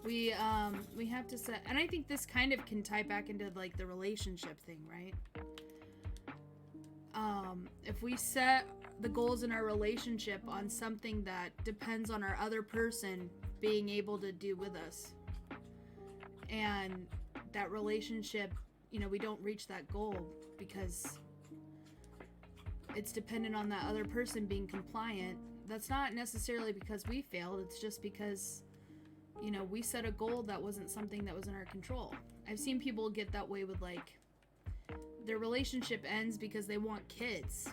We have to set, and I think this kind of can tie back into, like, the relationship thing, right? If we set the goals in our relationship on something that depends on our other person being able to do with us, and that relationship, you know, we don't reach that goal because it's dependent on that other person being compliant, that's not necessarily because we failed, it's just because, you know, we set a goal that wasn't something that was in our control. I've seen people get that way with, like, their relationship ends because they want kids.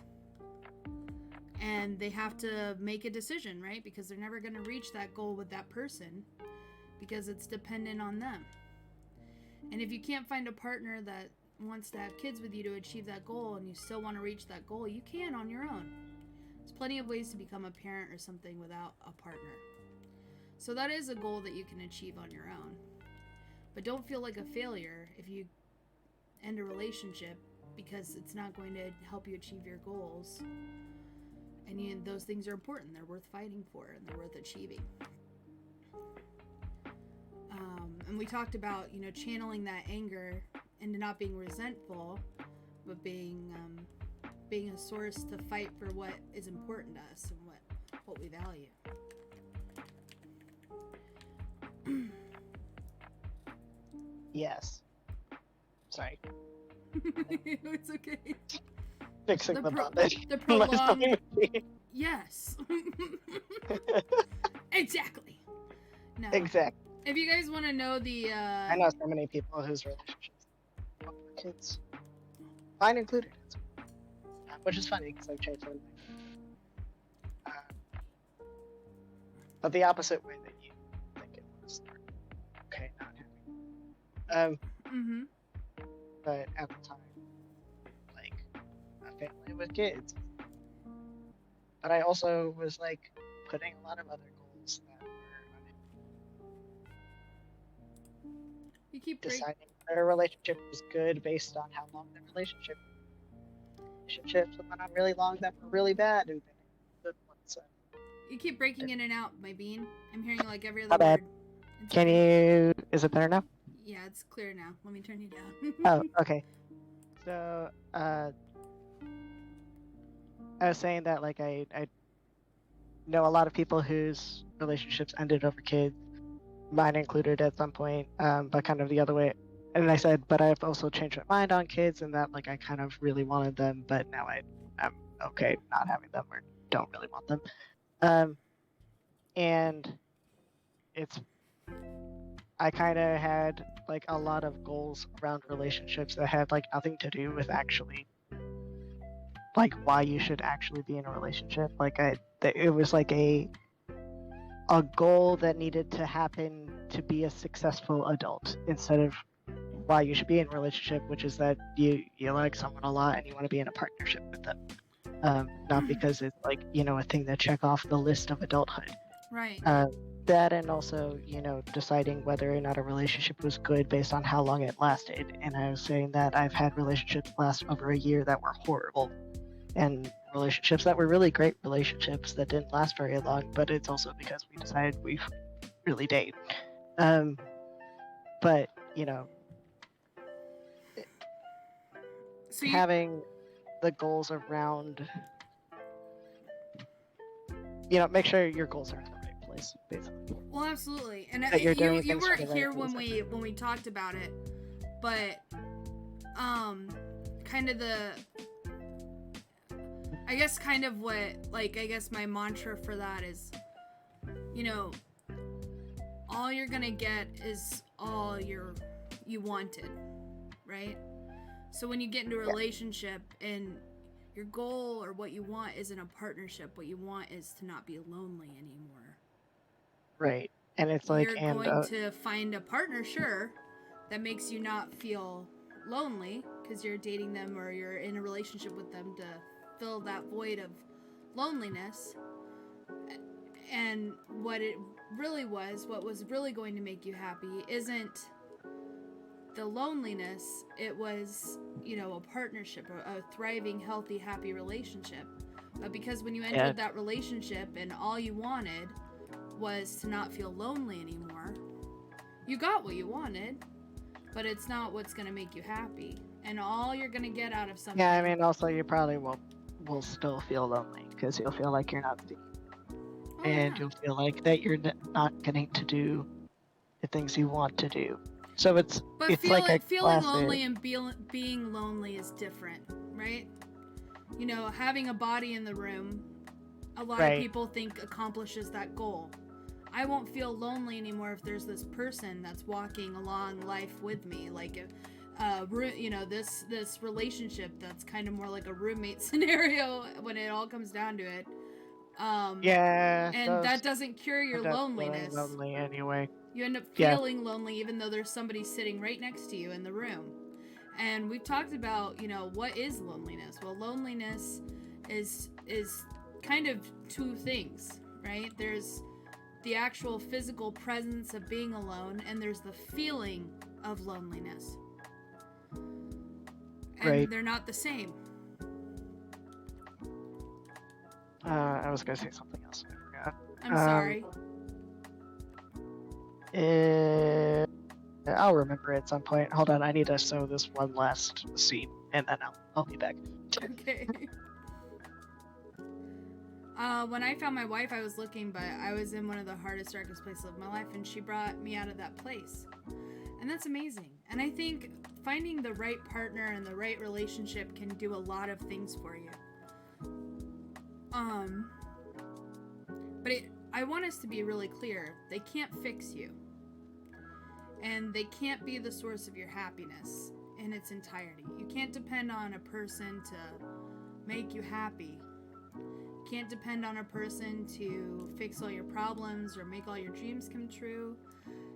And they have to make a decision, right? Because they're never going to reach that goal with that person because it's dependent on them. And if you can't find a partner that wants to have kids with you to achieve that goal and you still want to reach that goal, you can on your own. There's plenty of ways to become a parent or something without a partner. So that is a goal that you can achieve on your own. But don't feel like a failure if you end a relationship because it's not going to help you achieve your goals. And those things are important. They're worth fighting for and they're worth achieving. And we talked about, you know, channeling that anger into not being resentful, but being a source to fight for what is important to us and what we value. Yes. Sorry. It's okay. Fixing the button. The prolonged... Yes. Exactly. No. Exactly. If you guys want to know the... I know so many people whose relationships with kids. Mine included. Which is funny because I've changed my life. But the opposite way that you think it was. Okay, not having. Mm-hmm. But at the time, like, a family with kids. But I also was, like, putting a lot of other goals that were You keep deciding that a relationship was good based on how long the relationships that went on really long that were really bad, and So You keep breaking in and out, my bean. I'm hearing like every other My bad. word. It's can okay. you? Is it better now? Yeah, it's clear now. Let me turn you down. Oh, okay. So I was saying that like I know a lot of people whose relationships ended over kids, mine included at some point, but kind of the other way. And I said, but I've also changed my mind on kids, and that like I kind of really wanted them, but now I'm okay not having them or don't really want them. And it's I kind of had like a lot of goals around relationships that had like nothing to do with actually like why you should actually be in a relationship. Like it was like a goal that needed to happen to be a successful adult instead of why you should be in a relationship, which is that you like someone a lot and you want to be in a partnership with them. Not because it's like a thing to check off the list of adulthood. Right. That and also deciding whether or not a relationship was good based on how long it lasted. And I was saying that I've had relationships last over a year that were horrible, and relationships that were really great relationships that didn't last very long, but it's also because we decided we really date. But So having the goals around make sure your goals are in the right place, basically. Well, absolutely, and That you're doing you things for weren't the right here when reason. we talked about it, but kind of I guess kind of what I guess my mantra for that is, all you're gonna get is all you wanted, right? So when you get into a relationship and your goal or what you want isn't a partnership, what you want is to not be lonely anymore. Right. And it's You're like going to find a partner, sure, that makes you not feel lonely because you're dating them or you're in a relationship with them to fill that void of loneliness. And what was really going to make you happy isn't the loneliness, it was, a partnership, a thriving, healthy, happy relationship. But because when you entered that relationship and all you wanted was to not feel lonely anymore, you got what you wanted, but it's not what's going to make you happy. And all you're going to get out of something... Yeah, I mean, also you probably will still feel lonely because you'll feel like you're not seen. You'll feel like that you're not getting to do the things you want to do. So it's like a feeling lonely and being lonely is different, right? Having a body in the room, a lot of people think accomplishes that goal. I won't feel lonely anymore if there's this person that's walking along life with me, like this relationship that's kind of more like a roommate scenario when it all comes down to it. And that doesn't cure your loneliness. Lonely anyway. You end up feeling lonely even though there's somebody sitting right next to you in the room. And we've talked about, what is loneliness? Well, loneliness is kind of two things, right? There's the actual physical presence of being alone, and there's the feeling of loneliness. And they're not the same. I was gonna say something else. I forgot. I'm sorry. I'll remember it at some point. Hold on, I need to sew this one last scene, and then I'll be back. Okay. When I found my wife, I was looking, but I was in one of the hardest, darkest places of my life, and she brought me out of that place. And that's amazing. And I think finding the right partner and the right relationship can do a lot of things for you. But I want us to be really clear. They can't fix you. And they can't be the source of your happiness in its entirety. You can't depend on a person to make you happy. You can't depend on a person to fix all your problems or make all your dreams come true.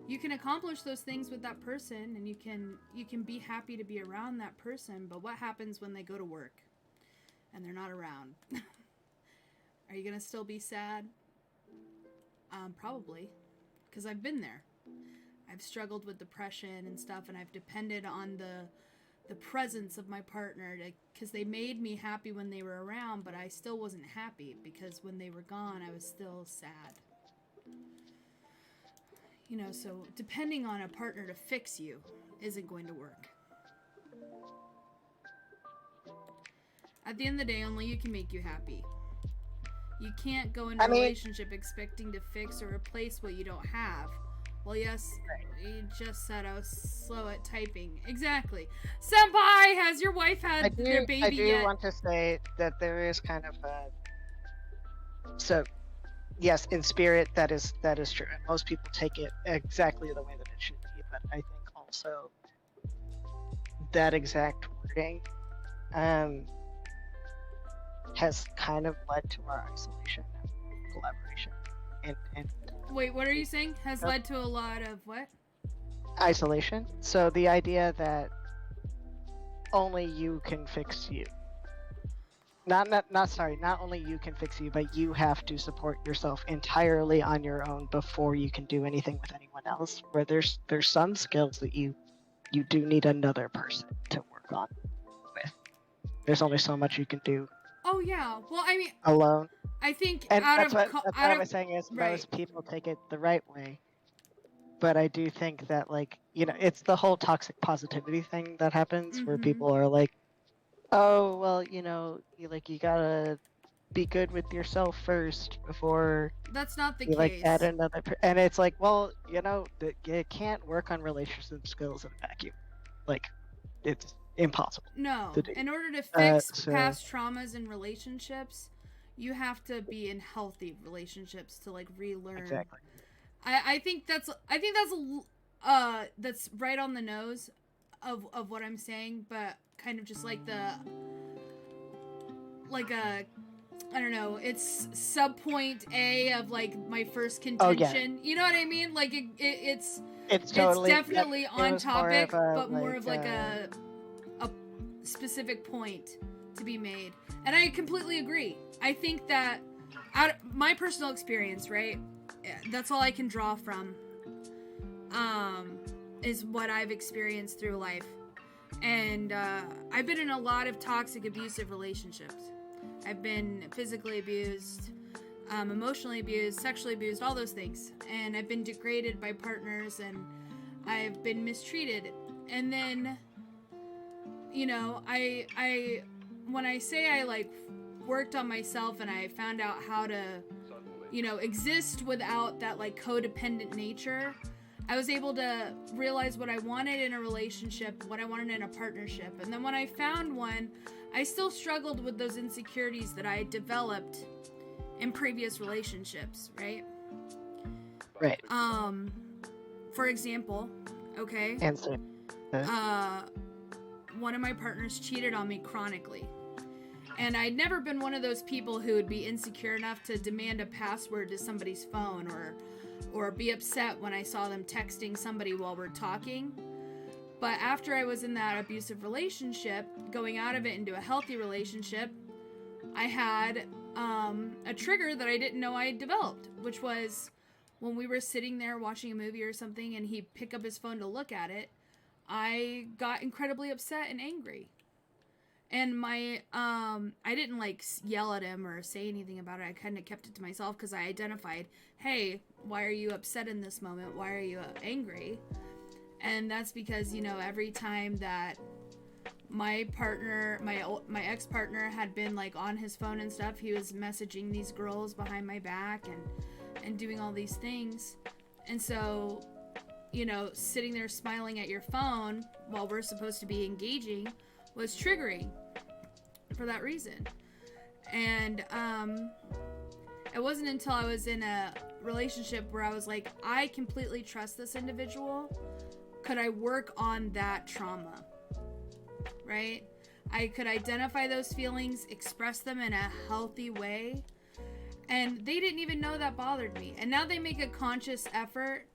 You can accomplish those things with that person, and you can be happy to be around that person, but what happens when they go to work and they're not around? Are you going to still be sad? Probably, because I've been there. I've struggled with depression and stuff, and I've depended on the the presence of my partner, because they made me happy when they were around, but I still wasn't happy because when they were gone, I was still sad. You know, so depending on a partner to fix you isn't going to work. At the end of the day, only you can make you happy. You can't go into a relationship expecting to fix or replace what you don't have. Well, yes, you just said I was slow at typing. Exactly. Senpai, has your wife had their baby yet? I do want to say that there is kind of a... So, yes, in spirit, that is true. And most people take it exactly the way that it should be. But I think also that exact wording has kind of led to our isolation and collaboration. And wait, what are you saying? Has led to a lot of what? Isolation. So the idea that only you can fix you. Not only you can fix you, but you have to support yourself entirely on your own before you can do anything with anyone else. Where there's some skills that you do need another person to work on with. There's only so much you can do. Oh yeah. Well, I mean, alone. I think and that's what I was saying is most people take it the right way. But I do think that, like, you know, it's the whole toxic positivity thing that happens where people are like, oh, well, you know, you gotta be good with yourself first before that's not the you case. Like add another and it's like, well, you know, you can't work on relationship skills in a vacuum. Like, it's impossible. No, to do. In order to fix past traumas in relationships, you have to be in healthy relationships to like relearn. Exactly. I think that's right on the nose of what I'm saying, but kind of just like I don't know, it's subpoint A of like my first contention. You know what I mean? Like it's totally, definitely on topic, but more of like a specific point to be made. And I completely agree. I think that my personal experience, right? That's all I can draw from. Is what I've experienced through life. And I've been in a lot of toxic, abusive relationships. I've been physically abused, emotionally abused, sexually abused, all those things. And I've been degraded by partners, and I've been mistreated. And then, you know, I when I say I like worked on myself and I found out how to, you know, exist without that like codependent nature, I was able to realize what I wanted in a relationship, what I wanted in a partnership. And then when I found one, I still struggled with those insecurities that I developed in previous relationships, right? Right. For example, okay? Answer. One of my partners cheated on me chronically. And I'd never been one of those people who would be insecure enough to demand a password to somebody's phone or be upset when I saw them texting somebody while we're talking. But after I was in that abusive relationship, going out of it into a healthy relationship, I had a trigger that I didn't know I had developed, which was when we were sitting there watching a movie or something and he'd pick up his phone to look at it, I got incredibly upset and angry. And I didn't like yell at him or say anything about it. I kind of kept it to myself because I identified, hey, why are you upset in this moment? Why are you angry? And that's because, you know, every time that my partner, my ex-partner had been like on his phone and stuff, he was messaging these girls behind my back and doing all these things. And so, you know, sitting there smiling at your phone while we're supposed to be engaging was triggering for that reason. And it wasn't until I was in a relationship where I was like, I completely trust this individual. Could I work on that trauma? Right? I could identify those feelings, express them in a healthy way, and they didn't even know that bothered me. And now they make a conscious effort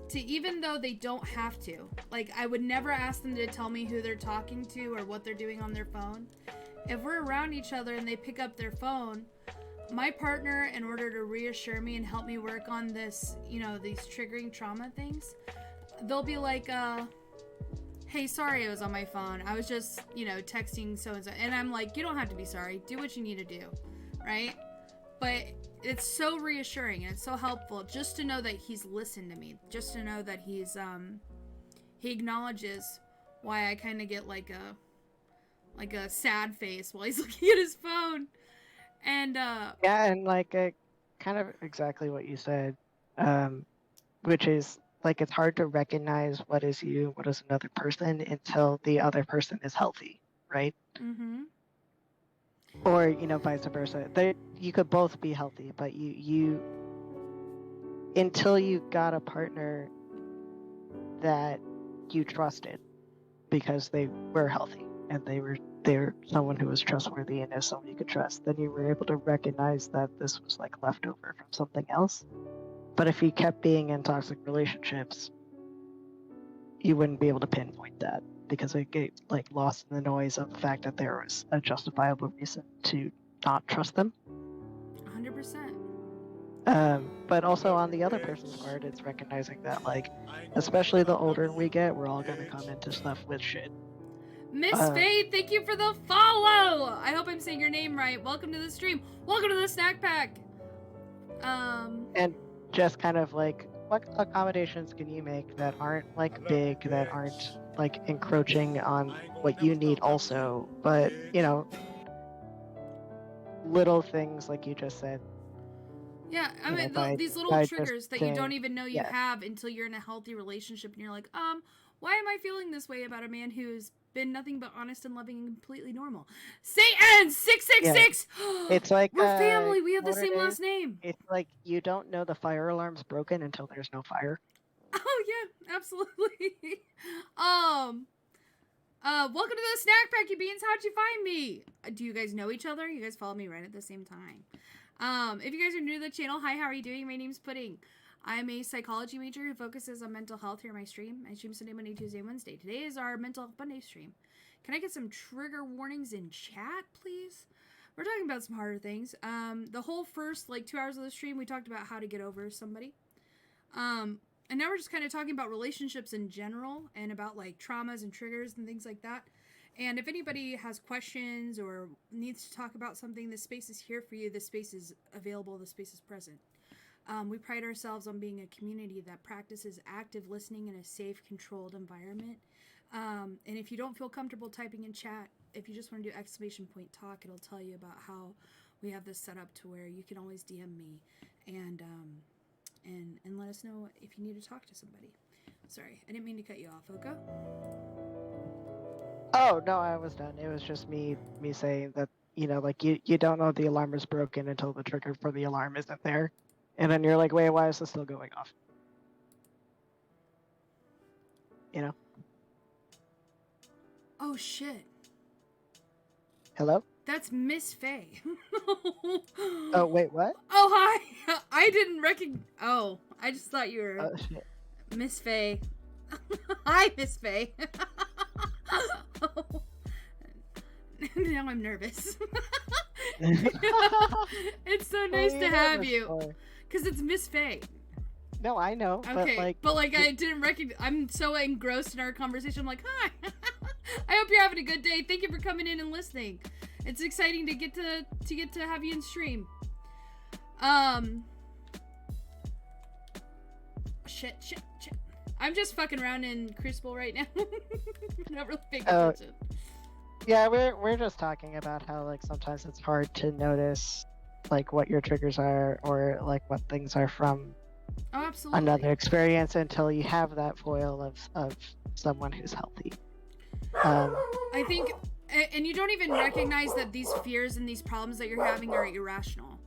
to, even though they don't have to. Like, I would never ask them to tell me who they're talking to or what they're doing on their phone. If we're around each other and they pick up their phone, my partner, in order to reassure me and help me work on this, you know, these triggering trauma things, they'll be like, hey, sorry I was on my phone. I was just, you know, texting so-and-so. And I'm like, you don't have to be sorry. Do what you need to do, right? But it's so reassuring and it's so helpful just to know that he's listened to me. Just to know that he's, he acknowledges why I kind of get like a sad face while he's looking at his phone. And, Yeah, and like kind of exactly what you said, which is like it's hard to recognize what is you, what is another person until the other person is healthy, right? mm-hmm. Or vice versa. You could both be healthy, but you until you got a partner that you trusted because they were healthy and they're someone who was trustworthy and is someone you could trust, then you were able to recognize that this was like leftover from something else. But if you kept being in toxic relationships, you wouldn't be able to pinpoint that because it get like lost in the noise of the fact that there was a justifiable reason to not trust them. 100%. But also on the other person's part, it's recognizing that, like, especially the older we get, we're all gonna come into stuff with shit. Miss Faye, thank you for the follow! I hope I'm saying your name right. Welcome to the stream. Welcome to the snack pack. And just kind of like, what accommodations can you make that aren't like big, that aren't like encroaching on what you need also, but little things like you just said. Yeah, I mean, these little triggers that you don't even know you have until you're in a healthy relationship and you're like, why am I feeling this way about a man who's been nothing but honest and loving and completely normal? Satan 666. Yeah. It's like we're family. We have the same last name. It's like you don't know the fire alarm's broken until there's no fire. Oh yeah, absolutely. Welcome to the snack pack, you beans. How'd you find me? Do you guys know each other? You guys follow me right at the same time. If you guys are new to the channel, hi, how are you doing? My name's Pudding. I'm a psychology major who focuses on mental health here on my stream. I stream Sunday, Monday, Tuesday, Wednesday. Today is our Mental Health Monday stream. Can I get some trigger warnings in chat, please? We're talking about some harder things. The whole first, 2 hours of the stream, we talked about how to get over somebody. And now we're just kind of talking about relationships in general and about, traumas and triggers and things like that. And if anybody has questions or needs to talk about something, this space is here for you. This space is available. This space is present. We pride ourselves on being a community that practices active listening in a safe, controlled environment. And if you don't feel comfortable typing in chat, if you just want to do !talk, it'll tell you about how we have this set up to where you can always DM me and let us know if you need to talk to somebody. Sorry, I didn't mean to cut you off, Oka. Oh, no, I was done. It was just me saying that, you don't know the alarm is broken until the trigger for the alarm isn't there. And then you're like, wait, why is this still going off? Oh, shit. Hello? That's Miss Faye. Oh, wait, what? Oh, hi. I didn't recognize. Oh, I just thought you were Shit. Miss Faye. Hi, Miss Faye. Now I'm nervous. It's so nice to have you. Because it's Miss Faye. No, I know. Okay, but I didn't recognize. I'm so engrossed in our conversation. I'm like, hi. I hope you're having a good day. Thank you for coming in and listening. It's exciting to get to have you in stream. Shit. I'm just fucking around in Crucible right now. Not really paying attention. Yeah, we're just talking about how sometimes it's hard to notice what your triggers are or what things are from another experience until you have that foil of someone who's healthy. I think, and you don't even recognize that these fears and these problems that you're having are irrational.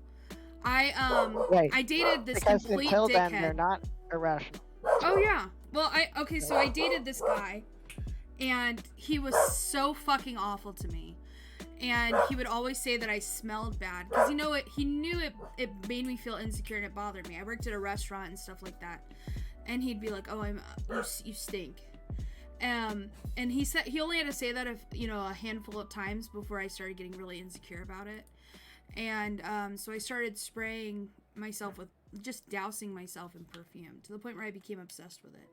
Right. I dated this because complete until dickhead. then they're not irrational. Oh yeah. Well, so I dated this guy, and he was so fucking awful to me. And he would always say that I smelled bad because he knew it made me feel insecure and it bothered me. I worked at a restaurant and stuff like that, and he'd be like, "Oh, you stink." And he said he only had to say that a handful of times before I started getting really insecure about it. And so I started spraying myself with just dousing myself in perfume to the point where I became obsessed with it.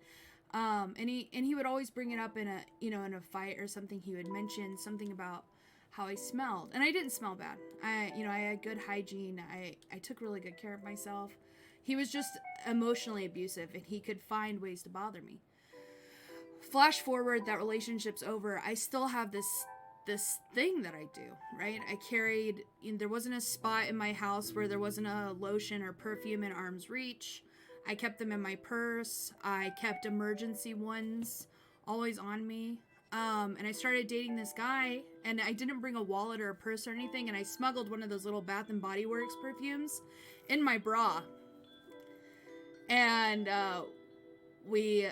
And he would always bring it up in a fight or something. He would mention something about how I smelled, and I didn't smell bad. I had good hygiene. I took really good care of myself. He was just emotionally abusive, and he could find ways to bother me. Flash forward, that relationship's over. I still have this thing that I do, right? I carried, there wasn't a spot in my house where there wasn't a lotion or perfume in arm's reach. I kept them in my purse. I kept emergency ones always on me. And I started dating this guy, and I didn't bring a wallet or a purse or anything, and I smuggled one of those little Bath and Body Works perfumes in my bra. And we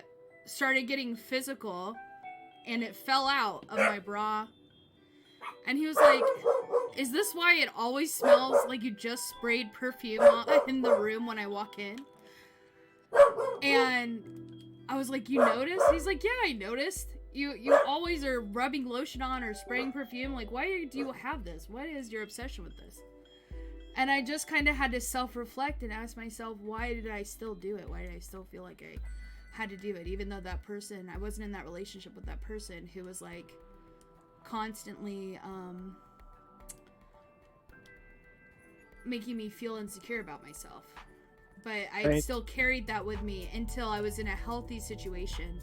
started getting physical, and it fell out of my bra. And he was like, "Is this why it always smells like you just sprayed perfume in the room when I walk in?" And I was like, "You noticed?" He's like, "Yeah, I noticed. You always are rubbing lotion on or spraying perfume. Like, why do you have this? What is your obsession with this?" And I just kind of had to self-reflect and ask myself, why did I still do it? Why did I still feel like I had to do it? Even though that person, I wasn't in that relationship with that person who was like constantly making me feel insecure about myself. But I still carried that with me until I was in a healthy situation.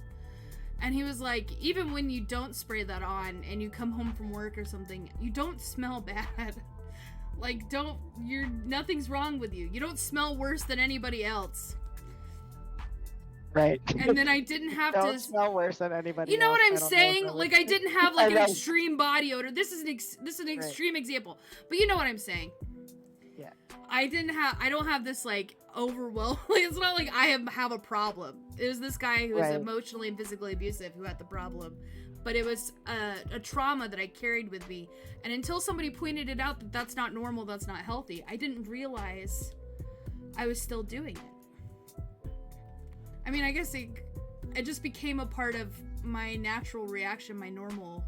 And he was like, even when you don't spray that on and you come home from work or something, you don't smell bad. Like, nothing's wrong with you. You don't smell worse than anybody else. Right. And then I didn't have don't to smell worse than anybody You know else. what I'm saying? Like, I didn't have like an extreme body odor. This is an extreme example. But you know what I'm saying? Yeah. I don't have this like overwhelming. It's not like I have a problem. It was this guy who was emotionally and physically abusive who had the problem. But it was a trauma that I carried with me. And until somebody pointed it out that that's not normal, that's not healthy, I didn't realize I was still doing it. I mean, I guess it just became a part of my natural reaction, my normal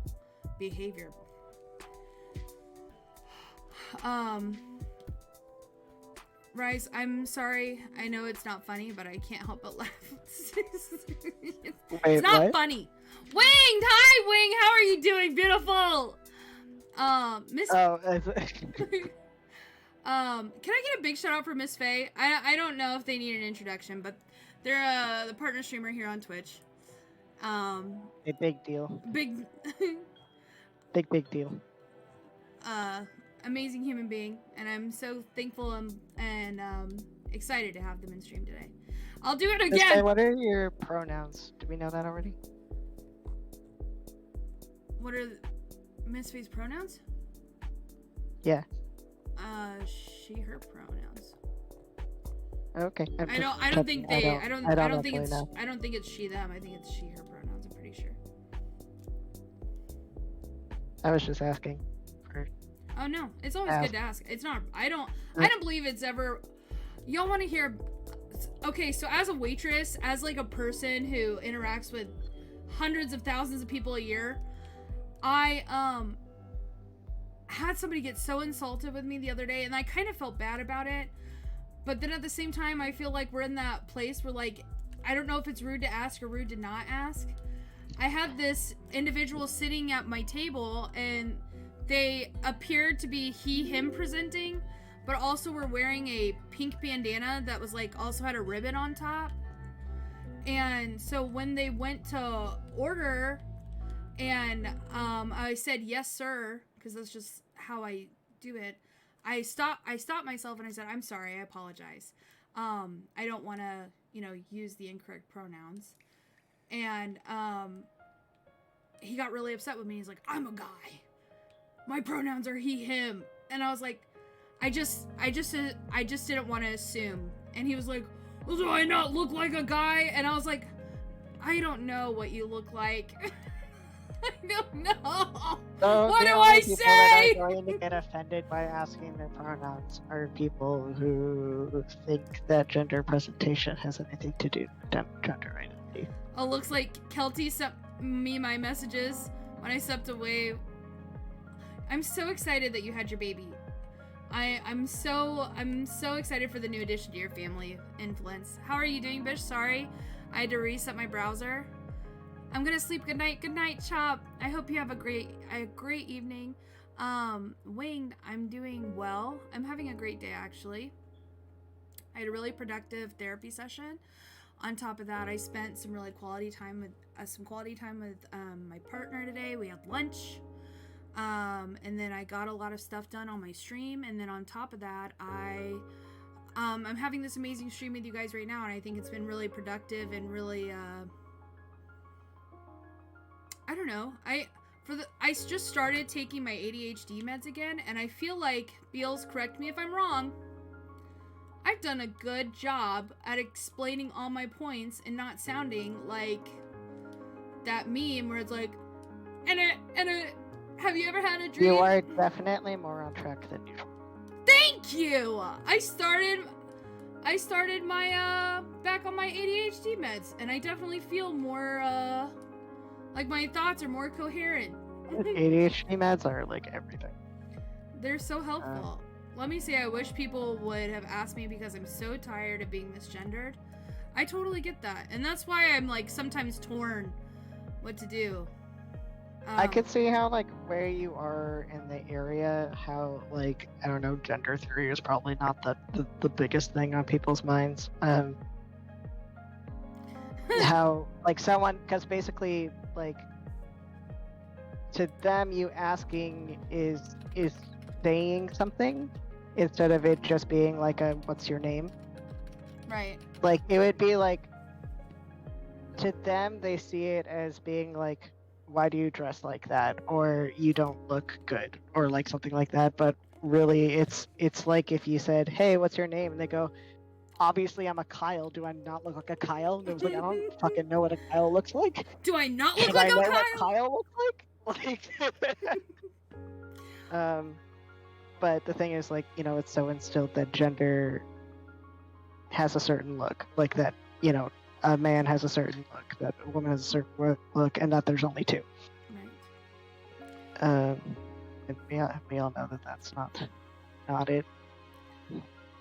behavior. Rise, I'm sorry. I know it's not funny, but I can't help but laugh. It's not funny. Wing! Hi, Wing! How are you doing? Beautiful! Miss... Oh, can I get a big shout out for Miss Faye? I don't know if they need an introduction, but they're the partner streamer here on Twitch. A big deal. Big... big deal. Amazing human being, and I'm so thankful and excited to have them in stream today. I'll do it again! Faye, what are your pronouns? Do we know that already? What are Miss Faye's pronouns? Yeah. She, her pronouns. Okay. I don't think it's she, them. I think it's she, her pronouns. I'm pretty sure. I was just asking. Oh no, it's always good to ask. It's not. I don't believe it's ever. Y'all want to hear? Okay, so as a waitress, as like a person who interacts with hundreds of thousands of people a year, I had somebody get so insulted with me the other day, and I kind of felt bad about it. But then at the same time, I feel like we're in that place where, like, I don't know if it's rude to ask or rude to not ask. I had this individual sitting at my table, and they appeared to be him presenting, but also were wearing a pink bandana that was like also had a ribbon on top. And so when they went to order, and I said yes sir, because that's just how I do it, I stopped myself and I said, "I'm sorry, I apologize. I don't want to, use the incorrect pronouns." And he got really upset with me. He's like, "I'm a guy. My pronouns are he, him." And I was like, I just didn't want to assume. And he was like, "Well, do I not look like a guy?" And I was like, I don't know what you look like. I don't know. So what do I say? That are going to get offended by asking their pronouns are people who think that gender presentation has anything to do with gender identity. Oh, looks like Kelty sent me my messages when I stepped away. I'm so excited that you had your baby. I'm so excited for the new addition to your family, Influence. How are you doing, Bish? Sorry, I had to reset my browser. I'm gonna sleep. Good night. Good night, Chop. I hope you have a great evening. Winged, I'm doing well. I'm having a great day, actually. I had a really productive therapy session. On top of that, I spent some really quality time with my partner today. We had lunch. And then I got a lot of stuff done on my stream. And then on top of that, I'm having this amazing stream with you guys right now, and I think it's been really productive and really, I don't know. I just started taking my ADHD meds again, and I feel like, Beals, correct me if I'm wrong, I've done a good job at explaining all my points and not sounding like that meme where it's like, have you ever had a dream? You are definitely more on track than usual. Thank you! I started my, back on my ADHD meds, and I definitely feel more, like my thoughts are more coherent. ADHD meds are like everything. They're so helpful. Let me say, I wish people would have asked me because I'm so tired of being misgendered. I totally get that. And that's why I'm like sometimes torn what to do. I could see how, like, where you are in the area, how, like, I don't know, gender theory is probably not the biggest thing on people's minds. How, like, someone, because basically, like, to them, you asking is saying something instead of it just being like a, what's your name? Right. Like, it would be like, to them, they see it as being like, why do you dress like that? Or you don't look good, or like something like that. But really, it's like if you said, hey, what's your name? And they go, obviously I'm a Kyle. Do I not look like a Kyle? And it was like, I don't fucking know what a Kyle looks like. Do I not look Should like I know a what Kyle? Kyle looks like? But the thing is, like, you know, it's so instilled that gender has a certain look, like that, you know, a man has a certain look, that a woman has a certain look, and that there's only two. Right. And we all know that that's not it.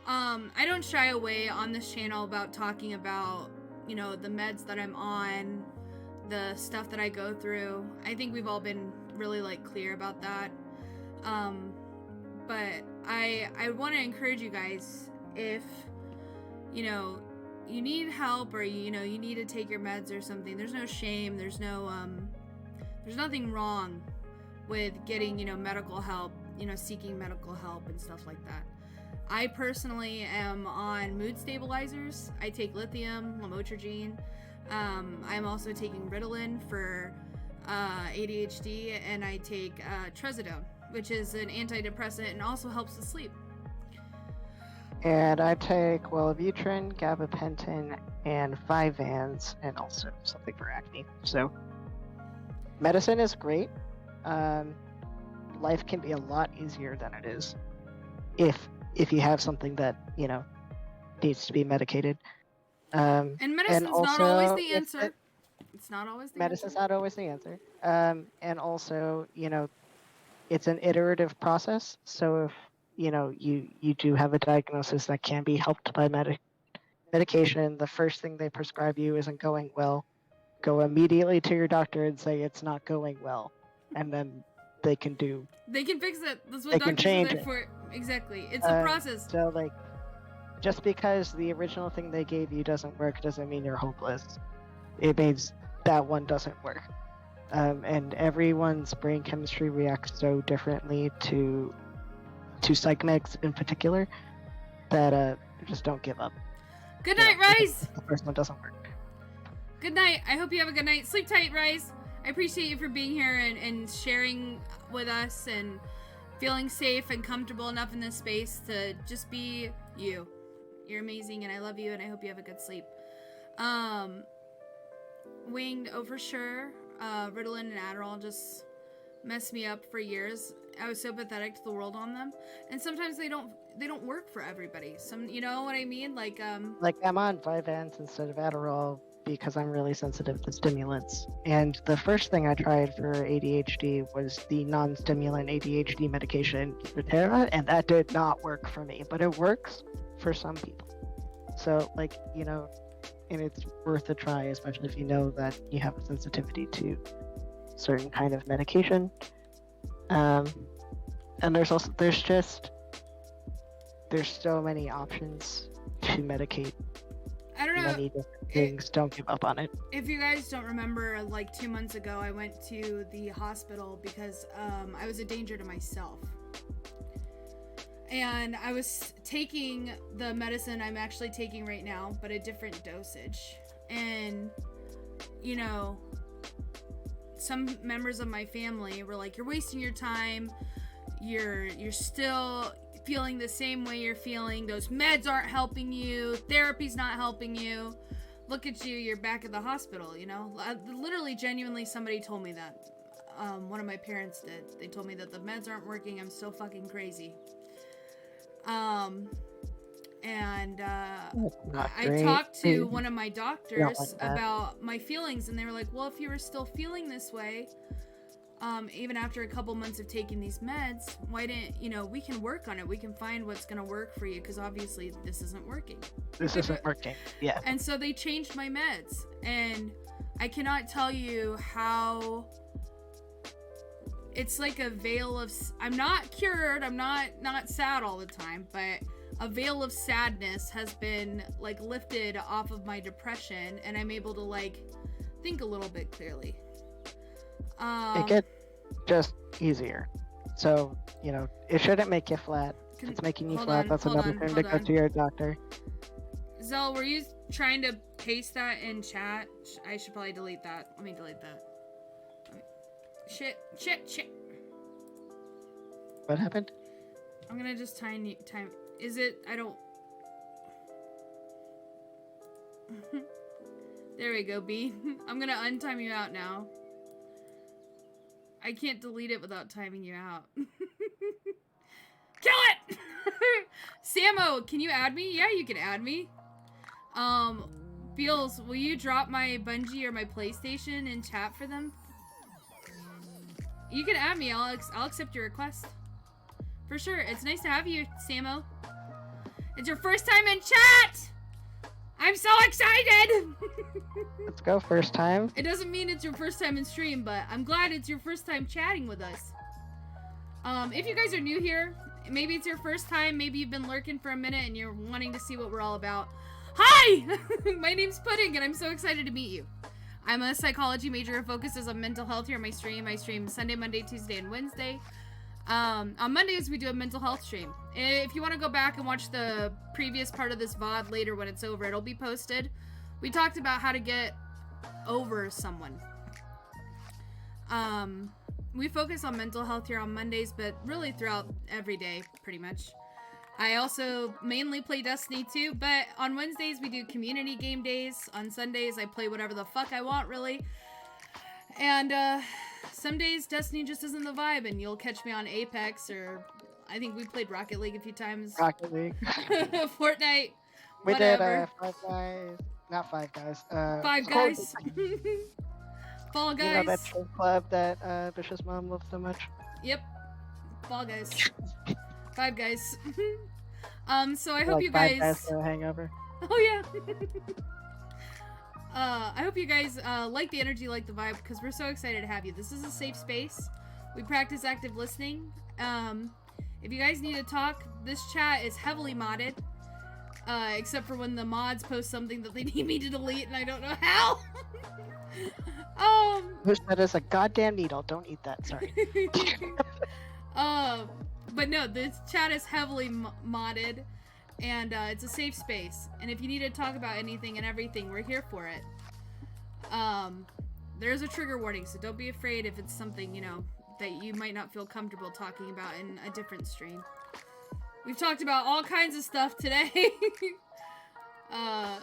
I don't shy away on this channel about talking about, you know, the meds that I'm on, the stuff that I go through. I think we've all been really, like, clear about that. But I want to encourage you guys, if, you know, you need help, or, you know, you need to take your meds or something, there's no shame, there's nothing wrong with getting, you know, medical help, you know, seeking medical help and stuff like that. I personally am on mood stabilizers. I take lithium, lamotrigine. I'm also taking Ritalin for ADHD, and I take trazodone, which is an antidepressant and also helps with sleep. And I take Wellbutrin, gabapentin, and Vyvanse, and also something for acne. So medicine is great. Life can be a lot easier than it is if you have something that, you know, needs to be medicated. And medicine's not always the answer. It's not always the medicine's answer. not always the answer. And also, you know, it's an iterative process. So if, you know, you do have a diagnosis that can be helped by medication, the first thing they prescribe you isn't going well, go immediately to your doctor and say it's not going well, and then they can fix it. That's what they can doctors change are there it. for. Exactly. It's a process. So, like, just because the original thing they gave you doesn't work doesn't mean you're hopeless. It means that one doesn't work. And everyone's brain chemistry reacts so differently to psych meds in particular that just don't give up. Good night, Rise! The first one doesn't work. Good night. I hope you have a good night. Sleep tight, Rise. I appreciate you for being here and sharing with us and feeling safe and comfortable enough in this space to just be you. You're amazing, and I love you, and I hope you have a good sleep. Winged, oh, for sure. Ritalin and Adderall just messed me up for years. I was so pathetic to the world on them, and sometimes they don't work for everybody. You know what I mean? Like I'm on Vyvanse instead of Adderall because I'm really sensitive to stimulants. And the first thing I tried for ADHD was the non-stimulant ADHD medication, Strattera, and that did not work for me, but it works for some people. So, like, you know, and it's worth a try, especially if you know that you have a sensitivity to certain kind of medication. And there's so many options to medicate I don't know. many different things. Don't give up on it. If you guys don't remember, like 2 months ago, I went to the hospital because I was a danger to myself. And I was taking the medicine I'm actually taking right now, but a different dosage. And, you know, some members of my family were like, you're wasting your time. You're still feeling the same way you're feeling. Those meds aren't helping you. Therapy's not helping you. Look at you. You're back at the hospital, you know? Literally, genuinely, somebody told me that. One of my parents did. They told me that the meds aren't working. I'm still fucking crazy. I talked to one of my doctors about my feelings, and they were like, well, if you were still feeling this way, even after a couple months of taking these meds, why didn't, you know, we can work on it. We can find what's going to work for you, because obviously this isn't working. This isn't working. Yeah. And so they changed my meds, and I cannot tell you how it's like a veil of, I'm not cured, I'm not sad all the time, but a veil of sadness has been like lifted off of my depression, and I'm able to like think a little bit clearly. It gets just easier. So, you know, it shouldn't make you flat. If it's making you flat, that's another thing to go to your doctor. Zell, were you trying to paste that in chat? I should probably delete that. Let me delete that. Shit. What happened? I'm gonna just time. Is it? I don't. There we go, B. I'm gonna untime you out now. I can't delete it without timing you out. Kill it! Samo, can you add me? Yeah, you can add me. Beals, will you drop my Bungie or my PlayStation in chat for them? You can add me. I'll accept your request. For sure. It's nice to have you, Samo. It's your first time in chat! I'm so excited! Let's go, first time. It doesn't mean it's your first time in stream, but I'm glad it's your first time chatting with us. If you guys are new here, maybe it's your first time, maybe you've been lurking for a minute and you're wanting to see what we're all about. Hi! My name's Pudding, and I'm so excited to meet you. I'm a psychology major who focuses on mental health here on my stream. I stream Sunday, Monday, Tuesday, and Wednesday. On Mondays, we do a mental health stream. If you want to go back and watch the previous part of this VOD later when it's over, it'll be posted. We talked about how to get over someone. We focus on mental health here on Mondays, but really throughout every day, pretty much. I also mainly play Destiny too, but on Wednesdays we do community game days. On Sundays I play whatever the fuck I want, really. And some days Destiny just isn't the vibe, and you'll catch me on Apex, or I think we played Rocket League a few times. Rocket League. Fortnite. We whatever. did Five Guys. Not Five Guys. Five Guys. Fall Guys. You know that show club that Vicious Mom loves so much? Yep. Fall Guys. Five Guys. So I hope Like you Five guys. Guys for a hangover. Oh yeah. I hope you guys like the energy, like the vibe, because we're so excited to have you. This is a safe space. We practice active listening. If you guys need to talk, this chat is heavily modded. Except for when the mods post something that they need me to delete, and I don't know how. Wish that is a goddamn needle. Don't eat that. Sorry. But no, this chat is heavily modded, and it's a safe space. And if you need to talk about anything and everything, we're here for it. There's a trigger warning, so don't be afraid if it's something, you know, that you might not feel comfortable talking about in a different stream. We've talked about all kinds of stuff today. All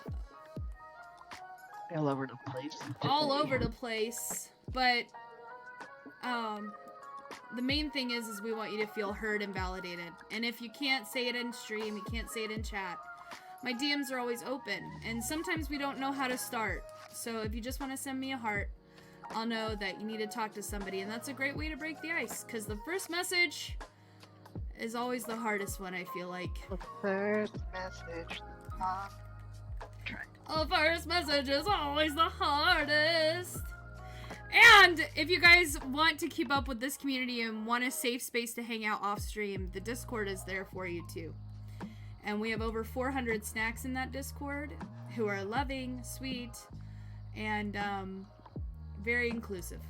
over the place. All over the place, but the main thing is we want you to feel heard and validated. And if you can't say it in stream, you can't say it in chat, My DMs are always open, and sometimes we don't know how to start. So if you just want to send me a heart, I'll know that you need to talk to somebody, and that's a great way to break the ice, because the first message is always the hardest one, I feel like. The first message. The first message is always the hardest. And if you guys want to keep up with this community and want a safe space to hang out off stream, the Discord is there for you too. And we have over 400 snacks in that Discord who are loving, sweet, and very inclusive.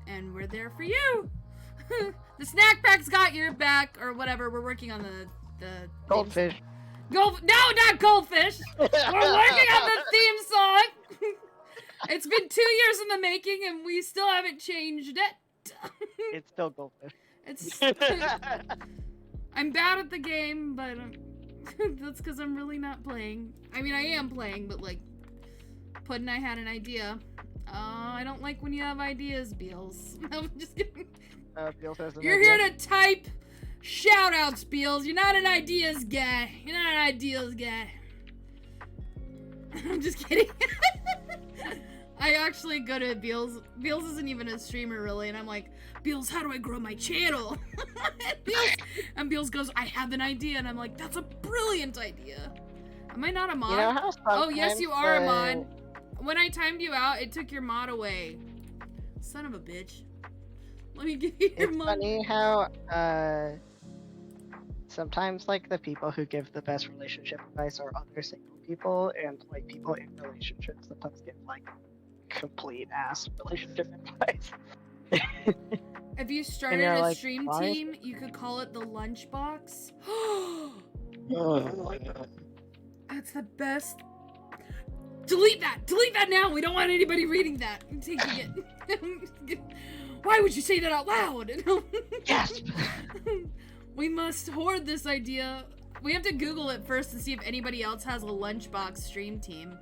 And we're there for you. The snack pack's got your back, or whatever. We're working on the Goldfish. No, not goldfish. We're working on the theme song. It's been 2 years in the making, and we still haven't changed it. It's still goldfish. It's. I'm bad at the game, but that's because I'm really not playing. I mean, I am playing, but like, Pud and I had an idea. I don't like when you have ideas, Beals. I'm just kidding. Beals has an You're idea. here to type shoutouts, Beals. You're not an ideas guy. You're not an ideas guy. I'm just kidding. I actually go to Beals. Beals isn't even a streamer, really, and I'm like, Beals, how do I grow my channel? And Beals goes, I have an idea, and I'm like, that's a brilliant idea. Am I not a mod? You know how Oh, yes, you are a sometimes, mod. When I timed you out, it took your mod away. Son of a bitch. Let me give you your It's mod. funny how sometimes like the people who give the best relationship advice are other single people, and like people in relationships sometimes give like complete ass relationship advice. If you started you're a like, stream why? team, you could call it the Lunchbox. That's the best. Delete that! Delete that now! We don't want anybody reading that. I'm taking it. Why would you say that out loud? Yes! We must hoard this idea. We have to Google it first to see if anybody else has a Lunchbox stream team.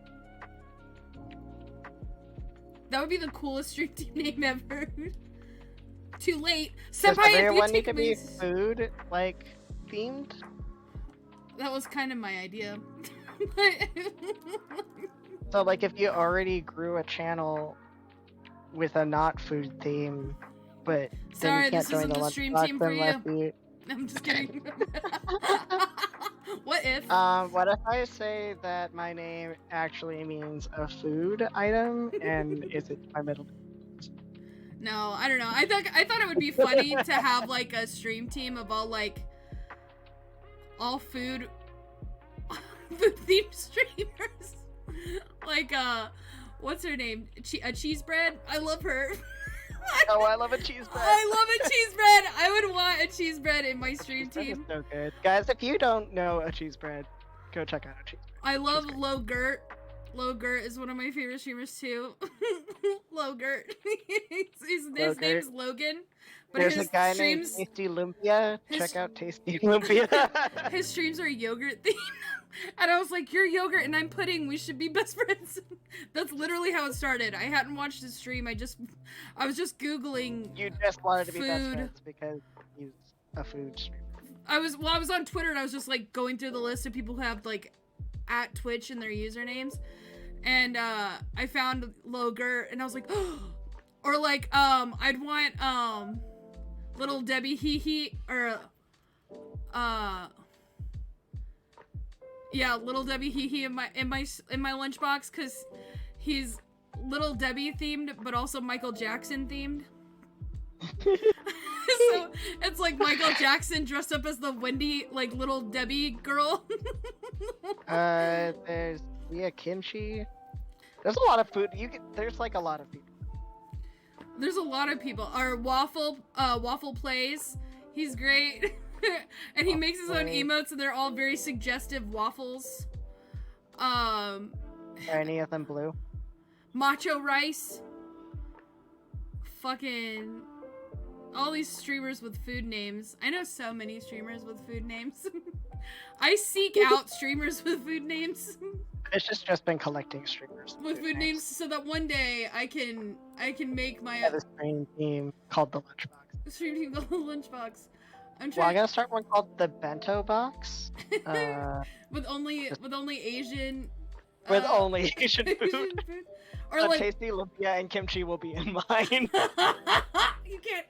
That would be the coolest stream team name ever. Too late. Does Senpai, if you everyone need take to be me... food like themed? That was kind of my idea. So like if you already grew a channel with a not food theme, but Sorry, then you this can't join isn't the the stream lunchbox team for unless you. you. I'm just kidding. What if? What if I say that my name actually means a food item and is it my middle name? No, I don't know. I thought it would be funny to have like a stream team of all food themed streamers. Like what's her name? A cheese bread? I love her. Oh, I love a cheese bread. I love a cheese bread. I would want a cheese bread in my stream Cheese bread is team. so good. Guys, if you don't know a cheese bread, go check out a cheese bread. I love great. Low Gert. Low Gert is one of my favorite streamers too. Low Gert. his Gert. name's Logan. But There's his a guy streams, named Tasty Lumpia. his- Check out Tasty Lumpia. his streams are yogurt themed. And I was like, you're yogurt and I'm pudding. We should be best friends. That's literally how it started. I hadn't watched his stream. I was just Googling. You just wanted to be best Food. friends because he's a food streamer. I was on Twitter and I was just like going through the list of people who have like at Twitch in their usernames. And I found Loger and I was like, or like I'd want Little Debbie Hee Hee or yeah, Little Debbie Hee Hee in my lunchbox because he's Little Debbie themed but also Michael Jackson themed. So it's like Michael Jackson dressed up as the Wendy, like Little Debbie girl. There's Mia Kimchi. There's a lot of food. There's like a lot of people. There's a lot of people. Our Waffle Plays. He's great. And he makes his own emotes and they're all very suggestive waffles. Are any of them blue? Macho Rice. Fucking all these streamers with food names. I know so many streamers with food names. I seek out streamers with food names. It's just been collecting streamers With food names so that one day I can make my Yeah, the stream team called the Lunchbox. stream team called the Lunchbox. I'm Well, I trying gotta start one called the Bento Box. with only Asian. With only Asian food. Asian food. Or So like tasty lumpia and kimchi will be in mine. you can't.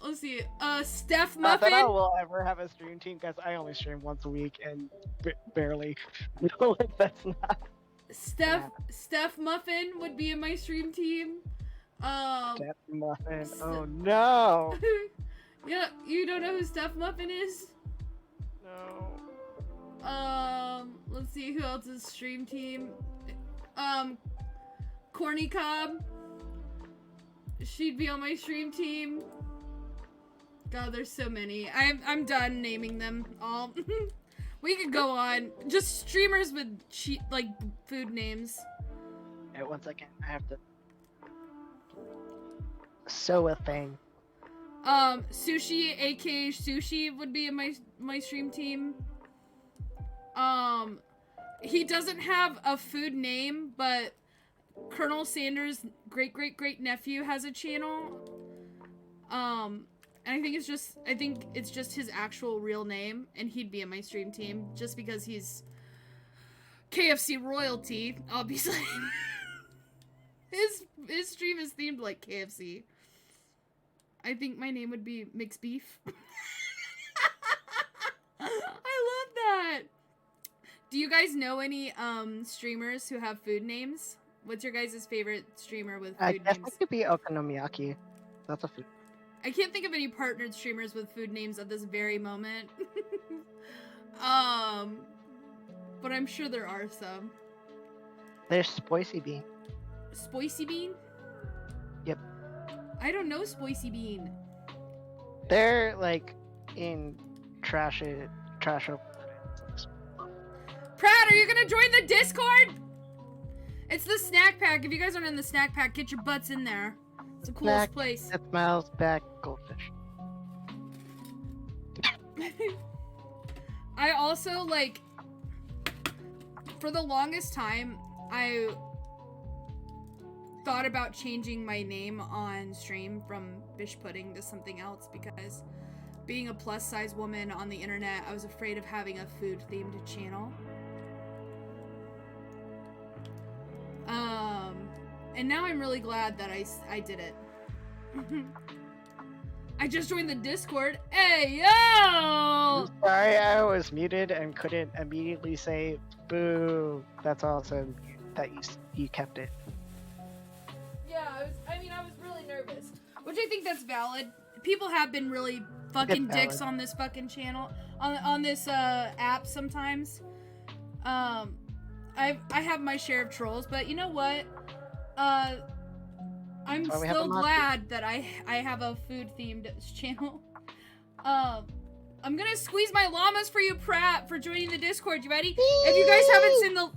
Let's see. Steph Not that I Muffin. will ever have a stream team because I only stream once a week and barely. No, like, that's not. Steph Muffin would be in my stream team. Steph Muffin. Oh no. Yeah, you don't know who Steph Muffin is? No. Let's see who else is stream team. Corny Cobb. She'd be on my stream team. God, there's so many. I'm done naming them all. We could go on. Just streamers with like food names. Hey, 1 second. I have to sew a thing. Sushi, aka Sushi, would be in my stream team. He doesn't have a food name, but Colonel Sanders' great nephew has a channel. And I think it's just his actual real name, and he'd be in my stream team just because he's KFC royalty, obviously. His stream is themed like KFC. I think my name would be Mixed Beef. I love that. Do you guys know any streamers who have food names? What's your guys' favorite streamer with I food guess names? it could be okonomiyaki. That's a food. I can't think of any partnered streamers with food names at this very moment. But I'm sure there are some. There's Spicy Bean. Spicy Bean? Yep. I don't know Spicy Bean. They're like in trash. Pratt, are you gonna join the Discord? It's the snack pack. If you guys aren't in the snack pack, get your butts in there. It's the coolest Snack place. that smiles back goldfish. I also, like, for the longest time, I thought about changing my name on stream from Bish Pudding to something else because being a plus size woman on the internet, I was afraid of having a food themed channel. And now I'm really glad that I did it. I just joined the Discord. Hey, yo! Sorry, I was muted and couldn't immediately say boo. That's awesome that you kept it. Yeah, I was really nervous. Which I think that's valid. People have been really fucking dicks on this fucking channel. On this app sometimes. I have my share of trolls, but you know what? I'm still glad that I have a food themed channel. I'm gonna squeeze my llamas for you, Pratt, for joining the Discord. You ready? If you guys haven't seen the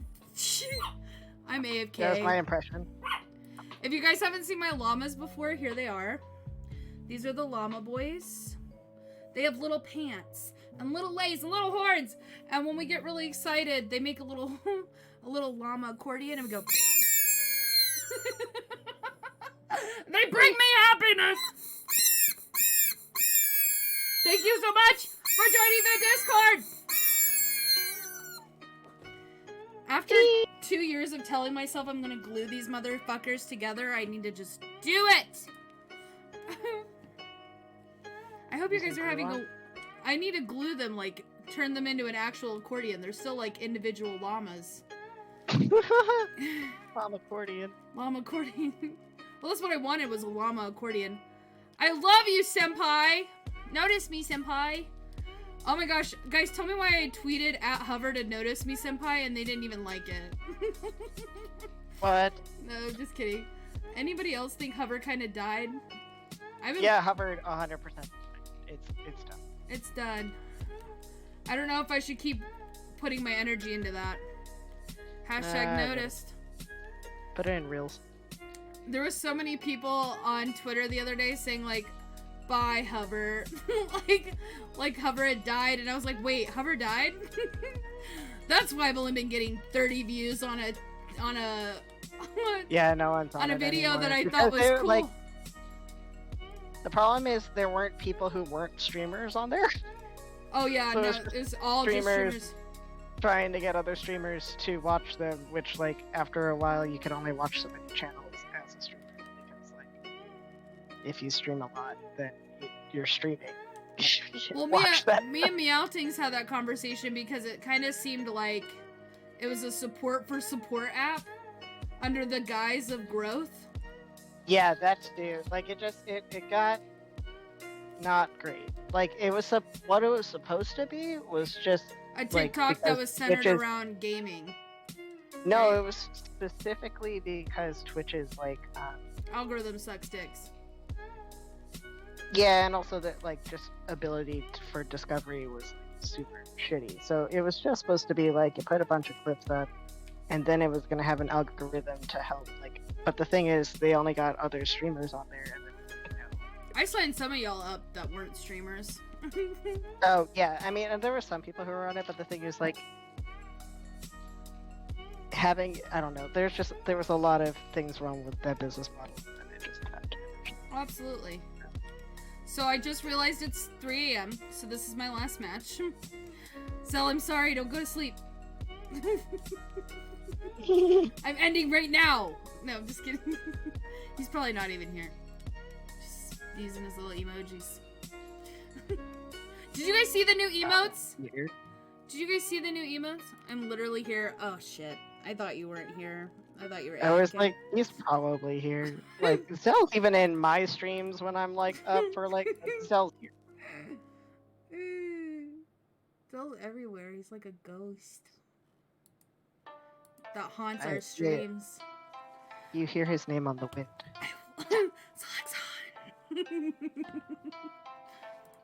I'm AFK. That's my impression. If you guys haven't seen my llamas before, here they are. These are the llama boys. They have little pants and little legs and little horns. And when we get really excited, they make a little llama accordion and we go. They bring me happiness. Thank you so much for joining the Discord. After 2 years of telling myself I'm gonna glue these motherfuckers together, I need to just do it. I hope you guys are having a... I need to glue them, like, turn them into an actual accordion. They're still, like, individual llamas. Llama accordion. Llama accordion. Well, that's what I wanted, was a llama accordion. I love you, senpai! Notice me, senpai! Oh my gosh, guys, tell me why I tweeted at Hover to notice me, senpai, and they didn't even like it. What? No, just kidding. Anybody else think Hover kind of died? Yeah, Hovered 100%. It's done. It's done. I don't know if I should keep putting my energy into that. Hashtag noticed. Put it in reels. There was so many people on Twitter the other day saying like, bye Hover. like Hover had died, and I was like, wait, Hover died? That's why I've only been getting 30 views on a yeah, no one's on a video anymore. that I thought was cool. Like, The problem is there weren't people who weren't streamers on there. Oh yeah, So no, it's just it's all just streamers. streamers. Trying to get other streamers to watch them, which like after a while you can only watch so many channels as a streamer because like if you stream a lot, then you're streaming. You should Well, watch that. me and Meowtings had that conversation because it kind of seemed like it was a support for support app under the guise of growth. Yeah, that's dude. Like it got not great. Like it was what it was supposed to be was just A TikTok that because was centered Twitch is- around gaming. no, Right. it was specifically because Twitch is like Algorithm sucks dicks. yeah, and also that like just ability for discovery was super shitty. So it was just supposed to be like you put a bunch of clips up, and then it was gonna have an algorithm to help. Like, but the thing is, they only got other streamers on there, and then I signed some of y'all up that weren't streamers. oh yeah, I mean, and there were some people who were on it, but the thing is like having I don't know. There was a lot of things wrong with that business model, and it just had to. Absolutely. So I just realized it's 3 a.m., so this is my last match. Zell, I'm sorry, don't go to sleep. I'm ending right now! No, I'm just kidding. He's probably not even here. Just using his little emojis. Did you guys see the new emotes? Weird. Did you guys see the new emotes? I'm literally here. Oh shit. I thought you weren't here. I thought you were I was AFK. like, he's probably here. Like, Zell's even in my streams when I'm like up for like Zell's here. Zell's everywhere. He's like a ghost that haunts I our see it. streams. You hear his name on the wind. Zalexon.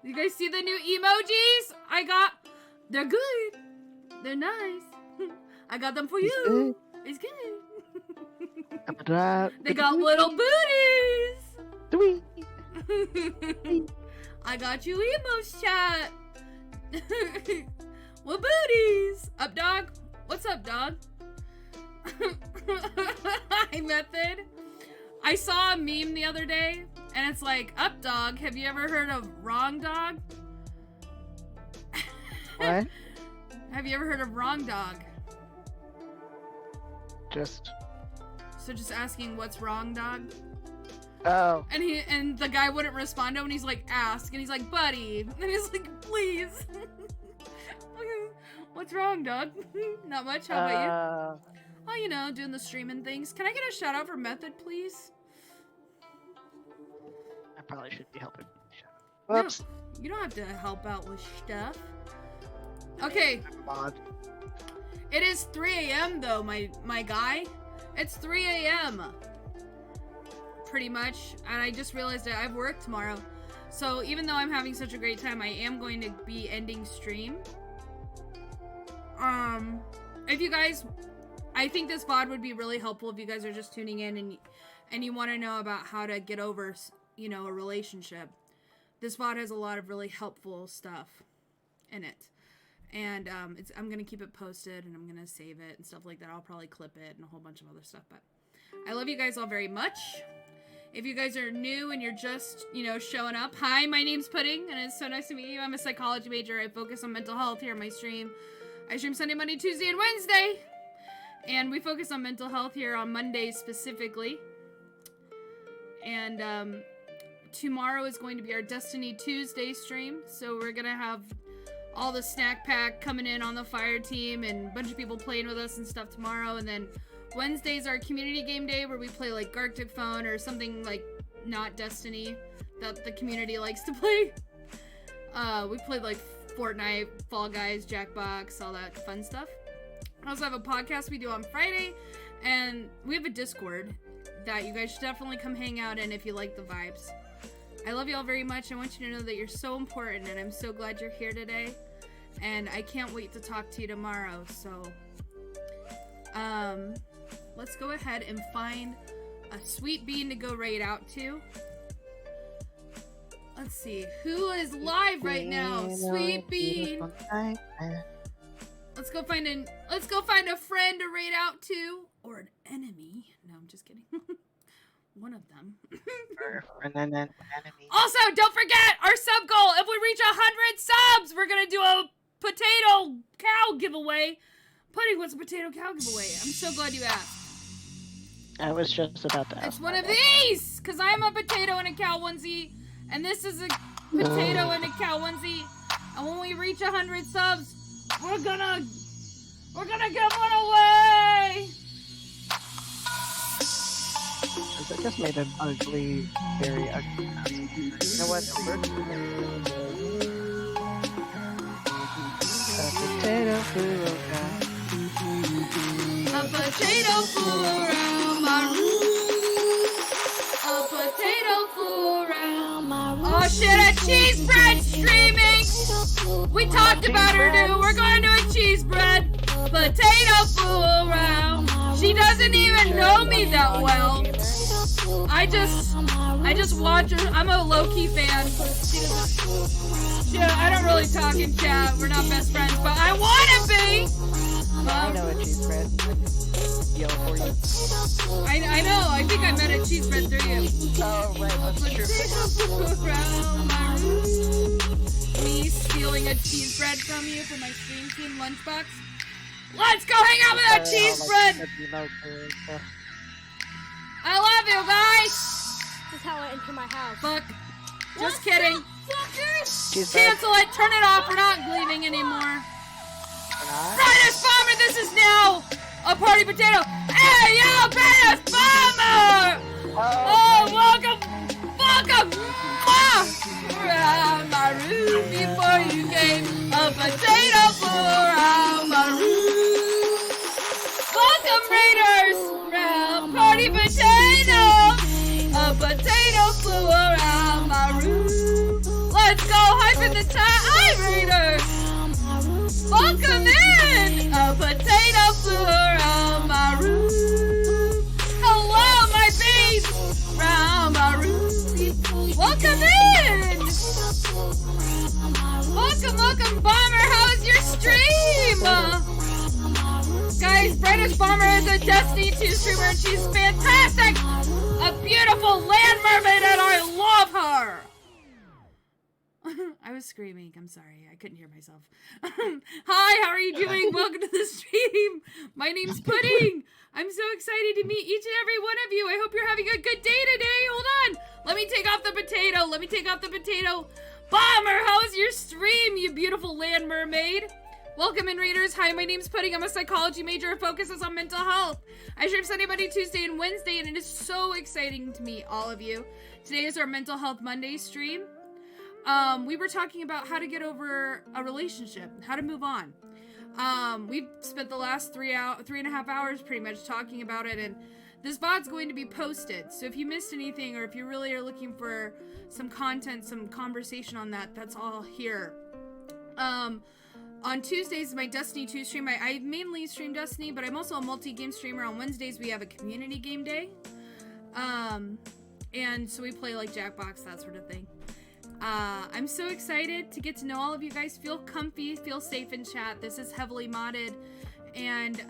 You guys see the new emojis? I got. They're good. They're nice. I got them for you. It's good. They got little booties. I got you emos chat. What booties? Up dog? What's up dog? Hi method. I saw a meme the other day and it's like, up dog, have you ever heard of wrong dog? What? Have you ever heard of wrong dog? Just. So just asking what's wrong dog? Oh. And the guy wouldn't respond to him and he's like, ask. And he's like, buddy. And he's like, please. What's wrong, dog? Not much. How about you? Oh, you know, doing the streaming things. Can I get a shout out for Method, please? I probably should be helping. No, Whoops. you don't have to help out with stuff. Okay. Mod. It is 3 a.m. though, my guy. It's 3 a.m. Pretty much. And I just realized that I have work tomorrow. So even though I'm having such a great time, I am going to be ending stream. If you guys, I think this VOD would be really helpful if you guys are just tuning in and you want to know about how to get over, you know, a relationship. This VOD has a lot of really helpful stuff in it. And I'm going to keep it posted and I'm going to save it and stuff like that. I'll probably clip it and a whole bunch of other stuff. But I love you guys all very much. If you guys are new and you're just, you know, showing up. Hi, my name's Pudding and it's so nice to meet you. I'm a psychology major. I focus on mental health here on my stream. I stream Sunday, Monday, Tuesday, and Wednesday. And we focus on mental health here on Mondays specifically. And tomorrow is going to be our Destiny Tuesday stream. So we're going to have all the snack pack coming in on the fire team and a bunch of people playing with us and stuff tomorrow. And then Wednesday's our community game day where we play like Gartic Phone or something like not Destiny that the community likes to play. We played like Fortnite, Fall Guys, Jackbox, all that fun stuff. I also have a podcast we do on Friday, and we have a Discord that you guys should definitely come hang out in if you like the vibes. I love you all very much. I want you to know that you're so important, and I'm so glad you're here today. And I can't wait to talk to you tomorrow. So, let's go ahead and find a sweet bean to go raid out to. Let's see who is live right now. Sweet bean. Let's go find a friend to raid out to, or an enemy. No, I'm just kidding. One of them. And then enemy. Also, don't forget our sub goal. If we reach 100 subs, we're gonna do a potato cow giveaway. Pudding, what's a potato cow giveaway? I'm so glad you asked. I was just about to ask. It's one of these, because I'm a potato and a cow onesie, and this is a potato and a cow onesie. And when we reach 100 subs, we're gonna give one away. I just made an ugly, very ugly house. You know what? It works for me. A potato flew around. A potato flew around my room. A potato flew around my room. Oh shit, a cheese bread streaming. We talked about her too. We're going to a cheese bread. Potato flew around. She doesn't even know me that well. I just watch her. I'm a low-key fan. I don't really talk in chat. We're not best friends, but I wanna be. I know a cheese bread. Yell for you. I know. I think I met a cheese bread through you. Oh right, that's true. Me stealing a cheese bread from you for my stream team lunchbox. Let's go hang out with that cheese bread. I love you guys. This is how I enter my house. Fuck. Just kidding. Cheese bread. Cancel it. Turn it off. We're not leaving anymore. Brightest Bomber, this is now a party potato. Hey, yo, Brightest Bomber! Oh, welcome. Around my room before you came. A potato flew around my room. Welcome, Raiders. Round party potato. A potato flew around my room. Let's go, hype in the time. Hi, Raiders. Welcome in! A potato flew around my room. Hello, my babes! Round my room. Welcome in! Welcome, Bomber! How was your stream? Guys, Brightest Bomber is a Destiny 2 streamer and she's fantastic! A beautiful land mermaid and I love her! I was screaming. I'm sorry. I couldn't hear myself. Hi, how are you doing? Welcome to the stream. My name's Pudding. I'm so excited to meet each and every one of you. I hope you're having a good day today. Hold on. Let me take off the potato. Bomber, how was your stream, you beautiful land mermaid? Welcome in, readers. Hi, my name's Pudding. I'm a psychology major who focuses on mental health. I stream Sunday, Monday, Tuesday, and Wednesday, and it is so exciting to meet all of you. Today is our Mental Health Monday stream. We were talking about how to get over a relationship, how to move on. We've spent the last 3.5 hours pretty much talking about it, and this VOD's going to be posted. So if you missed anything, or if you really are looking for some content, some conversation on that, that's all here. On Tuesdays, my Destiny 2 stream, I mainly stream Destiny, but I'm also a multi-game streamer. On Wednesdays, we have a community game day. And so we play like Jackbox, that sort of thing. I'm so excited to get to know all of you guys. Feel comfy, feel safe in chat. This is heavily modded, and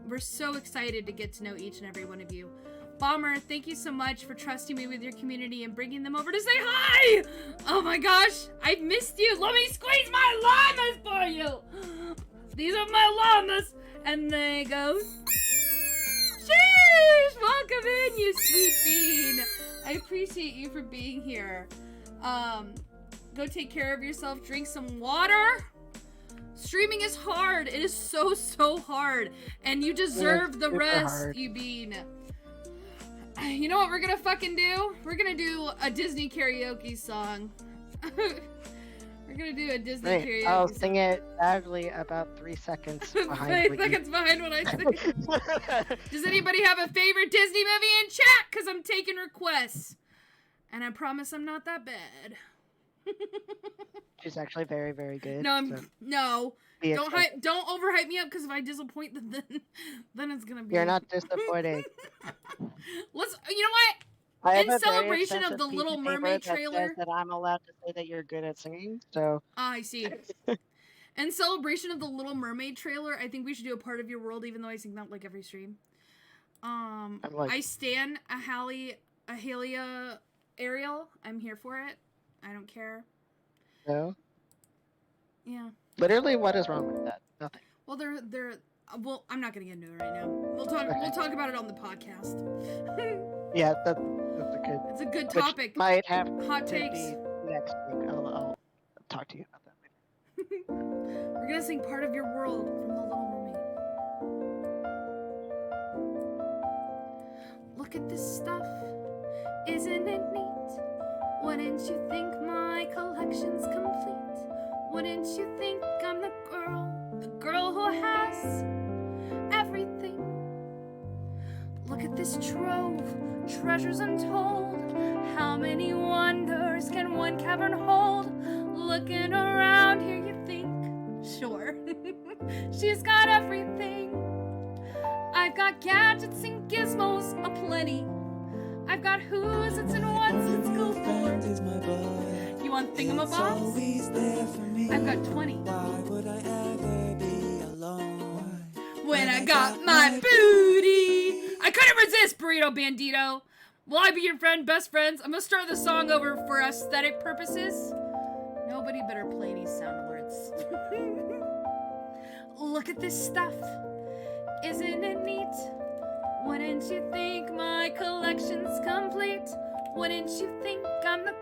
we're so excited to get to know each and every one of you. Bomber, thank you so much for trusting me with your community and bringing them over to say hi! Oh my gosh, I've missed you. Let me squeeze my llamas for you. These are my llamas, and they go... Sheesh! Welcome in, you sweet bean. I appreciate you for being here. Go take care of yourself, drink some water. Streaming is hard. It is so hard. And you deserve the rest, you bean. You know what we're gonna fucking do? We're gonna do a Disney karaoke song. We're gonna do a Disney karaoke I'll song. sing it badly about 3 seconds behind 3 seconds behind what I sing. Does anybody have a favorite Disney movie in chat? Because I'm taking requests. And I promise I'm not that bad. She's actually very, very good. No, so no. be Don't expected. don't overhype me up, because if I disappoint, then it's gonna be. You're not disappointing. Let's. You know what? I have In a very celebration of expensive the piece Little paper Mermaid that trailer. says that I'm allowed to say that you're good at singing. So I see. In celebration of the Little Mermaid trailer, I think we should do a part of your world, even though I sing that like every stream. I'm like, I stan Ahalia Ariel, I'm here for it. I don't care. No. Yeah. Literally, what is wrong with that? Nothing. Well, they're. Well, I'm not gonna get into it right now. We'll talk about it on the podcast. Yeah, that's a good. It's a good Which topic. might have Hot to takes. be next week. I'll talk to you about that later. We're gonna sing "Part of Your World" from The Little Mermaid. Look at this stuff, isn't it neat? Wouldn't you think my collection's complete? Wouldn't you think I'm the girl who has everything? Look at this trove, treasures untold. How many wonders can one cavern hold? Looking around here, you think, sure, she's got everything. I've got gadgets and gizmos aplenty. I've got who's it's and what's it's galore. You want thingamabobs? I've got 20. When I got my booty. I couldn't resist, Burrito Bandito. Will I be your friend, best friends? I'm gonna start the song over for aesthetic purposes. Nobody better play any sound alerts. Look at this stuff. Isn't it neat? Wouldn't you think my collection's complete? Wouldn't you think I'm the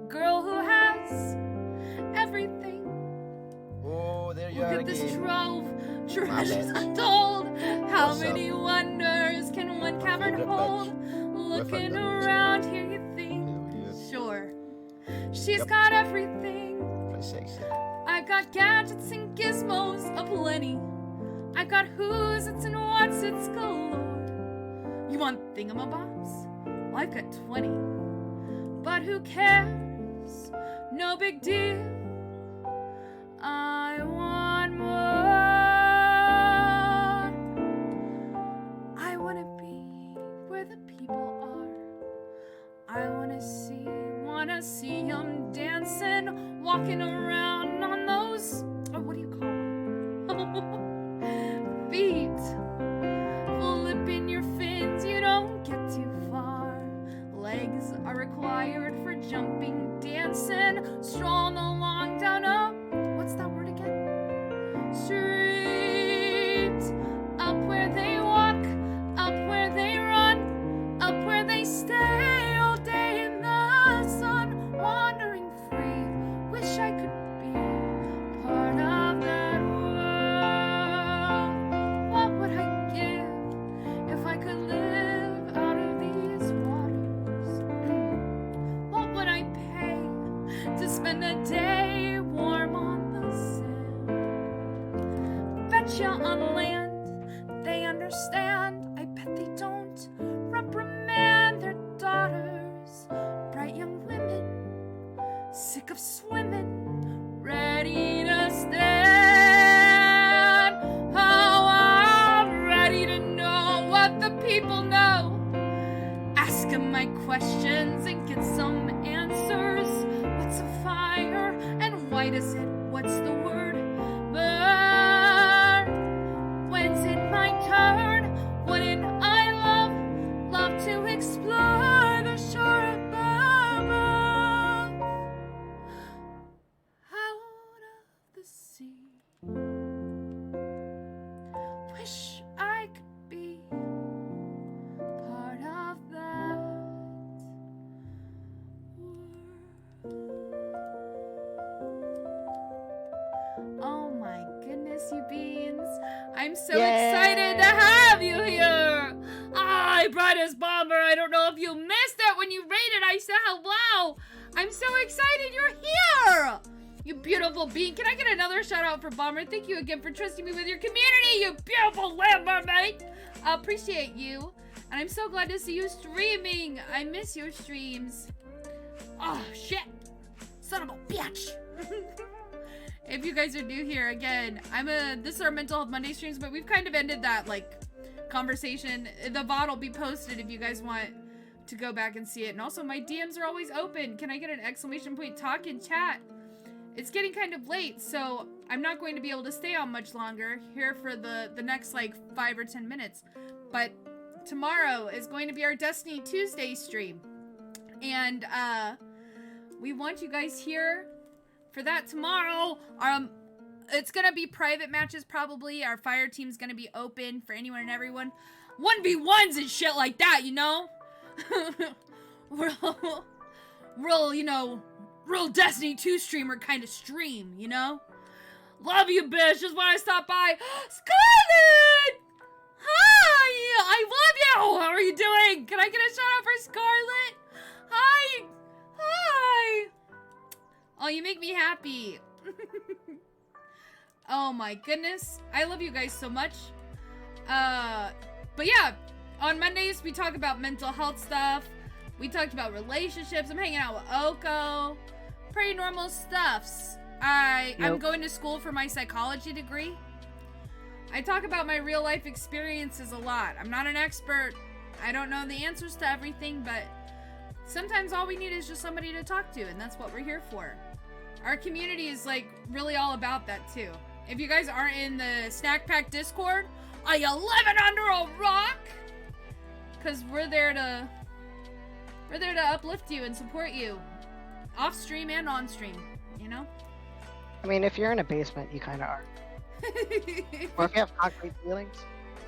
girl who has everything? Oh, there you Look are at this again. trove, treasures untold. How What's many up? wonders can one cavern favorite hold? bitch. Looking With her around here, you think, Hell yeah. sure, she's Yep. got everything. Pretty sexy. I've got gadgets and gizmos aplenty. I've got who's it's and what's it's galore. You want thingamabobs? Well, I've got 20. But who cares? No big deal. I want more. I wanna be where the people are. I wanna see them dancing, walking around on those, what do you call them? Feet. Flipping your fins, you don't get too far. Legs are required for jumping, dancing, strolling along down a, what's that word again? Street. Up where they walk, up where they run, up where they stay all day in the sun, wandering free. Wish I could be part of that world. What would I give if I could live out of these waters? What would I pay to spend a day warm on the sand? Betcha on land they understand. I bet they don't reprimand their daughters. Bright young women, sick of swimming, ready to stand. Oh, I'm ready to know what the people know. Ask them my questions and get some answers. What's a fire and why does it, what's the word, burn? When's it my turn? Wouldn't I love to explore the shore above? Out of the sea. Wish I could be part of that world. Oh my goodness, you beans. I'm so excited to have you here. Hi, brightest bomber. I don't know if you missed it when you rated. I said hello. I'm so excited you're here. You beautiful bean. Can I get another shout out for Bomber? Thank you again for trusting me with your community, you beautiful land mermaid. I appreciate you. And I'm so glad to see you streaming. I miss your streams. Oh, shit. Son of a bitch. If you guys are new here, again, this is our Mental Health Monday streams, but we've kind of ended that, like, conversation. The VOD will be posted if you guys want to go back and see it. And also, my DMs are always open. Can I get an exclamation point talk in chat? It's getting kind of late, so I'm not going to be able to stay on much longer here for the next, like, 5 or 10 minutes. But tomorrow is going to be our Destiny Tuesday stream. And we want you guys here for that tomorrow. It's gonna be private matches probably. Our fire team's gonna be open for anyone and everyone. 1v1s and shit like that, you know? real, you know, real Destiny 2 streamer kind of stream, you know? Love you, bitch. Just want to stop by. Scarlet! Hi! I love you! How are you doing? Can I get a shout out for Scarlet? Hi! Hi! Oh, you make me happy. Oh my goodness. I love you guys so much. But yeah, on Mondays we talk about mental health stuff. We talked about relationships. I'm hanging out with Oko. Pretty normal stuffs. I'm going to school for my psychology degree. I talk about my real life experiences a lot. I'm not an expert. I don't know the answers to everything, but sometimes all we need is just somebody to talk to, and that's what we're here for. Our community is like really all about that too. If you guys aren't in the Snack Pack Discord, are you living under a rock? Because we're there to uplift you and support you, off stream and on stream. You know. I mean, if you're in a basement, you kind of are. Or if you have concrete ceilings.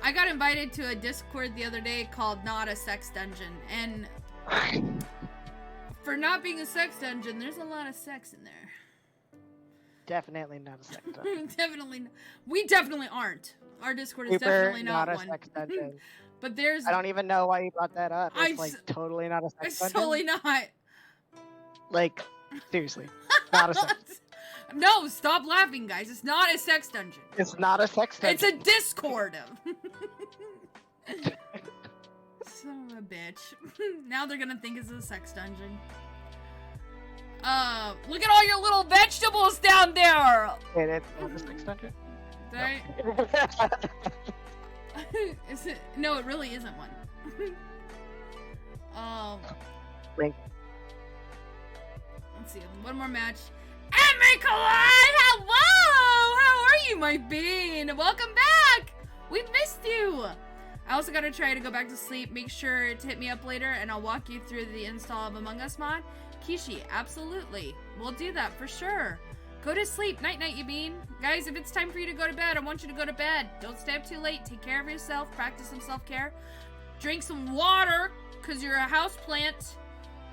I got invited to a Discord the other day called Not a Sex Dungeon, and for not being a sex dungeon, there's a lot of sex in there. Definitely not a sex dungeon. We definitely aren't. Our Discord is definitely not a one. sex dungeon. But there's. I don't even know why you brought that up. It's like totally not a sex It's dungeon. totally not. Like, seriously, not a sex. No, stop laughing, guys. It's not a sex dungeon. It's not a sex dungeon. It's a Discord. Son of a bitch. Now they're gonna think it's a sex dungeon. Look at all your little vegetables down there! Wait, it's not a sex dungeon? Did I... Is it? No, it really isn't one. Link. Let's see, one more match. Emery Collide! Hello! How are you, my bean? Welcome back! We've missed you! I also gotta try to go back to sleep. Make sure to hit me up later and I'll walk you through the install of Among Us mod. Kishi, absolutely. We'll do that for sure. Go to sleep. Night night, you bean. Guys, if it's time for you to go to bed, I want you to go to bed. Don't stay up too late. Take care of yourself. Practice some self-care. Drink some water, because you're a houseplant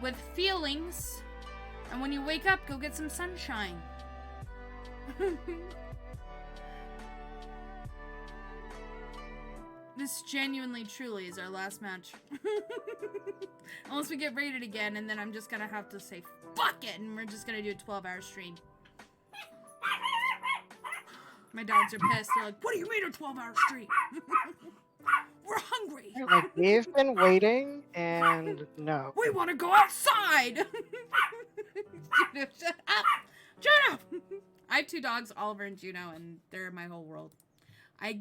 with feelings. And when you wake up, go get some sunshine. This genuinely, truly is our last match. Unless we get raided again, and then I'm just gonna have to say, fuck it, and we're just gonna do a 12-hour stream. My dogs are pissed. They're like, what do you mean a 12-hour stream? We're hungry. Like, we've been waiting, and no. We want to go outside. Juno, shut up. Juno. I have 2 dogs, Oliver and Juno, and they're my whole world. I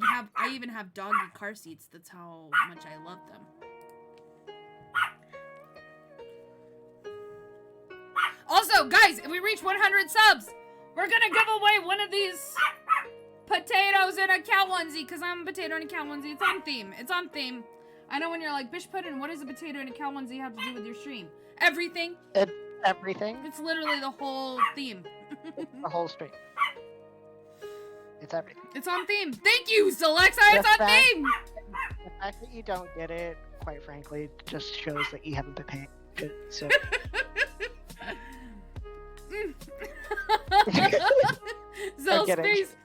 even have doggy car seats. That's how much I love them. Also, guys, if we reach 100 subs, we're gonna give away one of these potatoes in a cow onesie, because I'm a potato in a cow onesie. It's on theme. It's on theme. I know when you're like, Bish Puddin', what does a potato in a cow onesie have to do with your stream? Everything. It's everything. It's literally the whole theme. The whole stream. It's everything. It's on theme. Thank you, Zalexa. It's on theme. The fact that you don't get it, quite frankly, just shows that you haven't been paying attention. So. Zell's face.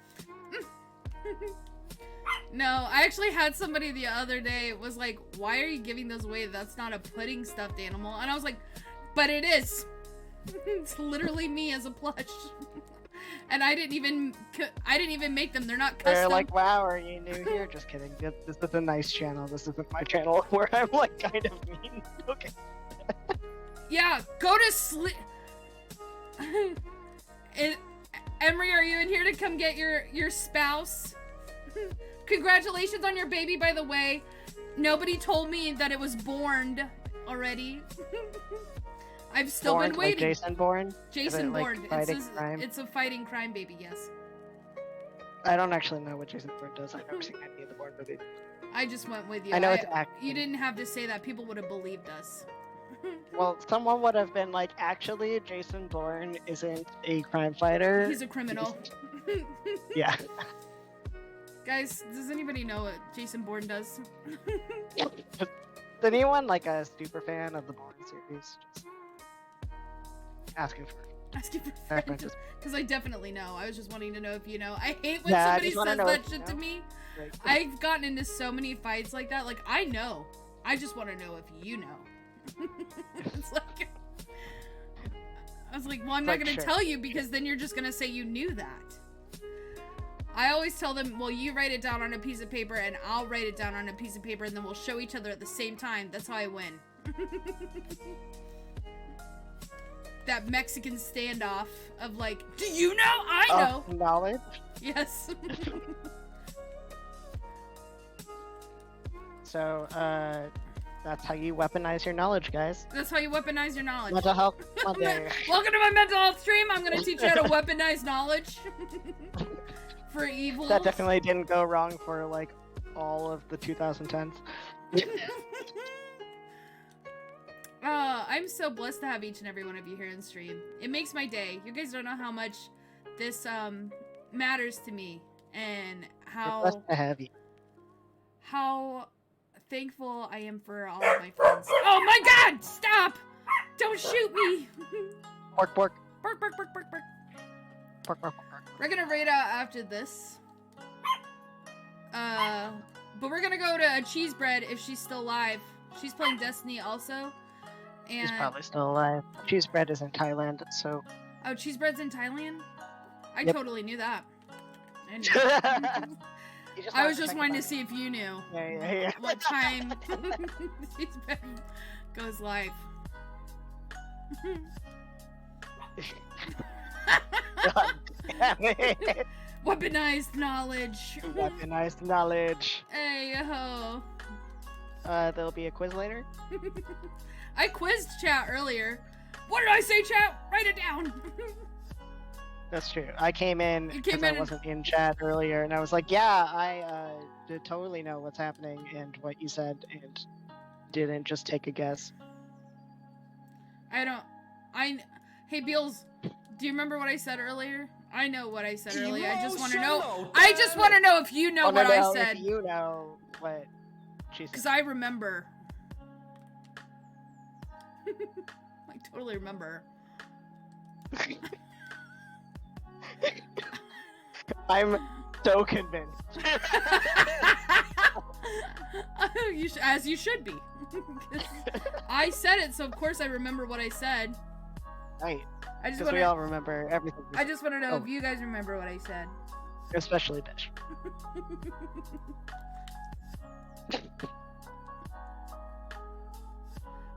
No, I actually had somebody the other day was like, why are you giving those away? That's not a pudding stuffed animal. And I was like, but it is. It's literally me as a plush. And I didn't even make them. They're not custom. They're like, wow, are you new here? Just kidding. This is a nice channel. This isn't my channel where I'm like kind of mean. Okay. Yeah, go to sleep. Emery, are you in here to come get your spouse? Congratulations on your baby, by the way. Nobody told me that it was born already. I've still been waiting. Like Jason Bourne? Jason Bourne. Crime? It's a fighting crime baby, yes. I don't actually know what Jason Bourne does. I've never seen any of the Bourne movies. I just went with you. I know it's acting. You didn't have to say that. People would have believed us. Well, someone would have been like, actually, Jason Bourne isn't a crime fighter. He's a criminal. Yeah. Guys, does anybody know what Jason Bourne does? Is anyone like a super fan of the Bourne series? Just asking for Asking for references. because I definitely know. I was just wanting to know if you know. I hate when Yeah, I somebody just wanna says know that if you shit to know. me. Like, I've gotten into so many fights like that. Like, I know. I just want to know if you know. It's like, I was like, well, I'm not Like, going to sure. tell you because then you're just going to say you knew that. I always tell them, well, you write it down on a piece of paper and I'll write it down on a piece of paper and then we'll show each other at the same time. That's how I win. That Mexican standoff of like, do you know? I know. knowledge. Yes. So, that's how you weaponize your knowledge, guys. That's how you weaponize your knowledge. Mental health Monday. Welcome to my mental health stream. I'm going to teach you how to weaponize knowledge for evil. That definitely didn't go wrong for like all of the 2010s. I'm so blessed to have each and every one of you here in stream. It makes my day. You guys don't know how much this matters to me and We're blessed to have you. how thankful I am for all of my friends. Oh my god! Stop! Don't shoot me! Pork, pork, Bark, bark, bark, bark, bark. pork, pork, pork. We're gonna raid out after this. But we're gonna go to a cheese bread if she's still alive. She's playing Destiny also. And He's probably still alive. Cheese bread is in Thailand, so. oh, cheese bread's in Thailand? I Yep. totally knew that. I knew. You I wanted was just check wanting to about see if you knew it. Yeah. what time cheese bread goes live. God damn it. Weaponized knowledge. Weaponized knowledge. Hey ho. There'll be a quiz later. I quizzed chat earlier. What did I say, chat? Write it down. That's true. I came in You because came I in- wasn't in chat earlier, and I was like, "Yeah, I did totally know what's happening and what you said, and didn't just take a guess." Hey, Beals, do you remember what I said earlier? I know what I said earlier. I just want to Emotional, know. I just damn want to know if you know Oh, what no, I no, said. If you know what she Because said. I remember. I totally remember. I'm so convinced. As you should be. 'Cause I said it, so of course I remember what I said. Right. I just Because want we all to. remember everything. we I just want to know Oh. if you guys remember what I said. said, especially Bish.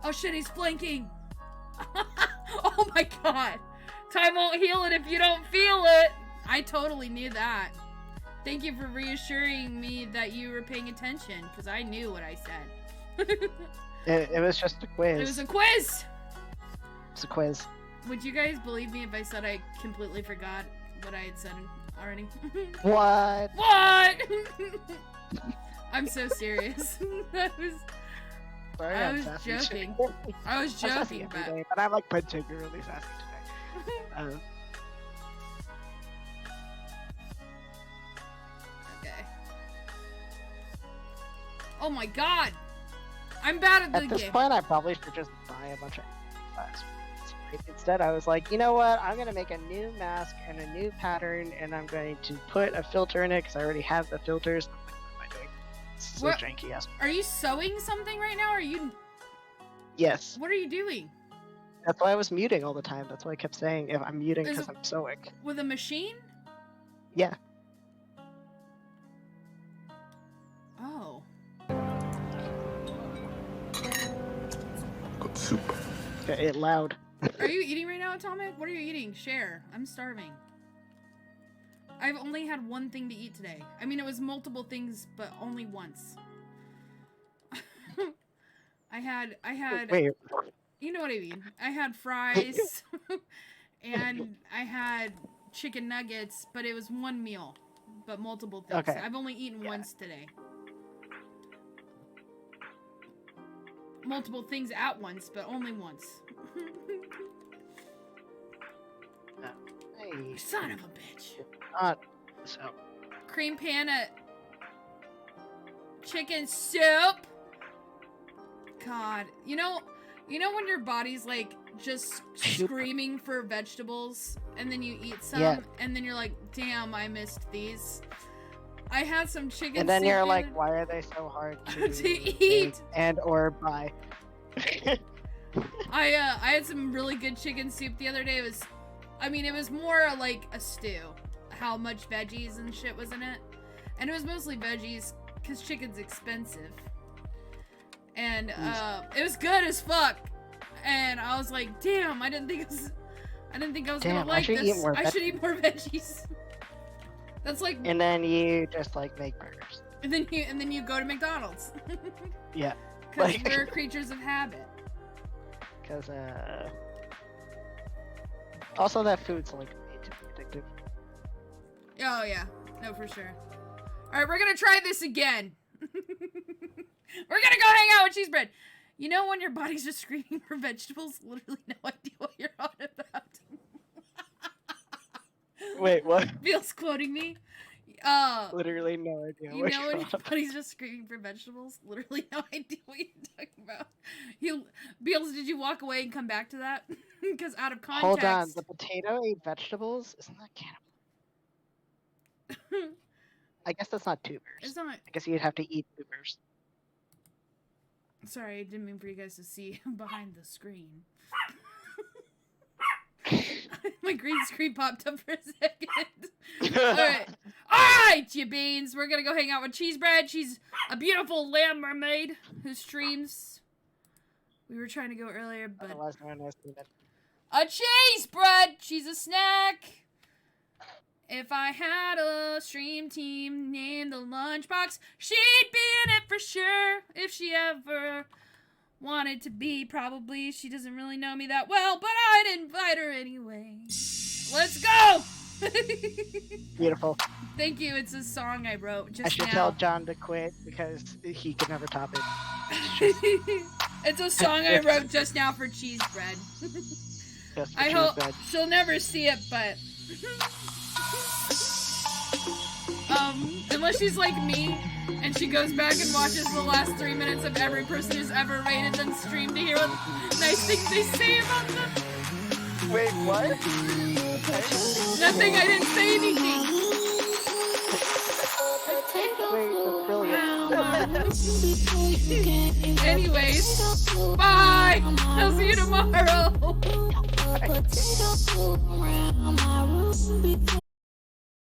Oh shit, he's flanking! Oh my god! Time won't heal it if you don't feel it! I totally knew that. Thank you for reassuring me that you were paying attention, because I knew what I said. It was just a quiz. It was a quiz! It's a quiz. Would you guys believe me if I said I completely forgot what I had said already? What? What? I'm so serious. Sorry, I I'm was sassy joking. today. I was I'm sassy joking, every but day, but I'm like particularly sassy today. okay. Oh my god! I'm bad at the At this game. point, I probably should just buy a bunch of class. Instead, I was like, you know what? I'm gonna make a new mask and a new pattern, and I'm going to put a filter in it because I already have the filters. What am I doing? This is so What? janky ass. Are you sewing something right now? Or are you? Yes, What are you doing? that's why I was muting all the time. That's why I kept saying if I'm muting Is because it- I'm sewing. With a machine? Yeah. Oh. Got soup. It loud. Are you eating right now, Atomic? What are you eating? Share. I'm starving. I've only had one thing to eat today. I mean, it was multiple things, but only once. I had, Wait, you know what I mean. I had fries, and I had chicken nuggets, but it was one meal, but multiple things. Okay. I've only eaten once today. multiple things at once, but only once. Hey, Son of a bitch. not so. Cream panna chicken soup. God, you know when your body's like just screaming for vegetables, and then you eat some, Yeah. and then you're like, damn, I missed these. I had some chicken And then soup you're the like, other- why are they so hard to, To eat. make and or buy? I had some really good chicken soup the other day. It was more like a stew. How much veggies and shit was in it. And it was mostly veggies because chicken's expensive. And it was good as fuck. And I was like, damn, I didn't think I was gonna like should this. eat more I should eat more veggies. That's like And then you just like make burgers. and then you go to McDonald's. Yeah. Because Like- we're creatures of habit. Because also that food's like way too addictive. Oh yeah, no for sure. All right, we're gonna try this again. We're gonna go hang out with cheese bread. You know when your body's just screaming for vegetables? Literally no idea what you're on about. Wait, what? Feels quoting me. Literally no idea You what know you're when on your about. body's just screaming for vegetables? Literally no idea what you're talking about. Beals, did you walk away and come back to that? Because out of context. Hold on, the potato ate vegetables? Isn't that cannibal? I guess that's not tubers. It's not. I guess you'd have to eat tubers. Sorry, I didn't mean for you guys to see behind the screen. My green screen popped up for a second. Alright, you beans. We're gonna go hang out with Cheese Bread. She's a beautiful lamb mermaid who streams. We were trying to go earlier, but Otherwise known as peanut. a cheese bread. She's a snack. If I had a stream team named the Lunchbox, she'd be in it for sure. If she ever wanted to be, probably. She doesn't really know me that well, but I'd invite her anyway. Let's go! Beautiful. Thank you. It's a song I wrote just I should now. tell John to quit because he could never top it. It's a song I wrote just now for Cheese Bread. Just for I cheese hope bread. she'll never see it, but unless she's like me and she goes back and watches the last 3 minutes of every person who's ever rated them stream to hear what nice things they say about them. Wait, what? Nothing, I didn't say anything. Wait, that's brilliant. Anyways, bye. I'll see you tomorrow.